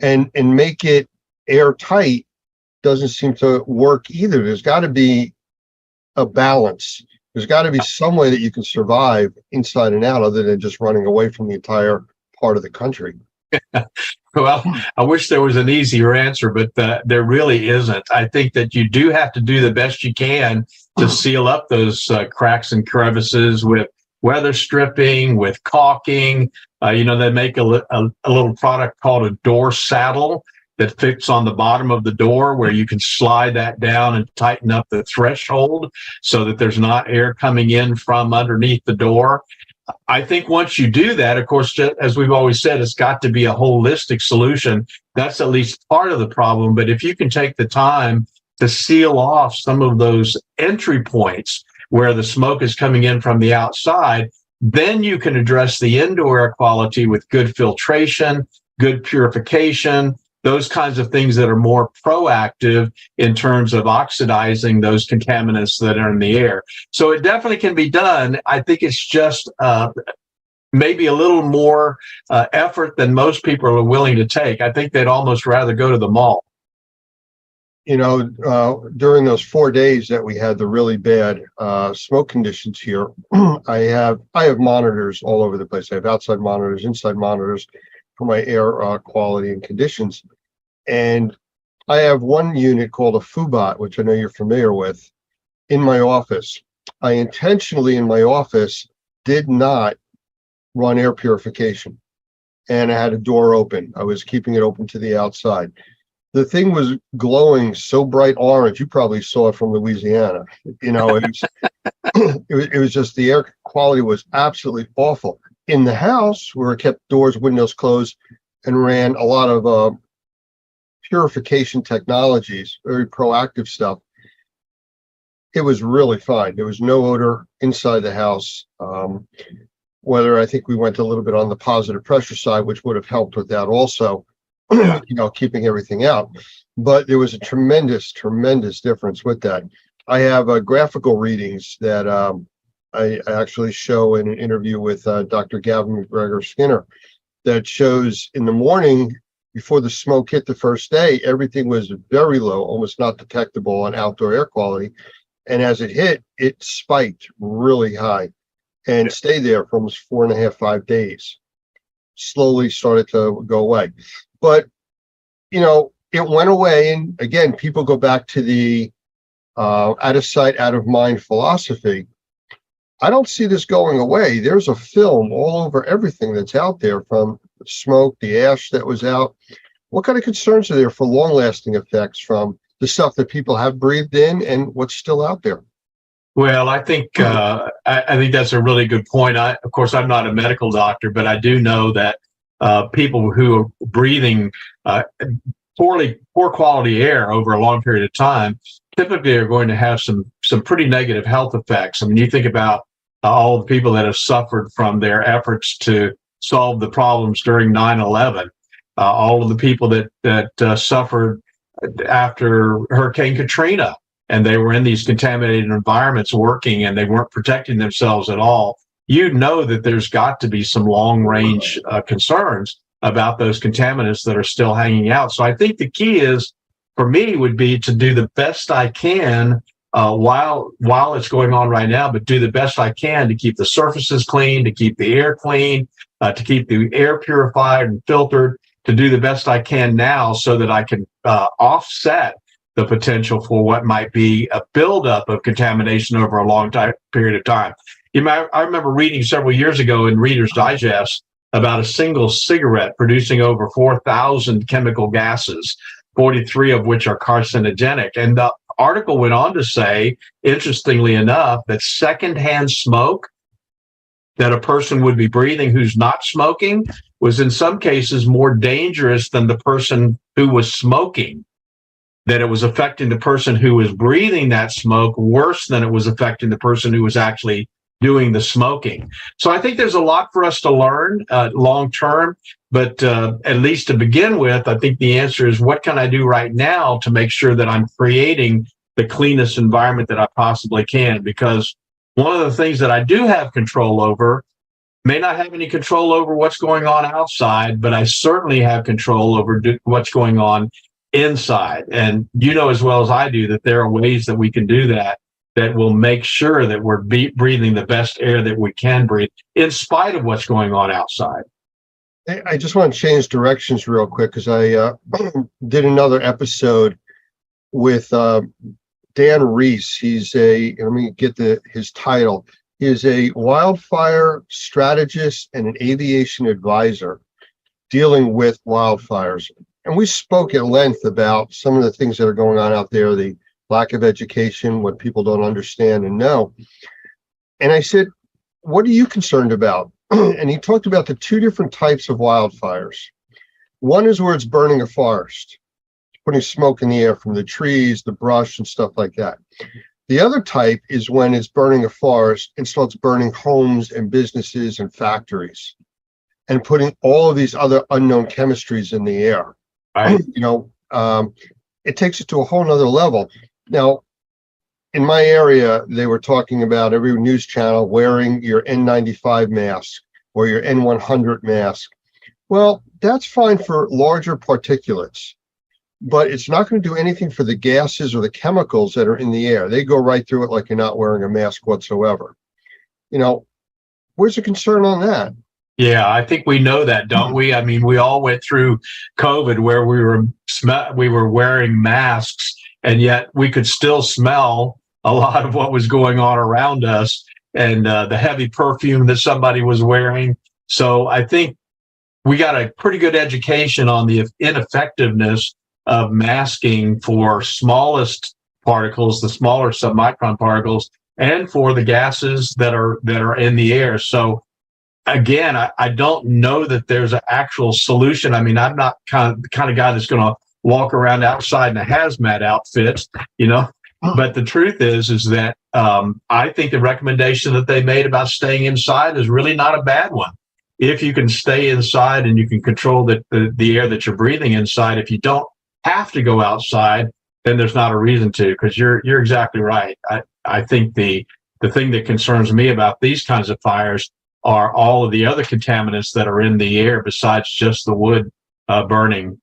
and make it airtight doesn't seem to work either. There's got to be a balance. There's got to be some way that you can survive inside and out other than just running away from the entire part of the country. Well, I wish there was an easier answer, but there really isn't. I think that you do have to do the best you can to seal up those cracks and crevices with weather stripping, with caulking. They make a little product called a door saddle that fits on the bottom of the door where you can slide that down and tighten up the threshold so that there's not air coming in from underneath the door. I think once you do that, of course, as we've always said, it's got to be a holistic solution. That's at least part of the problem. But if you can take the time to seal off some of those entry points where the smoke is coming in from the outside, then you can address the indoor air quality with good filtration, good purification, those kinds of things that are more proactive in terms of oxidizing those contaminants that are in the air. So it definitely can be done. I think it's just maybe a little more effort than most people are willing to take. I think they'd almost rather go to the mall. During those 4 days that we had the really bad smoke conditions here, I have monitors all over the place. I have outside monitors, inside monitors for my air quality and conditions. And I have one unit called a Fubot, which I know you're familiar with, in my office. I intentionally in my office did not run air purification, and I had a door open. I was keeping it open to the outside. The thing was glowing so bright orange. You probably saw it from Louisiana. You know, it was, it was just the air quality was absolutely awful. In the house, where I kept doors, windows closed, and ran a lot of purification technologies, very proactive stuff, it was really fine. There was no odor inside the house. Whether I think we went a little bit on the positive pressure side, which would have helped with that also, you know, keeping everything out. But there was a tremendous difference with that. I have graphical readings that I actually show in an interview with Dr. Gavin McGregor Skinner that shows in the morning before the smoke hit the first day, everything was very low, almost not detectable on outdoor air quality. And as it hit, it spiked really high and stayed there for almost 4.5, 5 days. Slowly started to go away. But, you know, it went away. And again, people go back to the out of sight, out of mind philosophy. I don't see this going away. There's a film all over everything that's out there, from the smoke, the ash that was out. What kind of concerns are there for long-lasting effects from the stuff that people have breathed in and what's still out there? Well, I think I think that's a really good point. Of course, I'm not a medical doctor, but I do know that people who are breathing poor quality air over a long period of time typically are going to have some pretty negative health effects. I mean, you think about all the people that have suffered from their efforts to solve the problems during 9/11, all of the people that suffered after Hurricane Katrina, and they were in these contaminated environments working and they weren't protecting themselves at all. You know that there's got to be some long range concerns about those contaminants that are still hanging out. So I think the key is, for me, would be to do the best I can while it's going on right now, but do the best I can to keep the surfaces clean, to keep the air clean, to keep the air purified and filtered, to do the best I can now so that I can offset the potential for what might be a buildup of contamination over a long period of time. I remember reading several years ago in Reader's Digest about a single cigarette producing over 4,000 chemical gases, 43 of which are carcinogenic. And the article went on to say, interestingly enough, that secondhand smoke that a person would be breathing who's not smoking was in some cases more dangerous than the person who was smoking, that it was affecting the person who was breathing that smoke worse than it was affecting the person who was actually doing the smoking. So I think there's a lot for us to learn long term, but at least to begin with, I think the answer is, what can I do right now to make sure that I'm creating the cleanest environment that I possibly can? Because one of the things that I do have control over, may not have any control over what's going on outside, but I certainly have control over what's going on inside. And you know as well as I do that there are ways that we can do that will make sure that we're breathing the best air that we can breathe in spite of what's going on outside. I just want to change directions real quick, because I did another episode with Dan Reese. He's let me get his title. He is a wildfire strategist and an aviation advisor dealing with wildfires. And we spoke at length about some of the things that are going on out there, the lack of education, what people don't understand and know. And I said, what are you concerned about? And he talked about the two different types of wildfires. One is where it's burning a forest, putting smoke in the air from the trees, the brush, and stuff like that. The other type is when it's burning a forest and starts burning homes and businesses and factories and putting all of these other unknown chemistries in the air. Right. You know, it takes it to a whole nother level. Now, in my area, they were talking about every news channel wearing your N95 mask or your N100 mask. Well, that's fine for larger particulates, but it's not going to do anything for the gases or the chemicals that are in the air. They go right through it like you're not wearing a mask whatsoever. You know, where's the concern on that? Yeah, I think we know that, don't we? I mean, we all went through COVID where we were wearing masks, and yet we could still smell a lot of what was going on around us, and the heavy perfume that somebody was wearing. So I think we got a pretty good education on the ineffectiveness of masking for smallest particles, the smaller submicron particles, and for the gases that are in the air. So again, I don't know that there's an actual solution. I mean, I'm not the kind of guy that's going to walk around outside in a hazmat outfit, But the truth is that I think the recommendation that they made about staying inside is really not a bad one. If you can stay inside and you can control the air that you're breathing inside, if you don't have to go outside, then there's not a reason to, because you're exactly right. I think the thing that concerns me about these kinds of fires are all of the other contaminants that are in the air besides just the wood burning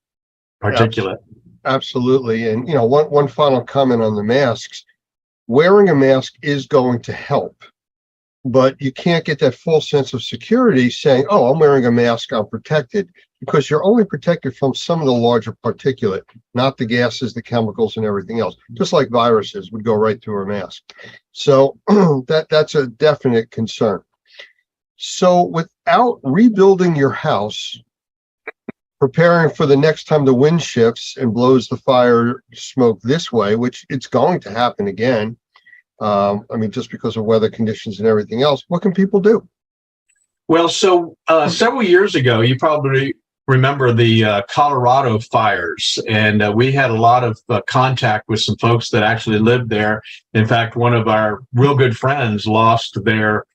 particulate. Absolutely. And, one final comment on the masks. Wearing a mask is going to help, but you can't get that full sense of security saying, oh, I'm wearing a mask, I'm protected, because you're only protected from some of the larger particulate, not the gases, the chemicals, and everything else, just like viruses would go right through a mask. So that's a definite concern. So without rebuilding your house, preparing for the next time the wind shifts and blows the fire smoke this way, which it's going to happen again, just because of weather conditions and everything else, what can people do? Well, so several years ago, you probably remember the Colorado fires, and we had a lot of contact with some folks that actually lived there. In fact, one of our real good friends lost their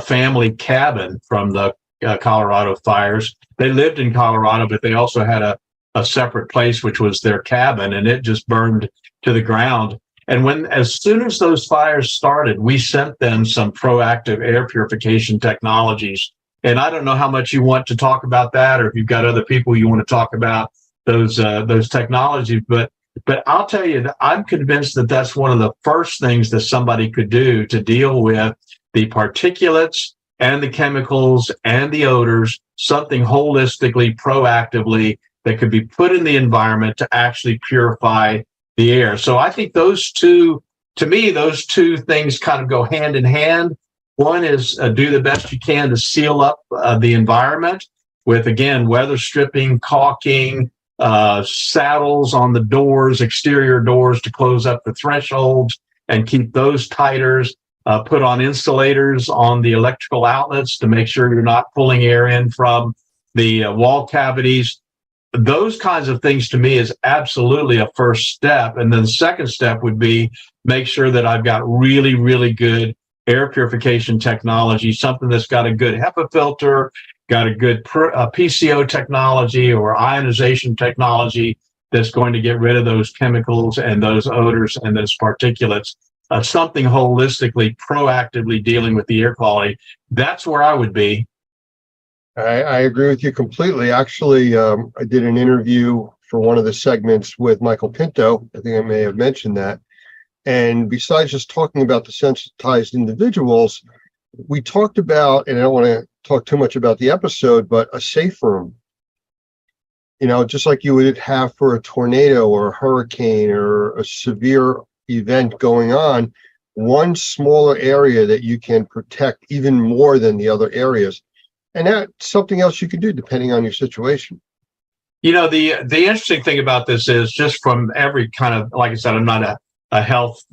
family cabin from the Colorado fires. They lived in Colorado, but they also had a separate place, which was their cabin, and it just burned to the ground. And as soon as those fires started, we sent them some proactive air purification technologies. And I don't know how much you want to talk about that, or if you've got other people you want to talk about those technologies, but I'll tell you that I'm convinced that that's one of the first things that somebody could do to deal with the particulates and the chemicals and the odors, something holistically, proactively that could be put in the environment to actually purify the air. So I think those two things kind of go hand in hand. One is do the best you can to seal up the environment with, again, weather stripping, caulking, saddles on the doors, exterior doors to close up the thresholds and keep those tighter. Put on insulators on the electrical outlets to make sure you're not pulling air in from the wall cavities. Those kinds of things to me is absolutely a first step. And then the second step would be make sure that I've got really, really good air purification technology, something that's got a good HEPA filter, got a good PCO technology or ionization technology that's going to get rid of those chemicals and those odors and those particulates. Something holistically, proactively dealing with the air quality. That's where I would be. I agree with you completely. Actually, I did an interview for one of the segments with Michael Pinto. I think I may have mentioned that. And besides just talking about the sensitized individuals, we talked about, and I don't want to talk too much about the episode, but a safe room. Just like you would have for a tornado or a hurricane or a severe event going on, one smaller area that you can protect even more than the other areas. And that's something else you can do depending on your situation. The interesting thing about this is just from every kind of, like I said, I'm not a health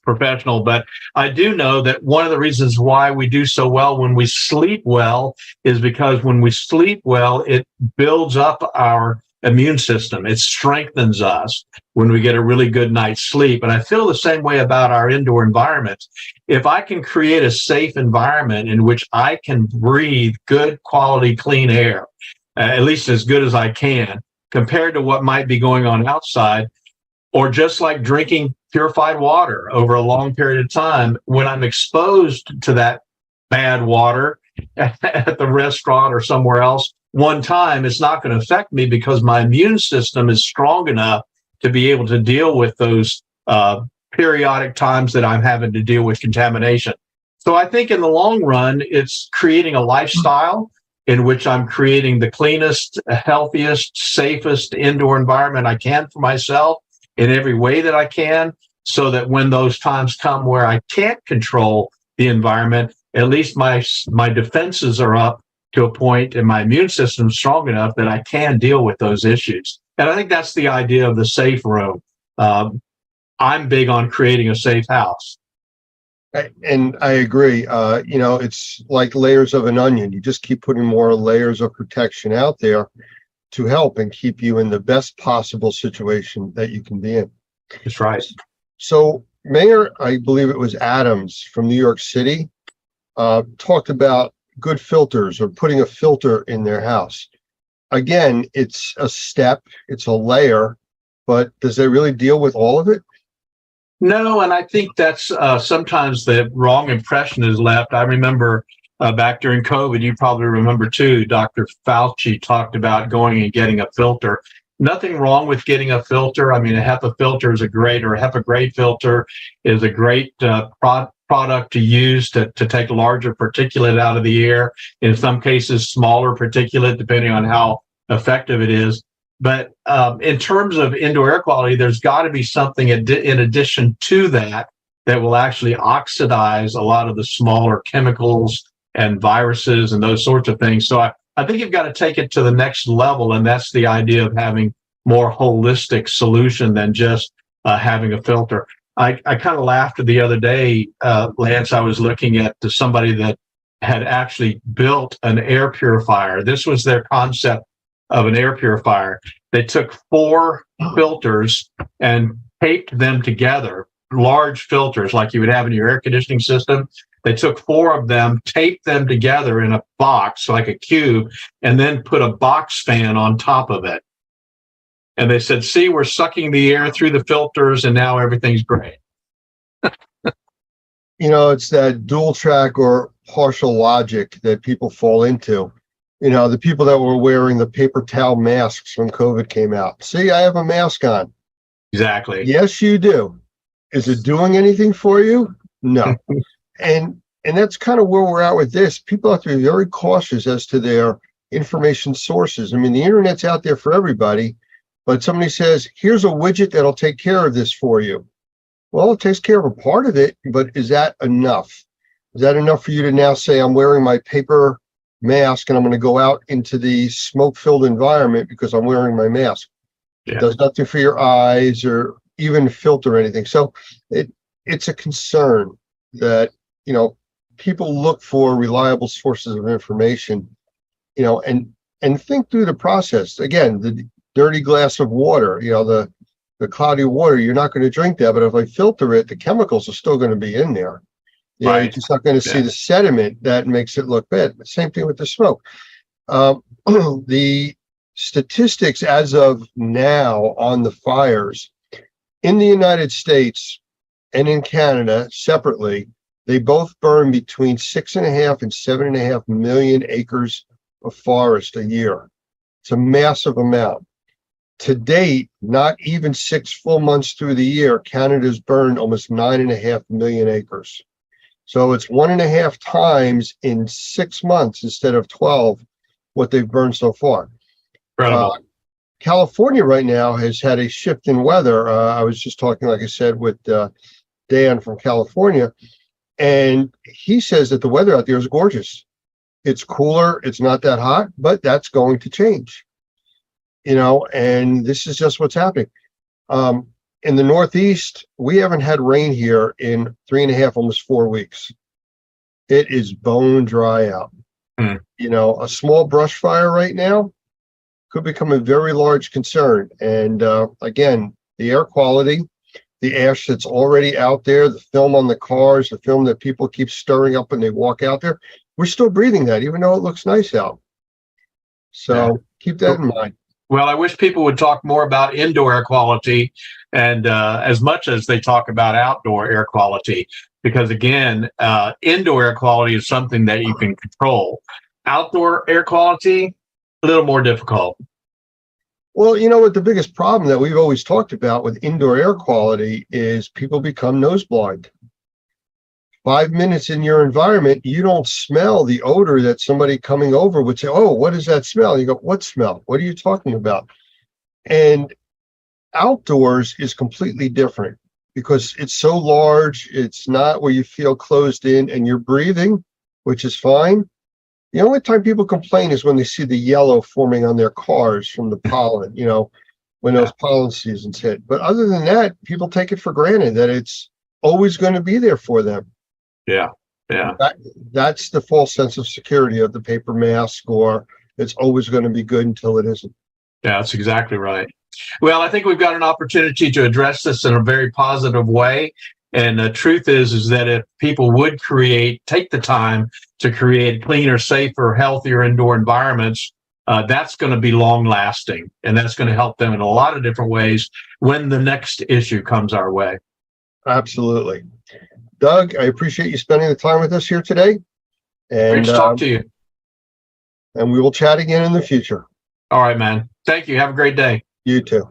professional, but I do know that one of the reasons why we do so well when we sleep well is because when we sleep well, it builds up our immune system. It strengthens us when we get a really good night's sleep. And I feel the same way about our indoor environments. If I can create a safe environment in which I can breathe good quality, clean air, at least as good as I can, compared to what might be going on outside, or just like drinking purified water over a long period of time, when I'm exposed to that bad water at the restaurant or somewhere else, one time, it's not going to affect me because my immune system is strong enough to be able to deal with those periodic times that I'm having to deal with contamination. So I think in the long run, it's creating a lifestyle in which I'm creating the cleanest, healthiest, safest indoor environment I can for myself in every way that I can, so that when those times come where I can't control the environment, at least my defenses are up to a point and my immune system is strong enough that I can deal with those issues. And I think that's the idea of the safe room. I'm big on creating a safe house. And I agree. It's like layers of an onion. You just keep putting more layers of protection out there to help and keep you in the best possible situation that you can be in. That's right. So Mayor, I believe it was Adams from New York City, talked about good filters or putting a filter in their house. Again, it's a step, it's a layer, but does it really deal with all of it? No, and I think that's sometimes the wrong impression is left. I remember back during COVID, you probably remember too, Dr. Fauci talked about going and getting a filter. Nothing wrong with getting a filter. I mean, a HEPA filter is a HEPA grade filter is a great product to use to take larger particulate out of the air. In some cases, smaller particulate, depending on how effective it is. But in terms of indoor air quality, there's got to be something in addition to that will actually oxidize a lot of the smaller chemicals and viruses and those sorts of things. So I think you've got to take it to the next level, and that's the idea of having more holistic solution than just having a filter. I kind of laughed the other day, Lance. I was looking at somebody that had actually built an air purifier. This was their concept of an air purifier. They took 4 filters and taped them together, large filters like you would have in your air conditioning system. They took 4 of them, taped them together in a box, like a cube, and then put a box fan on top of it. And they said, see, we're sucking the air through the filters and now everything's great. It's that dual track or partial logic that people fall into. The people that were wearing the paper towel masks when COVID came out. See, I have a mask on. Exactly. Yes, you do. Is it doing anything for you? No. And that's kind of where we're at with this. People have to be very cautious as to their information sources. I mean, the internet's out there for everybody, but somebody says, here's a widget that'll take care of this for you. Well, it takes care of a part of it, but is that enough? Is that enough for you to now say, I'm wearing my paper mask and I'm going to go out into the smoke-filled environment because I'm wearing my mask? Yeah. It does nothing for your eyes or even filter anything. So it's a concern that, people look for reliable sources of information, and think through the process. Again, the dirty glass of water, the cloudy water, you're not going to drink that, but if I filter it, the chemicals are still going to be in there. Right. You're just not going to see the sediment that makes it look bad. Same thing with the smoke. The statistics as of now on the fires in the United States and in Canada separately, they both burn between 6.5 and 7.5 million acres of forest a year. It's a massive amount. To date, not even 6 full months through the year, Canada's burned almost 9.5 million acres. So it's 1.5 times in 6 months instead of 12 what they've burned so far. California right now has had a shift in weather. I was just talking, like I said, with Dan from California, and he says that the weather out there is gorgeous. It's cooler. It's not that hot, but that's going to change. And this is just what's happening. In the Northeast, we haven't had rain here in 3.5, almost 4 weeks. It is bone dry out. A small brush fire right now could become a very large concern. And again, the air quality, the ash that's already out there, the film on the cars, the film that people keep stirring up when they walk out there, we're still breathing that, even though it looks nice out. So keep that in mind. Well, I wish people would talk more about indoor air quality and as much as they talk about outdoor air quality, because again, indoor air quality is something that you can control. Outdoor air quality, a little more difficult. Well, what the biggest problem that we've always talked about with indoor air quality is people become nose blind. 5 minutes in your environment, you don't smell the odor that somebody coming over would say, oh, what is that smell? You go, what smell? What are you talking about? And outdoors is completely different because it's so large. It's not where you feel closed in and you're breathing, which is fine. The only time people complain is when they see the yellow forming on their cars from the pollen, when those pollen seasons hit. But other than that, people take it for granted that it's always going to be there for them. Yeah. That's the false sense of security of the paper mask, or it's always going to be good until it isn't. Yeah, that's exactly right. Well, I think we've got an opportunity to address this in a very positive way. And the truth is that if people would take the time to create cleaner, safer, healthier indoor environments, that's going to be long lasting. And that's going to help them in a lot of different ways when the next issue comes our way. Absolutely. Doug, I appreciate you spending the time with us here today. And Great to talk to you. And we will chat again in the future. All right, man. Thank you. Have a great day. You too.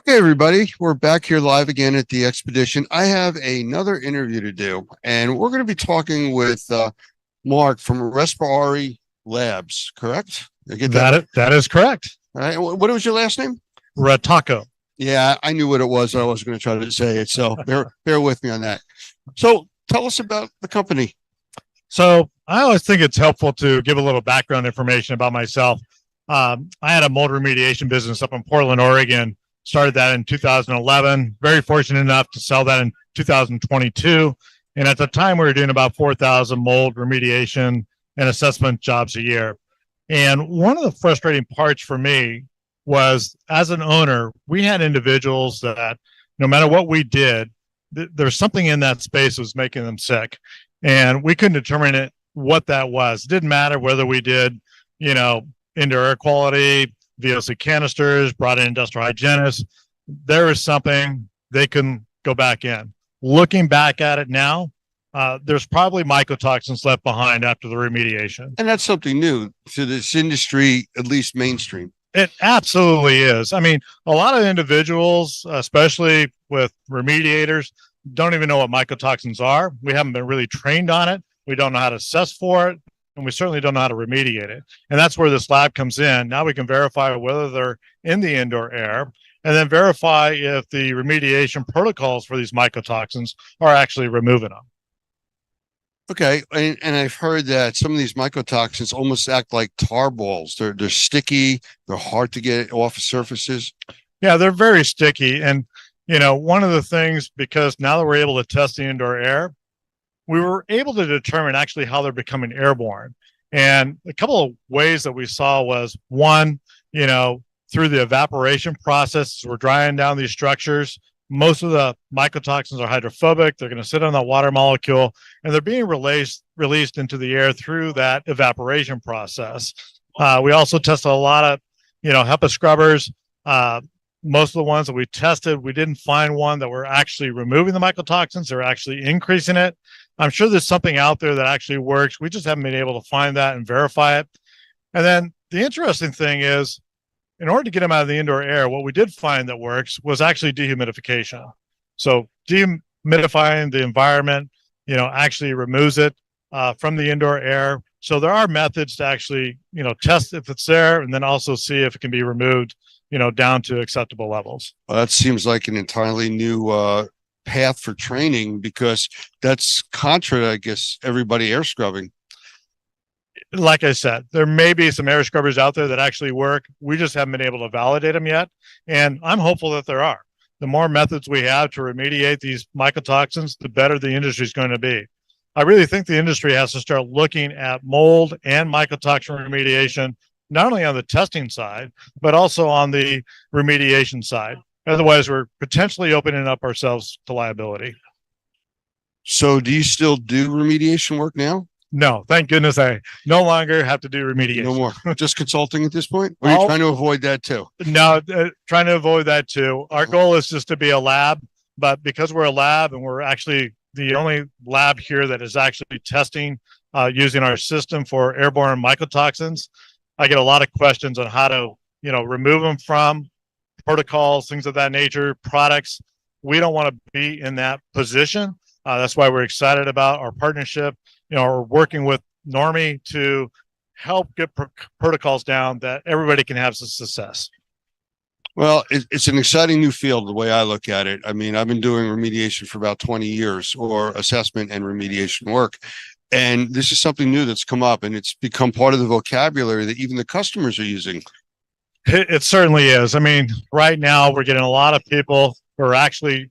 Okay, everybody, we're back here live again at the Expedition. I have another interview to do, and we're going to be talking with Mark from Respiratory Labs, correct? Did I get that? That is correct. All right. What was your last name? Ratako. Yeah, I knew what it was. I wasn't going to try to say it, so bear with me on that. So tell us about the company. So I always think it's helpful to give a little background information about myself. I had a mold remediation business up in Portland, Oregon. Started that in 2011. Very fortunate enough to sell that in 2022. And at the time, we were doing about 4,000 mold remediation and assessment jobs a year. And one of the frustrating parts for me was, as an owner, we had individuals that no matter what we did, there's something in that space that was making them sick. And we couldn't determine what that was. It didn't matter whether we did, indoor air quality, VOC canisters, brought in industrial hygienists. There was something they couldn't go back in. Looking back at it now, there's probably mycotoxins left behind after the remediation. And that's something new to this industry, at least mainstream. It absolutely is. I mean, a lot of individuals, especially with remediators, don't even know what mycotoxins are. We haven't been really trained on it. We don't know how to assess for it, and we certainly don't know how to remediate it. And that's where this lab comes in. Now we can verify whether they're in the indoor air, and then verify if the remediation protocols for these mycotoxins are actually removing them. Okay, and I've heard that some of these mycotoxins almost act like tar balls. They're sticky. They're hard to get off of surfaces. Yeah, they're very sticky. And, one of the things, because now that we're able to test the indoor air, we were able to determine actually how they're becoming airborne. And a couple of ways that we saw was, one, through the evaporation process, we're drying down these structures. Most of the mycotoxins are hydrophobic. They're going to sit on that water molecule, and they're being released into the air through that evaporation process. We also tested a lot of, HEPA scrubbers. Most of the ones that we tested, we didn't find one that were actually removing the mycotoxins. They're actually increasing it. I'm sure there's something out there that actually works. We just haven't been able to find that and verify it. And then the interesting thing is, in order to get them out of the indoor air, what we did find that works was actually dehumidification. So dehumidifying the environment, actually removes it from the indoor air. So there are methods to actually, test if it's there, and then also see if it can be removed, down to acceptable levels. Well, that seems like an entirely new path for training, because that's contra, I guess, everybody air scrubbing. Like I said, there may be some air scrubbers out there that actually work. We just haven't been able to validate them yet. And I'm hopeful that there are. The more methods we have to remediate these mycotoxins, the better the industry is going to be. I really think the industry has to start looking at mold and mycotoxin remediation, not only on the testing side, but also on the remediation side. Otherwise, we're potentially opening up ourselves to liability. So do you still do remediation work now? No, thank goodness I no longer have to do remediation. No more. Just consulting at this point? Or are you trying to avoid that too? No, trying to avoid that too. Our goal is just to be a lab, but because we're a lab and we're actually the only lab here that is actually testing using our system for airborne mycotoxins, I get a lot of questions on how to remove them from protocols, things of that nature, products. We don't want to be in that position. That's why we're excited about our partnership. We're working with Normie to help get protocols down that everybody can have some success. Well, it's an exciting new field, the way I look at it. I mean, I've been doing remediation for about 20 years, or assessment and remediation work. And this is something new that's come up, and it's become part of the vocabulary that even the customers are using. It certainly is. I mean, right now we're getting a lot of people who are actually,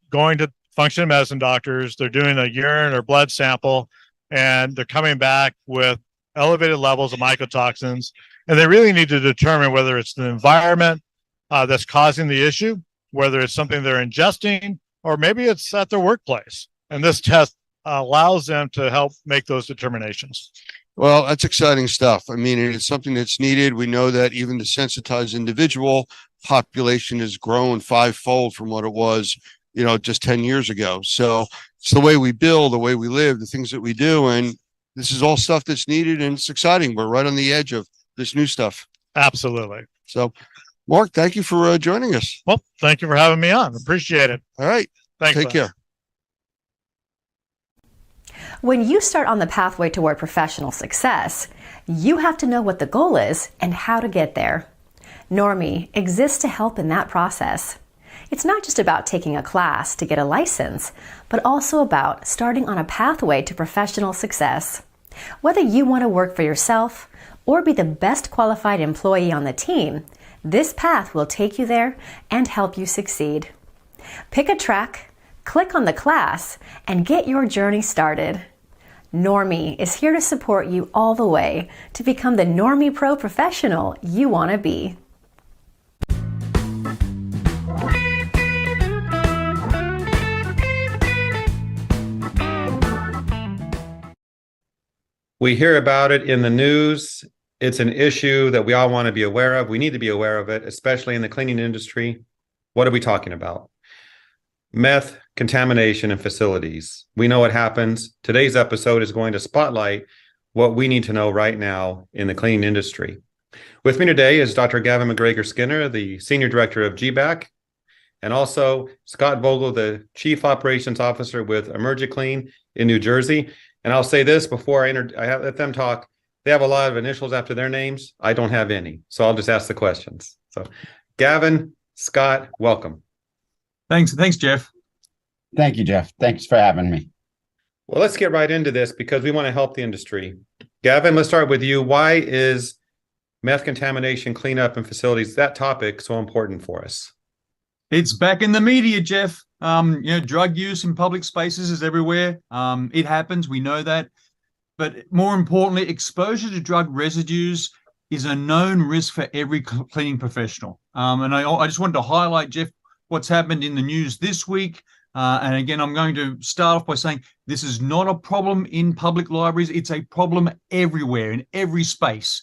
going to functional medicine doctors. They're doing a urine or blood sample, and they're coming back with elevated levels of mycotoxins. And they really need to determine whether it's the environment that's causing the issue, whether it's something they're ingesting, or maybe it's at their workplace. And this test allows them to help make those determinations. Well, that's exciting stuff. I mean, it's something that's needed. We know that even the sensitized individual population has grown 5-fold from what it was, just 10 years ago. So it's the way we build, the way we live, the things that we do. And this is all stuff that's needed, and it's exciting. We're right on the edge of this new stuff. Absolutely. So, Mark, thank you for joining us. Well, thank you for having me on. Appreciate it. All right. Thanks. Take care. When you start on the pathway toward professional success, you have to know what the goal is and how to get there. Normie exists to help in that process. It's not just about taking a class to get a license, but also about starting on a pathway to professional success. Whether you want to work for yourself or be the best qualified employee on the team, this path will take you there and help you succeed. Pick a track, click on the class, and get your journey started. Normie is here to support you all the way to become the Normie Pro professional you want to be. We hear about it in the news. It's an issue that we all want to be aware of. We need to be aware of it, especially in the cleaning industry. What are we talking about? Meth contamination in facilities. We know what happens. Today's episode is going to spotlight what we need to know right now in the cleaning industry. With me today is Dr. Gavin McGregor Skinner, the Senior Director of GBAC, and also Scott Vogel, the Chief Operations Officer with EmergiClean in New Jersey. And I'll say this before I let them talk. They have a lot of initials after their names. I don't have any, so I'll just ask the questions. So, Gavin, Scott, welcome. Thanks, Jeff. Thank you, Jeff. Thanks for having me. Well, let's get right into this because we want to help the industry. Gavin, let's start with you. Why is meth contamination cleanup in facilities, that topic, so important for us? It's back in the media, Jeff. Drug use in public spaces is everywhere. It happens. We know that. But more importantly, exposure to drug residues is a known risk for every cleaning professional. And I just wanted to highlight, Jeff, what's happened in the news this week. And again, I'm going to start off by saying this is not a problem in public libraries. It's a problem everywhere, in every space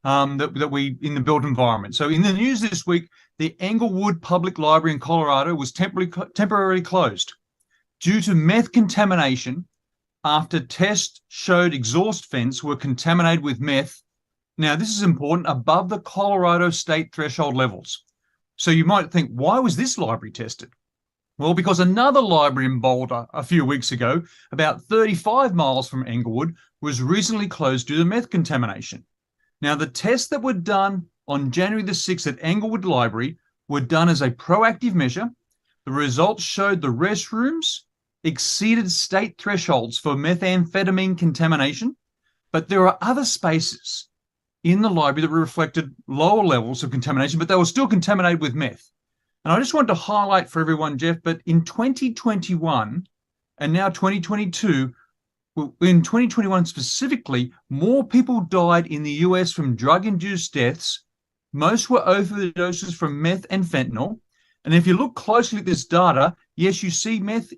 that we in the built environment. So in the news this week, the Englewood Public Library in Colorado was temporarily closed due to meth contamination after tests showed exhaust vents were contaminated with meth. Now, this is important, above the Colorado state threshold levels. So you might think, why was this library tested? Well, because another library in Boulder a few weeks ago, about 35 miles from Englewood, was recently closed due to meth contamination. Now, the tests that were done on January the 6th at Englewood Library were done as a proactive measure. The results showed the restrooms exceeded state thresholds for methamphetamine contamination, but there are other spaces in the library that reflected lower levels of contamination, but they were still contaminated with meth. And I just wanted to highlight for everyone, Jeff, but in 2021 and now 2022, in 2021 specifically, more people died in the US from drug-induced deaths. Most were overdoses from meth and fentanyl. And if you look closely at this data, yes, you see meth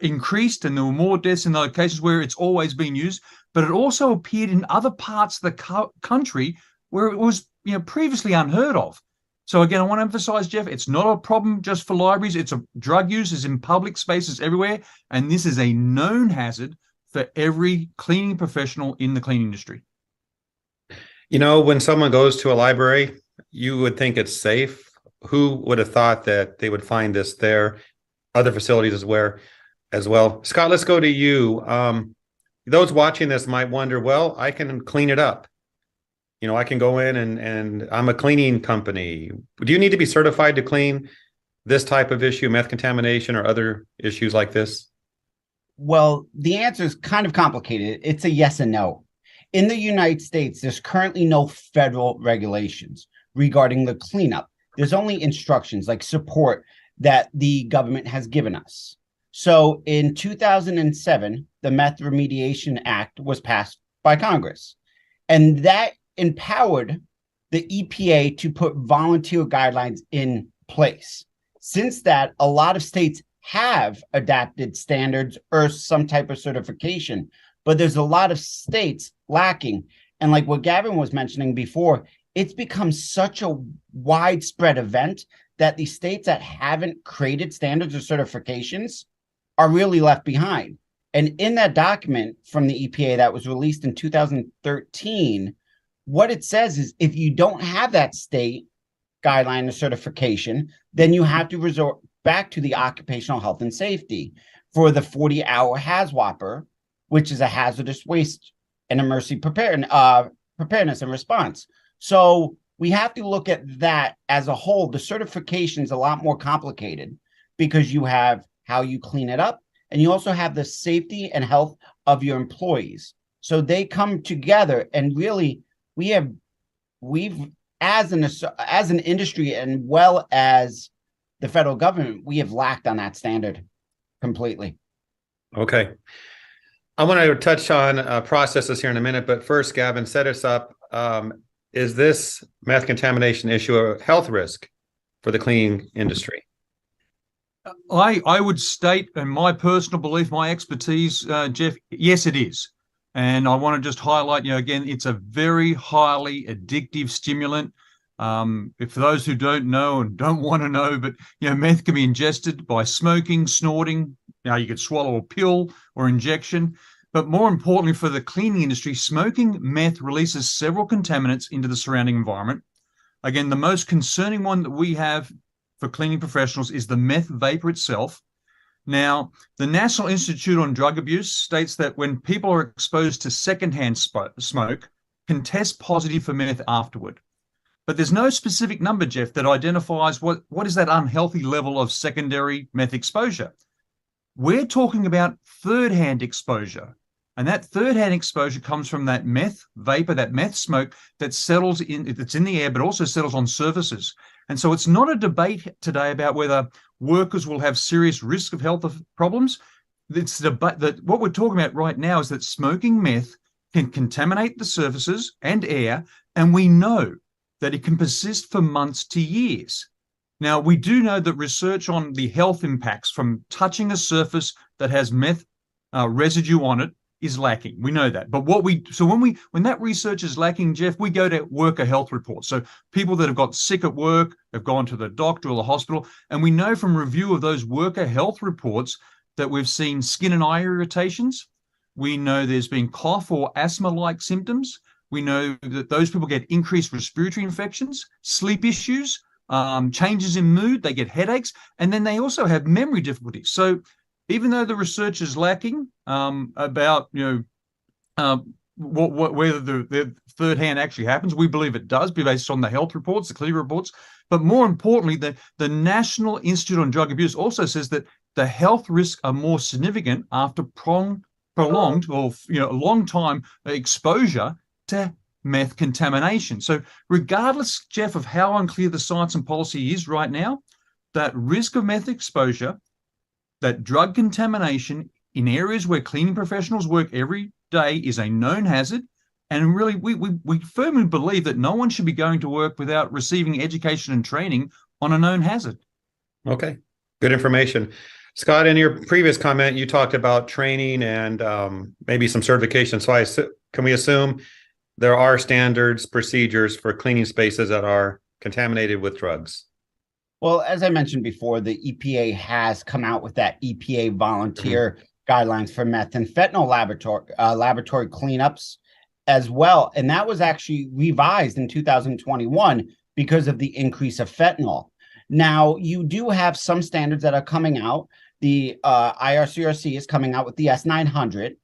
increased and there were more deaths in those cases where it's always been used, but it also appeared in other parts of the country where it was previously unheard of. So again, I want to emphasize, Jeff, it's not a problem just for libraries. It's a drug use is in public spaces everywhere. And this is a known hazard for every cleaning professional in the cleaning industry. When someone goes to a library, you would think it's safe. Who would have thought that they would find this there? Other facilities as well. Scott, let's go to you. Those watching this might wonder, well, I can clean it up. I can go in and I'm a cleaning company. Do you need to be certified to clean this type of issue, meth contamination or other issues like this? Well, the answer is kind of complicated. It's a yes and no. In the United States, there's currently no federal regulations regarding the cleanup. There's only instructions, like support, that the government has given us. So in 2007, the Meth Remediation Act was passed by Congress, and that empowered the EPA to put volunteer guidelines in place. Since that, a lot of states have adapted standards or some type of certification, but there's a lot of states lacking. And like what Gavin was mentioning before, it's become such a widespread event that the states that haven't created standards or certifications are really left behind. And in that document from the EPA that was released in 2013, what it says is if you don't have that state guideline or certification, then you have to resort back to the occupational health and safety for the 40-hour HAZWOPER, which is a hazardous waste and emergency preparedness and response. So we have to look at that as a whole. The certification is a lot more complicated because you have how you clean it up, and you also have the safety and health of your employees. So they come together, and really we've as an industry and well as the federal government, we have lacked on that standard completely. Okay. I want to touch on processes here in a minute, but first, Gavin, set us up. Is this meth contamination issue a health risk for the cleaning industry? I would state, in my personal belief, my expertise, Jeff, yes, it is. And I want to just highlight, again, it's a very highly addictive stimulant. If for those who don't know and don't want to know, but meth can be ingested by smoking, snorting. You could swallow a pill or injection. But more importantly, for the cleaning industry, smoking meth releases several contaminants into the surrounding environment. Again, the most concerning one that we have for cleaning professionals is the meth vapor itself. Now, the National Institute on Drug Abuse states that when people are exposed to secondhand smoke, can test positive for meth afterward. But there's no specific number, Jeff, that identifies what is that unhealthy level of secondary meth exposure. We're talking about third-hand exposure. And that third-hand exposure comes from that meth vapor, that meth smoke that settles that's in the air, but also settles on surfaces. And so it's not a debate today about whether workers will have serious risk of health problems. It's the debate that what we're talking about right now is that smoking meth can contaminate the surfaces and air, and we know that it can persist for months to years. Now, we do know that research on the health impacts from touching a surface that has meth residue on it is lacking. We know that. But when that research is lacking, Jeff, we go to worker health reports. So people that have got sick at work, have gone to the doctor or the hospital, and we know from review of those worker health reports that we've seen skin and eye irritations. We know there's been cough or asthma-like symptoms. We know that those people get increased respiratory infections, sleep issues, changes in mood, they get headaches, and then they also have memory difficulties. So even though the research is lacking about whether the third hand actually happens, we believe it does, based on the health reports, the clinical reports. But more importantly, the National Institute on Drug Abuse also says that the health risks are more significant after prolonged or a long time exposure to meth contamination. So regardless, Jeff, of how unclear the science and policy is right now, that risk of meth exposure, that drug contamination in areas where cleaning professionals work every day is a known hazard. And really, we firmly believe that no one should be going to work without receiving education and training on a known hazard. Okay, good information. Scott, in your previous comment, you talked about training and maybe some certification. So can we assume there are standards, procedures for cleaning spaces that are contaminated with drugs? Well, as I mentioned before, the EPA has come out with that EPA volunteer guidelines for meth and fentanyl laboratory cleanups as well. And that was actually revised in 2021 because of the increase of fentanyl. Now, you do have some standards that are coming out. The IRCRC is coming out with the S900.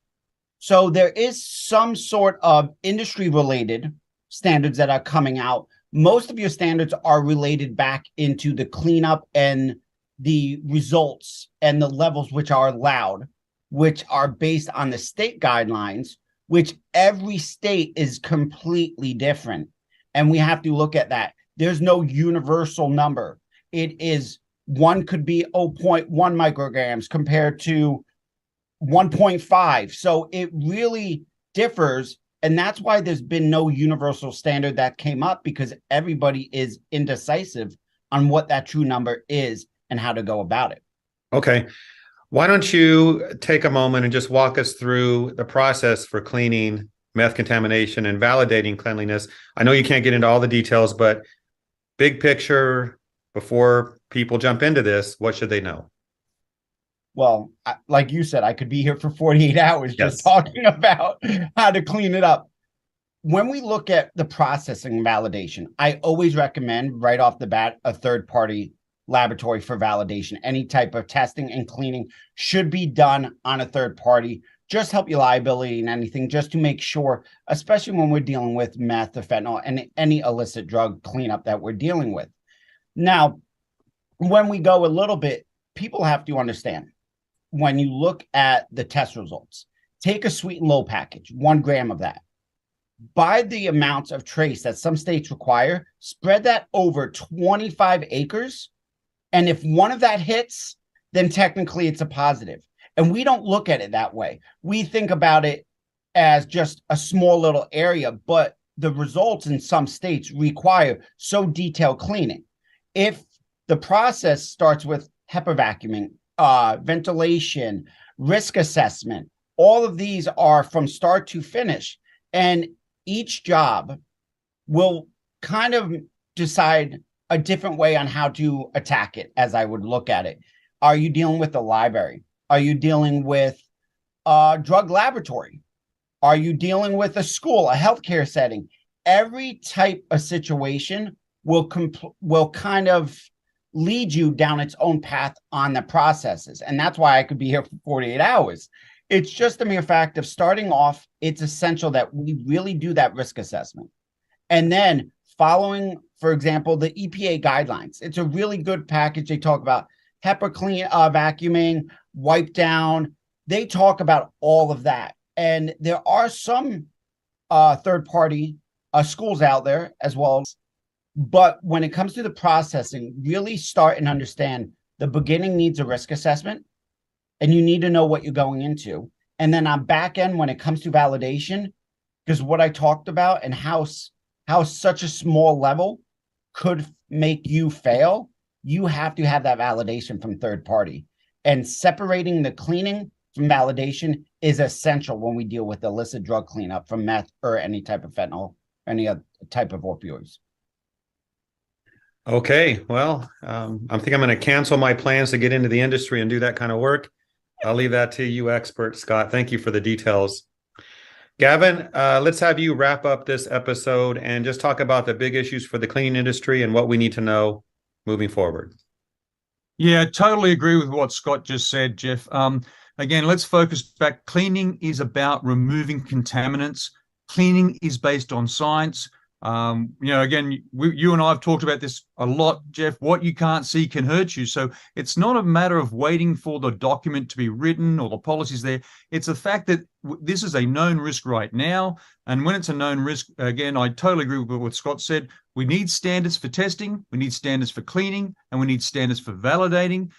So there is some sort of industry-related standards that are coming out. Most of your standards are related back into the cleanup and the results and the levels which are allowed, which are based on the state guidelines, which every state is completely different. And we have to look at that. There's no universal number. It is, one could be 0.1 micrograms compared to 1.5. So it really differs. And that's why there's been no universal standard that came up, because everybody is indecisive on what that true number is and how to go about it. Okay. Why don't you take a moment and just walk us through the process for cleaning meth contamination and validating cleanliness? I know you can't get into all the details, but big picture, before people jump into this, what should they know? Well, like you said, I could be here for 48 hours just talking about how to clean it up. When we look at the processing validation, I always recommend right off the bat a third-party laboratory for validation. Any type of testing and cleaning should be done on a third party. Just help your liability and anything, just to make sure, especially when we're dealing with meth or fentanyl and any illicit drug cleanup that we're dealing with. Now, when we go a little bit, people have to understand, when you look at the test results, take a sweet and low package, 1 gram of that. By the amounts of trace that some states require, spread that over 25 acres. And if one of that hits, then technically it's a positive. And we don't look at it that way. We think about it as just a small little area, but the results in some states require so detailed cleaning. If the process starts with HEPA vacuuming, ventilation, risk assessment, all of these are from start to finish. And each job will kind of decide a different way on how to attack it, as I would look at it. Are you dealing with the library? Are you dealing with a drug laboratory? Are you dealing with a school, a healthcare setting? Every type of situation will kind of lead you down its own path on the processes. And that's why I could be here for 48 hours. It's just a mere fact of starting off, it's essential that we really do that risk assessment. And then following, for example, the EPA guidelines. It's a really good package. They talk about HEPA clean, vacuuming, wipe down. They talk about all of that. And there are some third-party schools out there as well. But when it comes to the processing, really start and understand the beginning needs a risk assessment, and you need to know what you're going into. And then on back end, when it comes to validation, because what I talked about and how such a small level could make you fail, you have to have that validation from third party. And separating the cleaning from validation is essential when we deal with illicit drug cleanup from meth or any type of fentanyl, any other type of opioids. Okay, well, I think I'm going to cancel my plans to get into the industry and do that kind of work. I'll leave that to you, expert Scott. Thank you for the details. Gavin, let's have you wrap up this episode and just talk about the big issues for the cleaning industry and what we need to know moving forward. Yeah, totally agree with what Scott just said, Jeff. Again, let's focus back. Cleaning is about removing contaminants. Cleaning is based on science. Again, you and I have talked about this a lot, Jeff. What you can't see can hurt you. So it's not a matter of waiting for the document to be written or the policies there. It's the fact that this is a known risk right now. And when it's a known risk, again, I totally agree with what Scott said. We need standards for testing, we need standards for cleaning, and we need standards for validating.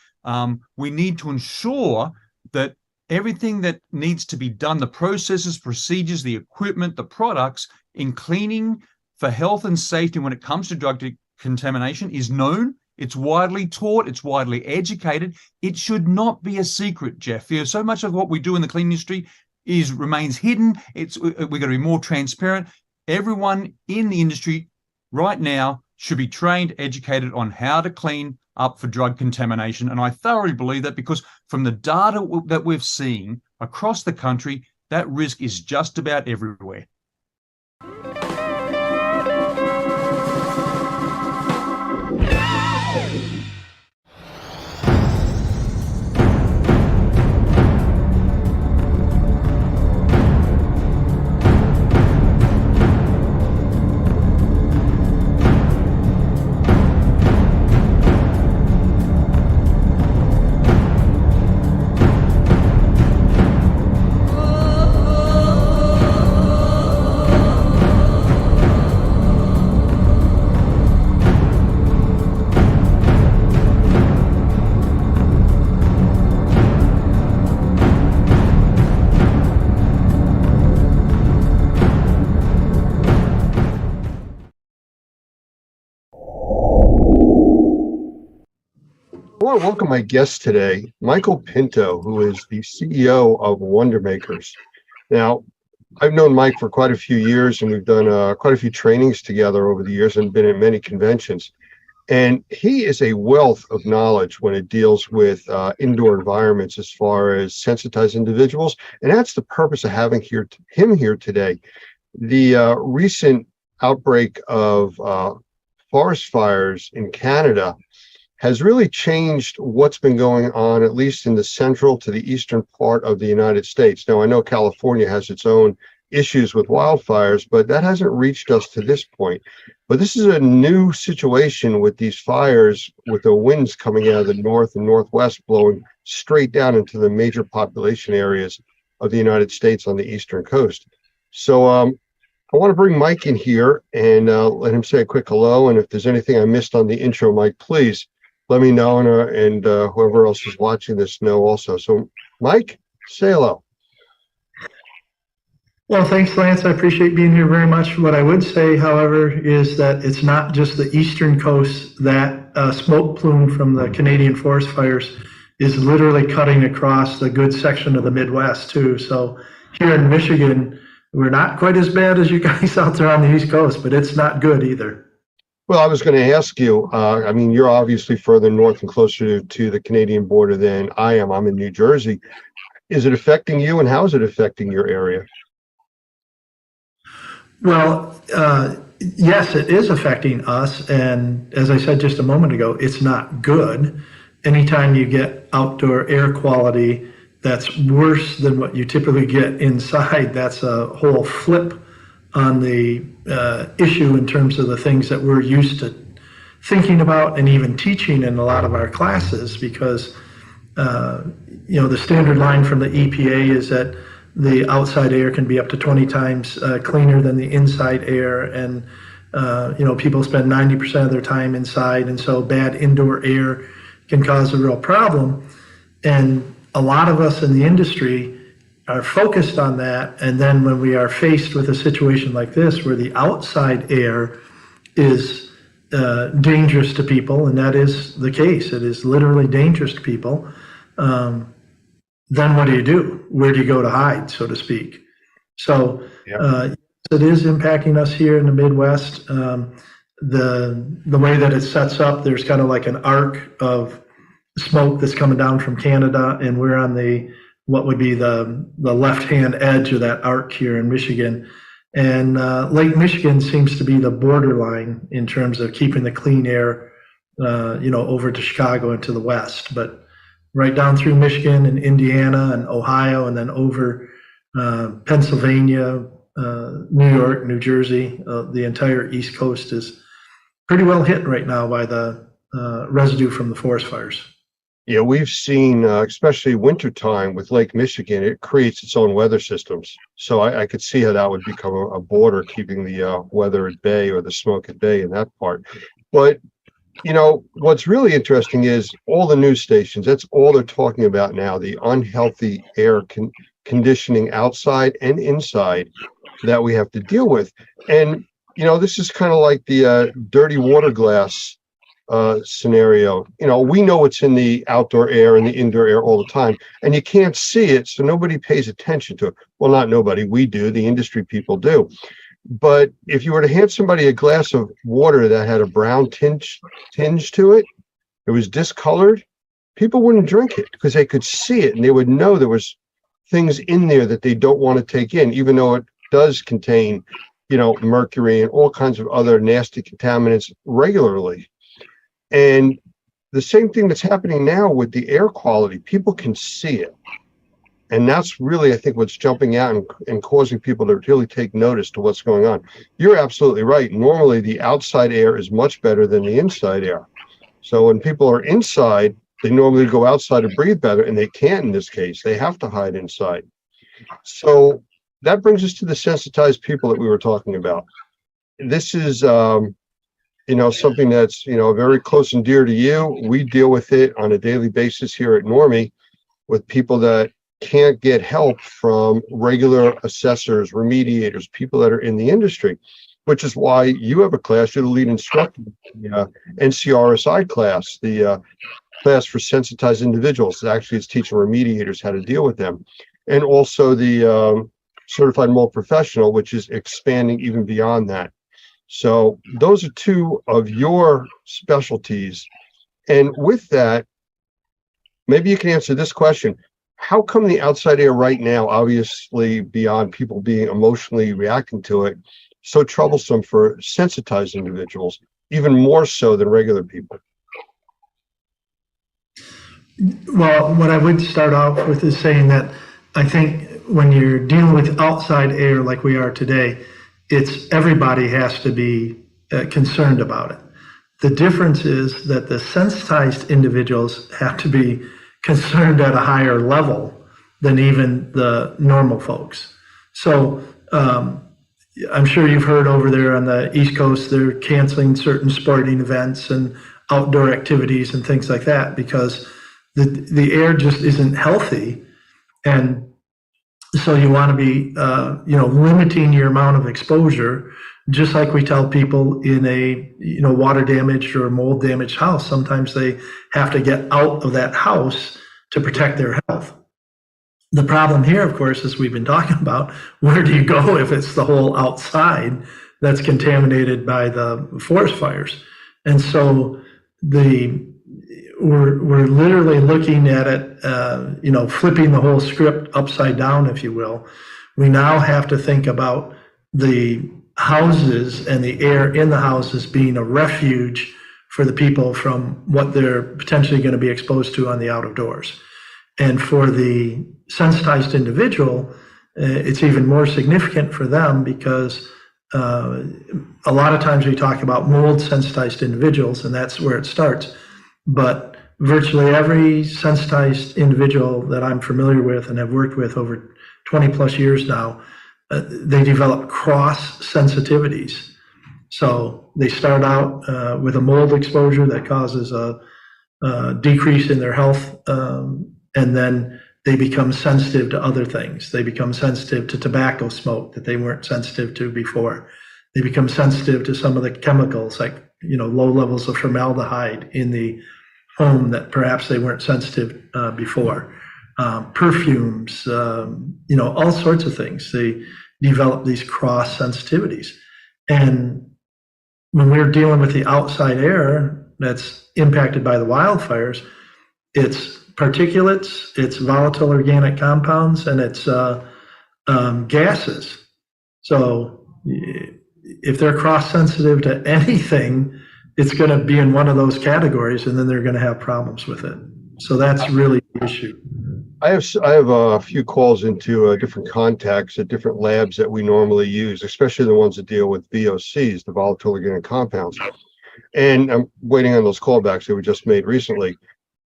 We need to ensure that everything that needs to be done, the processes, procedures, the equipment, the products in cleaning for health and safety when it comes to drug contamination is known. It's widely taught. It's widely educated. It should not be a secret, Jeff. So much of what we do in the cleaning industry remains hidden. We're going to be more transparent. Everyone in the industry right now should be trained, educated on how to clean up for drug contamination. And I thoroughly believe that, because from the data that we've seen across the country, that risk is just about everywhere. I want to welcome my guest today, Michael Pinto, who is the CEO of Wonder Makers. Now, I've known Mike for quite a few years, and we've done quite a few trainings together over the years and been at many conventions. And he is a wealth of knowledge when it deals with indoor environments as far as sensitized individuals. And that's the purpose of having him here today. The recent outbreak of forest fires in Canada has really changed what's been going on, at least in the central to the eastern part of the United States. Now, I know California has its own issues with wildfires, but that hasn't reached us to this point. But this is a new situation with these fires, with the winds coming out of the north and northwest blowing straight down into the major population areas of the United States on the eastern coast. So I want to bring Mike in here and let him say a quick hello. And if there's anything I missed on the intro, Mike, please let me know, and whoever else is watching this know also. So, Mike, say hello. Well, thanks, Lance. I appreciate being here very much. What I would say, however, is that it's not just the eastern coast. That smoke plume from the Canadian forest fires is literally cutting across the good section of the Midwest, too. So here in Michigan, we're not quite as bad as you guys out there on the East Coast, but it's not good either. Well, I was going to ask you, I mean, you're obviously further north and closer to the Canadian border than I am. I'm in New Jersey. Is it affecting you, and how is it affecting your area? Well, yes, it is affecting us. And as I said just a moment ago, it's not good. Anytime you get outdoor air quality that's worse than what you typically get inside, that's a whole flip on the issue in terms of the things that we're used to thinking about and even teaching in a lot of our classes, because the standard line from the EPA is that the outside air can be up to 20 times cleaner than the inside air, and people spend 90% of their time inside, and so bad indoor air can cause a real problem. And a lot of us in the industry are focused on that, and then when we are faced with a situation like this where the outside air is dangerous to people, and that is the case, it is literally dangerous to people, then what do? Where do you go to hide, so to speak? So it is impacting us here in the Midwest. The way that it sets up, there's kind of like an arc of smoke that's coming down from Canada, and we're on what would be the left-hand edge of that arc here in Michigan. And Lake Michigan seems to be the borderline in terms of keeping the clean air, over to Chicago and to the west. But right down through Michigan and Indiana and Ohio, and then over Pennsylvania, New York, New Jersey, the entire East Coast is pretty well hit right now by the residue from the forest fires. Yeah, we've seen, especially wintertime with Lake Michigan, it creates its own weather systems. So I could see how that would become a border, keeping the weather at bay or the smoke at bay in that part. But, what's really interesting is all the news stations, that's all they're talking about now, the unhealthy air conditioning outside and inside that we have to deal with. And, this is kind of like the dirty water glass scenario. We know it's in the outdoor air and the indoor air all the time, and you can't see it, so nobody pays attention to it. Well, not nobody, we do, the industry people do. But if you were to hand somebody a glass of water that had a brown tinge to it, it was discolored, people wouldn't drink it because they could see it and they would know there was things in there that they don't want to take in, even though it does contain, mercury and all kinds of other nasty contaminants regularly. And the same thing that's happening now with the air quality, people can see it. And that's really, I think, what's jumping out and causing people to really take notice to what's going on. You're absolutely right. Normally, the outside air is much better than the inside air. So when people are inside, they normally go outside to breathe better, and they can't in this case. They have to hide inside. So that brings us to the sensitized people that we were talking about. This is something that's, very close and dear to you. We deal with it on a daily basis here at Normie with people that can't get help from regular assessors, remediators, people that are in the industry, which is why you have a class. You're the lead instructor, the NCRSI class, the class for sensitized individuals. Actually, it's teaching remediators how to deal with them. And also the certified mold professional, which is expanding even beyond that. So those are two of your specialties. And with that, maybe you can answer this question. How come the outside air right now, obviously beyond people being emotionally reacting to it, so troublesome for sensitized individuals, even more so than regular people? Well, what I would start off with is saying that I think when you're dealing with outside air like we are today, it's everybody has to be concerned about it. The difference is that the sensitized individuals have to be concerned at a higher level than even the normal folks. So I'm sure you've heard over there on the East Coast, they're canceling certain sporting events and outdoor activities and things like that because the air just isn't healthy. And so you want to be, limiting your amount of exposure, just like we tell people in a, water damaged or mold damaged house. Sometimes they have to get out of that house to protect their health. The problem here, of course, as we've been talking about, where do you go if it's the whole outside that's contaminated by the forest fires? And so we're literally looking at it, flipping the whole script upside down, if you will. We now have to think about the houses and the air in the houses being a refuge for the people from what they're potentially going to be exposed to on the out of doors. And for the sensitized individual, it's even more significant for them because a lot of times we talk about mold sensitized individuals, and that's where it starts. But virtually every sensitized individual that I'm familiar with and have worked with over 20 plus years now, they develop cross sensitivities. So they start out with a mold exposure that causes a decrease in their health, and then they become sensitive to other things. They become sensitive to tobacco smoke that they weren't sensitive to before. They become sensitive to some of the chemicals like, low levels of formaldehyde in the home that perhaps they weren't sensitive before. Perfumes, all sorts of things. They develop these cross sensitivities. And when we're dealing with the outside air that's impacted by the wildfires, it's particulates, it's volatile organic compounds, and it's gases. So if they're cross-sensitive to anything, it's going to be in one of those categories, and then they're going to have problems with it. So that's really the issue. I have a few calls into different contacts at different labs that we normally use, especially the ones that deal with VOCs, the volatile organic compounds. And I'm waiting on those callbacks that we just made recently.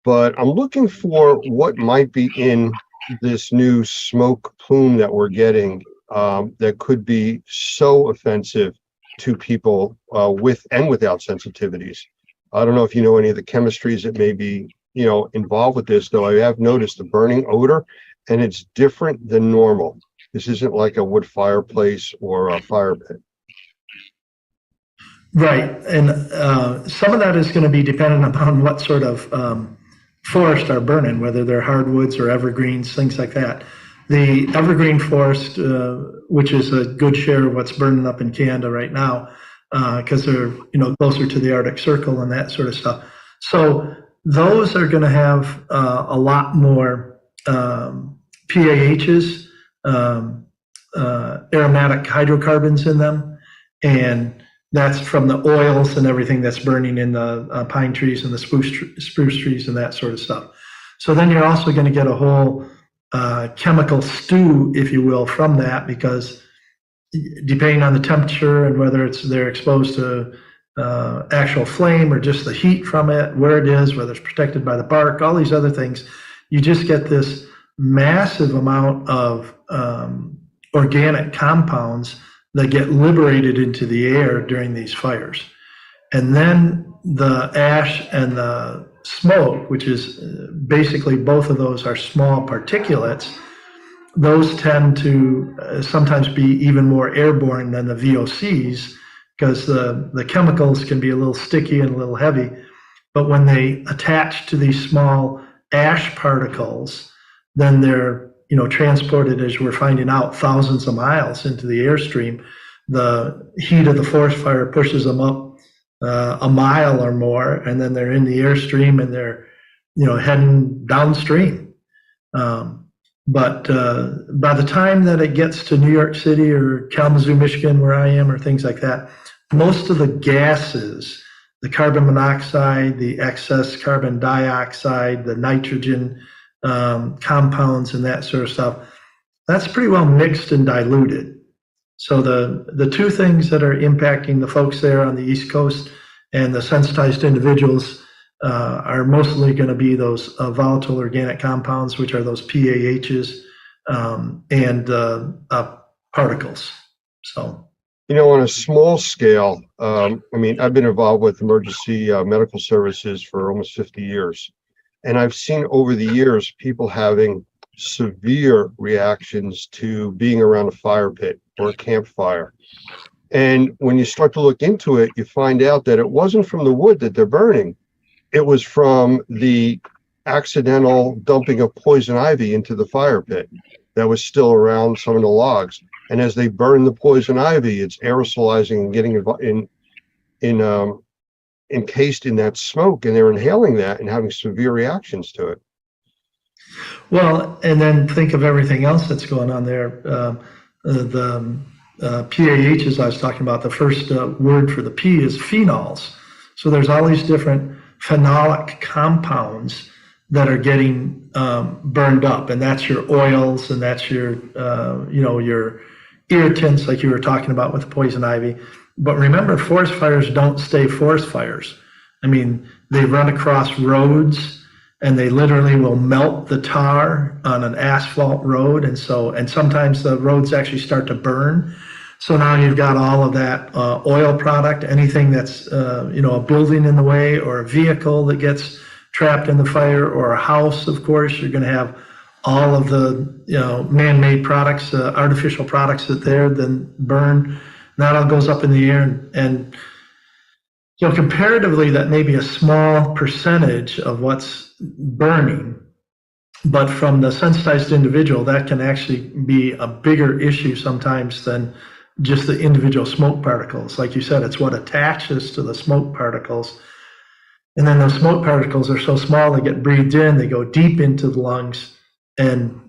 But I'm looking for what might be in this new smoke plume that we're getting that could be so offensive to people with and without sensitivities. I don't know if you know any of the chemistries that may be involved with this, though I have noticed the burning odor, and it's different than normal. This isn't like a wood fireplace or a fire pit. Right, and some of that is going to be dependent upon what sort of forest are burning, whether they're hardwoods or evergreens, things like that. The evergreen forest, which is a good share of what's burning up in Canada right now, because they're closer to the Arctic Circle and that sort of stuff. So those are going to have a lot more PAHs, aromatic hydrocarbons in them, and that's from the oils and everything that's burning in the pine trees and the spruce trees and that sort of stuff. So then you're also going to get a whole chemical stew, if you will, from that, because depending on the temperature and whether they're exposed to actual flame or just the heat from it, where it is, whether it's protected by the bark, all these other things, you just get this massive amount of organic compounds that get liberated into the air during these fires. And then the ash and the smoke, which is basically both of those are small particulates, those tend to sometimes be even more airborne than the VOCs because the chemicals can be a little sticky and a little heavy. but when they attach to these small ash particles, then they're, transported, as we're finding out, thousands of miles into the airstream. The heat of the forest fire pushes them up a mile or more, and then they're in the airstream and they're, heading downstream. But by the time that it gets to New York City or Kalamazoo, Michigan, where I am, or things like that, most of the gases, the carbon monoxide, the excess carbon dioxide, the nitrogen compounds and that sort of stuff, that's pretty well mixed and diluted. So the two things that are impacting the folks there on the East Coast and the sensitized individuals are mostly going to be those volatile organic compounds, which are those PAHs and particles. So. On a small scale, I've been involved with emergency medical services for almost 50 years. And I've seen over the years people having severe reactions to being around a fire pit or a campfire. And when you start to look into it, you find out that it wasn't from the wood that they're burning. It was from the accidental dumping of poison ivy into the fire pit that was still around some of the logs. And as they burn the poison ivy, it's aerosolizing and getting encased in that smoke, and they're inhaling that and having severe reactions to it. Well, and then think of everything else that's going on there. The PAHs I was talking about, the first word for the P is phenols. So there's all these different phenolic compounds that are getting burned up, and that's your oils, and that's your your irritants, like you were talking about with poison ivy. But remember, forest fires don't stay forest fires. They run across roads, and they literally will melt the tar on an asphalt road, and sometimes the roads actually start to burn. So now you've got all of that oil product, anything that's a building in the way, or a vehicle that gets trapped in the fire, or a house. Of course, you're going to have all of the man-made products, artificial products that there then burn. That all goes up in the air, and comparatively, that may be a small percentage of what's burning, but from the sensitized individual, that can actually be a bigger issue sometimes than just the individual smoke particles. Like you said, it's what attaches to the smoke particles. And then those smoke particles are so small, they get breathed in, they go deep into the lungs. And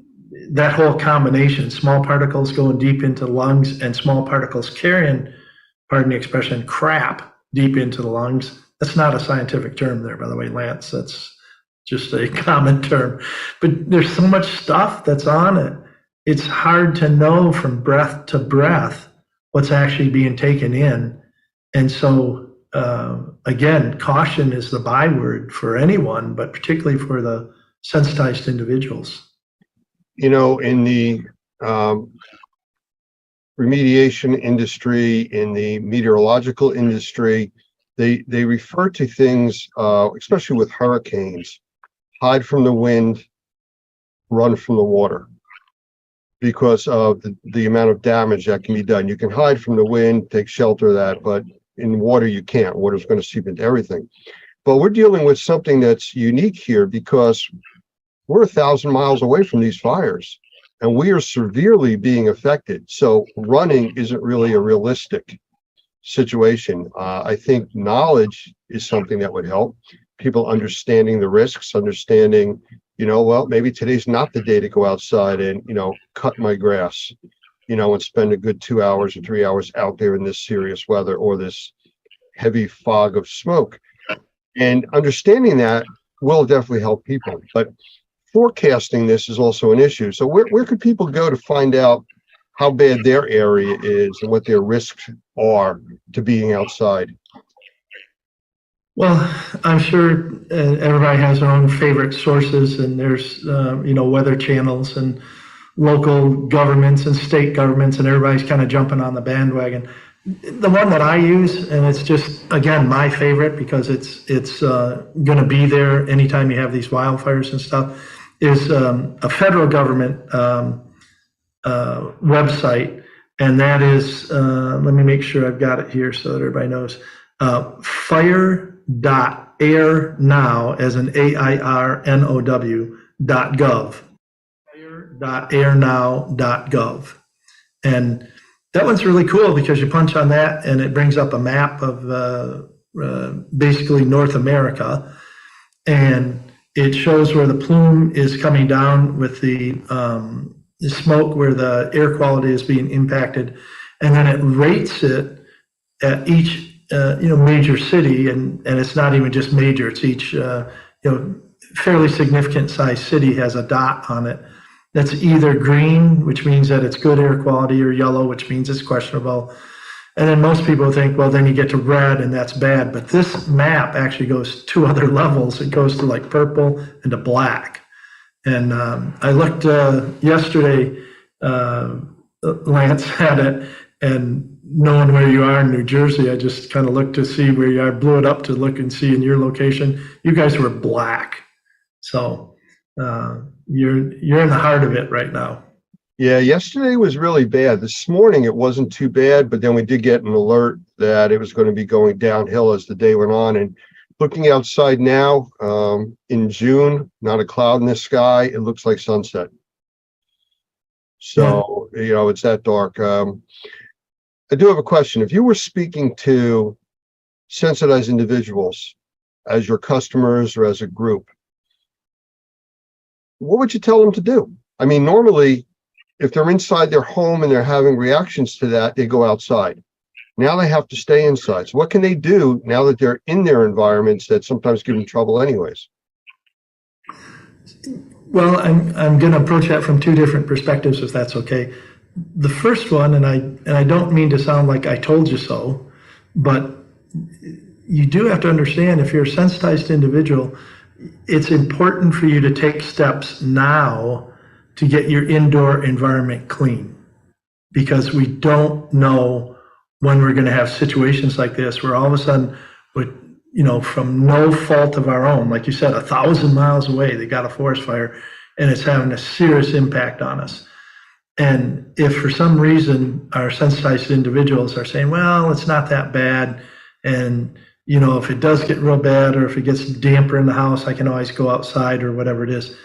that whole combination, small particles going deep into the lungs and small particles carrying, pardon the expression, crap deep into the lungs. That's not a scientific term there, by the way, Lance. That's just a common term. But there's so much stuff that's on it. It's hard to know from breath to breath what's actually being taken in. And so, again, caution is the byword for anyone, but particularly for the sensitized individuals. In the remediation industry, in the meteorological industry, they refer to things, especially with hurricanes, hide from the wind, run from the water, because of the amount of damage that can be done. You can hide from the wind, take shelter of that, but in water you can't. Water's going to seep into everything. But we're dealing with something that's unique here because we're 1,000 miles away from these fires, and we are severely being affected. So running isn't really a realistic situation. I think knowledge is something that would help. People understanding the risks, understanding, maybe today's not the day to go outside and, cut my grass, and spend a good 2 hours or 3 hours out there in this serious weather or this heavy fog of smoke. And understanding that will definitely help people. But forecasting this is also an issue. So where could people go to find out how bad their area is and what their risks are to being outside? Well, I'm sure everybody has their own favorite sources, and there's, weather channels and local governments and state governments, and everybody's kind of jumping on the bandwagon. The one that I use, and it's just, again, my favorite because it's going to be there anytime you have these wildfires and stuff, is a federal government website, and that is, let me make sure I've got it here so that everybody knows, fireresource.gov. air.airnow, as in AIRNOW.gov. Air.airnow.gov. And that one's really cool because you punch on that and it brings up a map of basically North America, and it shows where the plume is coming down with the smoke, where the air quality is being impacted, and then it rates it at each major city, and it's not even just major, it's each fairly significant size city has a dot on it that's either green, which means that it's good air quality, or yellow, which means it's questionable. And then most people think, well, then you get to red and that's bad. But this map actually goes 2 other levels. It goes to like purple and to black. And I looked yesterday, Lance had it, and knowing where you are in New Jersey, I just kind of looked to see where you are, blew it up to look and see in your location. You guys were black. So you're in the heart of it right now. Yeah, yesterday was really bad. This morning it wasn't too bad, but then we did get an alert that it was going to be going downhill as the day went on. And looking outside now, in June, not a cloud in the sky. It looks like sunset. So, it's that dark. I do have a question. If you were speaking to sensitized individuals as your customers or as a group, what would you tell them to do? I mean, normally, if they're inside their home and they're having reactions to that, they go outside. Now they have to stay inside. So what can they do now that they're in their environments that sometimes give them trouble anyways? Well, I'm going to approach that from 2 different perspectives, if that's okay. The first one, and I don't mean to sound like I told you so, but you do have to understand, if you're a sensitized individual, it's important for you to take steps now to get your indoor environment clean, because we don't know when we're going to have situations like this where all of a sudden, from no fault of our own, like you said, 1,000 miles away, they got a forest fire and it's having a serious impact on us. And if for some reason our sensitized individuals are saying, well, it's not that bad, and if it does get real bad, or if it gets damper in the house, I can always go outside, or whatever it is,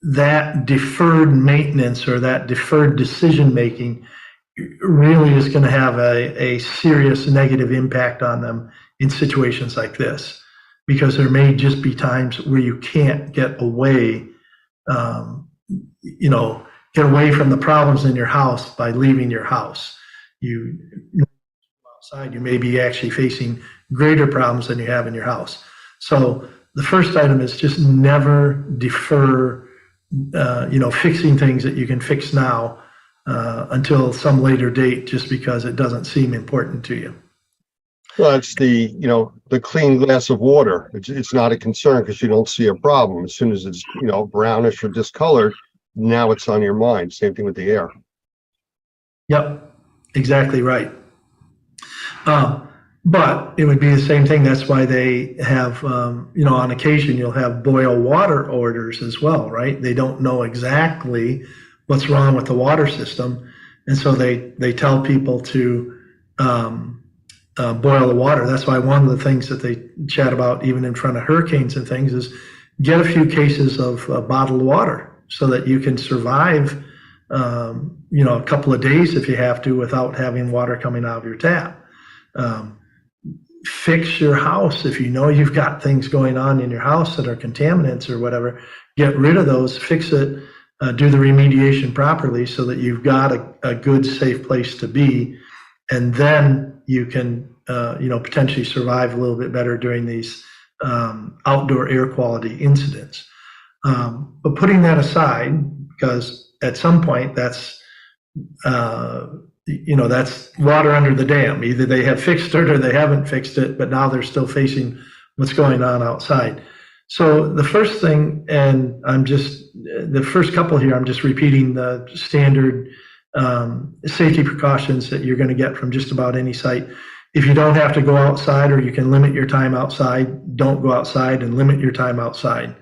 that deferred maintenance or that deferred decision making really is going to have a serious negative impact on them in situations like this, because there may just be times where you can't get away, get away from the problems in your house by leaving your house. You outside, you may be actually facing greater problems than you have in your house. So the first item is just never defer fixing things that you can fix now until some later date, just because it doesn't seem important to you. Well, it's the clean glass of water. It's not a concern because you don't see a problem. As soon as it's, brownish or discolored, now it's on your mind. Same thing with the air. Yep, exactly right. But it would be the same thing. That's why they have, on occasion, you'll have boil water orders as well, right? They don't know exactly what's wrong with the water system. And so they tell people to boil the water. That's why one of the things that they chat about, even in front of hurricanes and things, is get a few cases of bottled water so that you can survive, a couple of days if you have to, without having water coming out of your tap. Fix your house. If you know you've got things going on in your house that are contaminants or whatever, get rid of those, fix it, do the remediation properly so that you've got a good, safe place to be. And then you can, potentially survive a little bit better during these outdoor air quality incidents. But putting that aside, because at some point that's water under the dam. Either they have fixed it or they haven't fixed it, but now they're still facing what's going on outside. So the first thing, and the first couple here, I'm just repeating the standard safety precautions that you're going to get from just about any site. If you don't have to go outside, or you can limit your time outside, don't go outside and limit your time outside.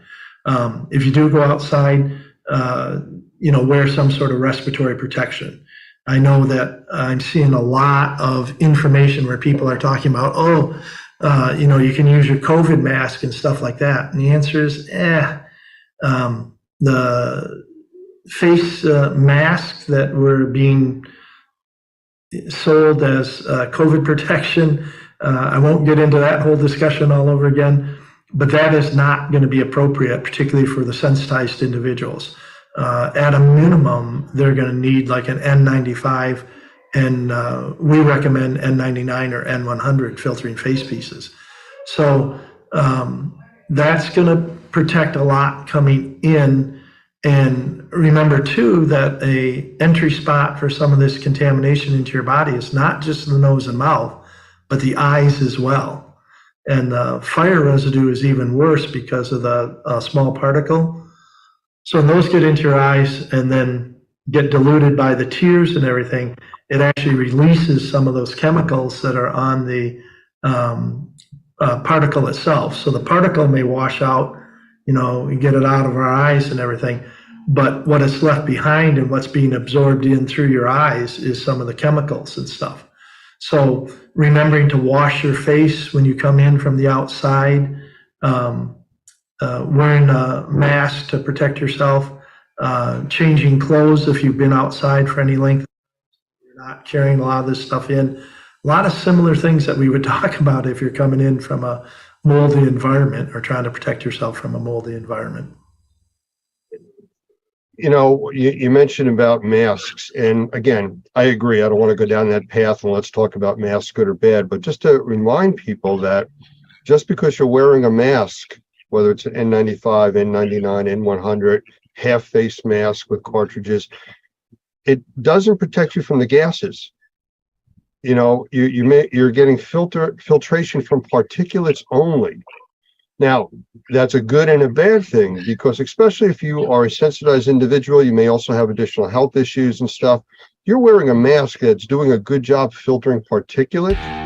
If you do go outside, wear some sort of respiratory protection. I know that I'm seeing a lot of information where people are talking about, you can use your COVID mask and stuff like that. And the answer is, the face masks that were being sold as COVID protection, I won't get into that whole discussion all over again, but that is not going to be appropriate, particularly for the sensitized individuals. At a minimum, they're going to need like an N95, and we recommend N99 or N100 filtering face pieces. So that's going to protect a lot coming in. And remember too that a entry spot for some of this contamination into your body is not just the nose and mouth, but the eyes as well. And fire residue is even worse because of the small particle. So when those get into your eyes and then get diluted by the tears and everything, it actually releases some of those chemicals that are on the particle itself. So the particle may wash out, you get it out of our eyes and everything, but what is left behind and what's being absorbed in through your eyes is some of the chemicals and stuff. So remembering to wash your face when you come in from the outside, wearing a mask to protect yourself, changing clothes if you've been outside for any length, you're not carrying a lot of this stuff in. A lot of similar things that we would talk about if you're coming in from a moldy environment or trying to protect yourself from a moldy environment. You mentioned about masks, and again, I agree. I don't want to go down that path and let's talk about masks, good or bad, but just to remind people that just because you're wearing a mask, whether it's an N95, N99, N100, half-face mask with cartridges, it doesn't protect you from the gases. You're getting filtration from particulates only. Now, that's a good and a bad thing, because especially if you are a sensitized individual, you may also have additional health issues and stuff. You're wearing a mask that's doing a good job filtering particulates.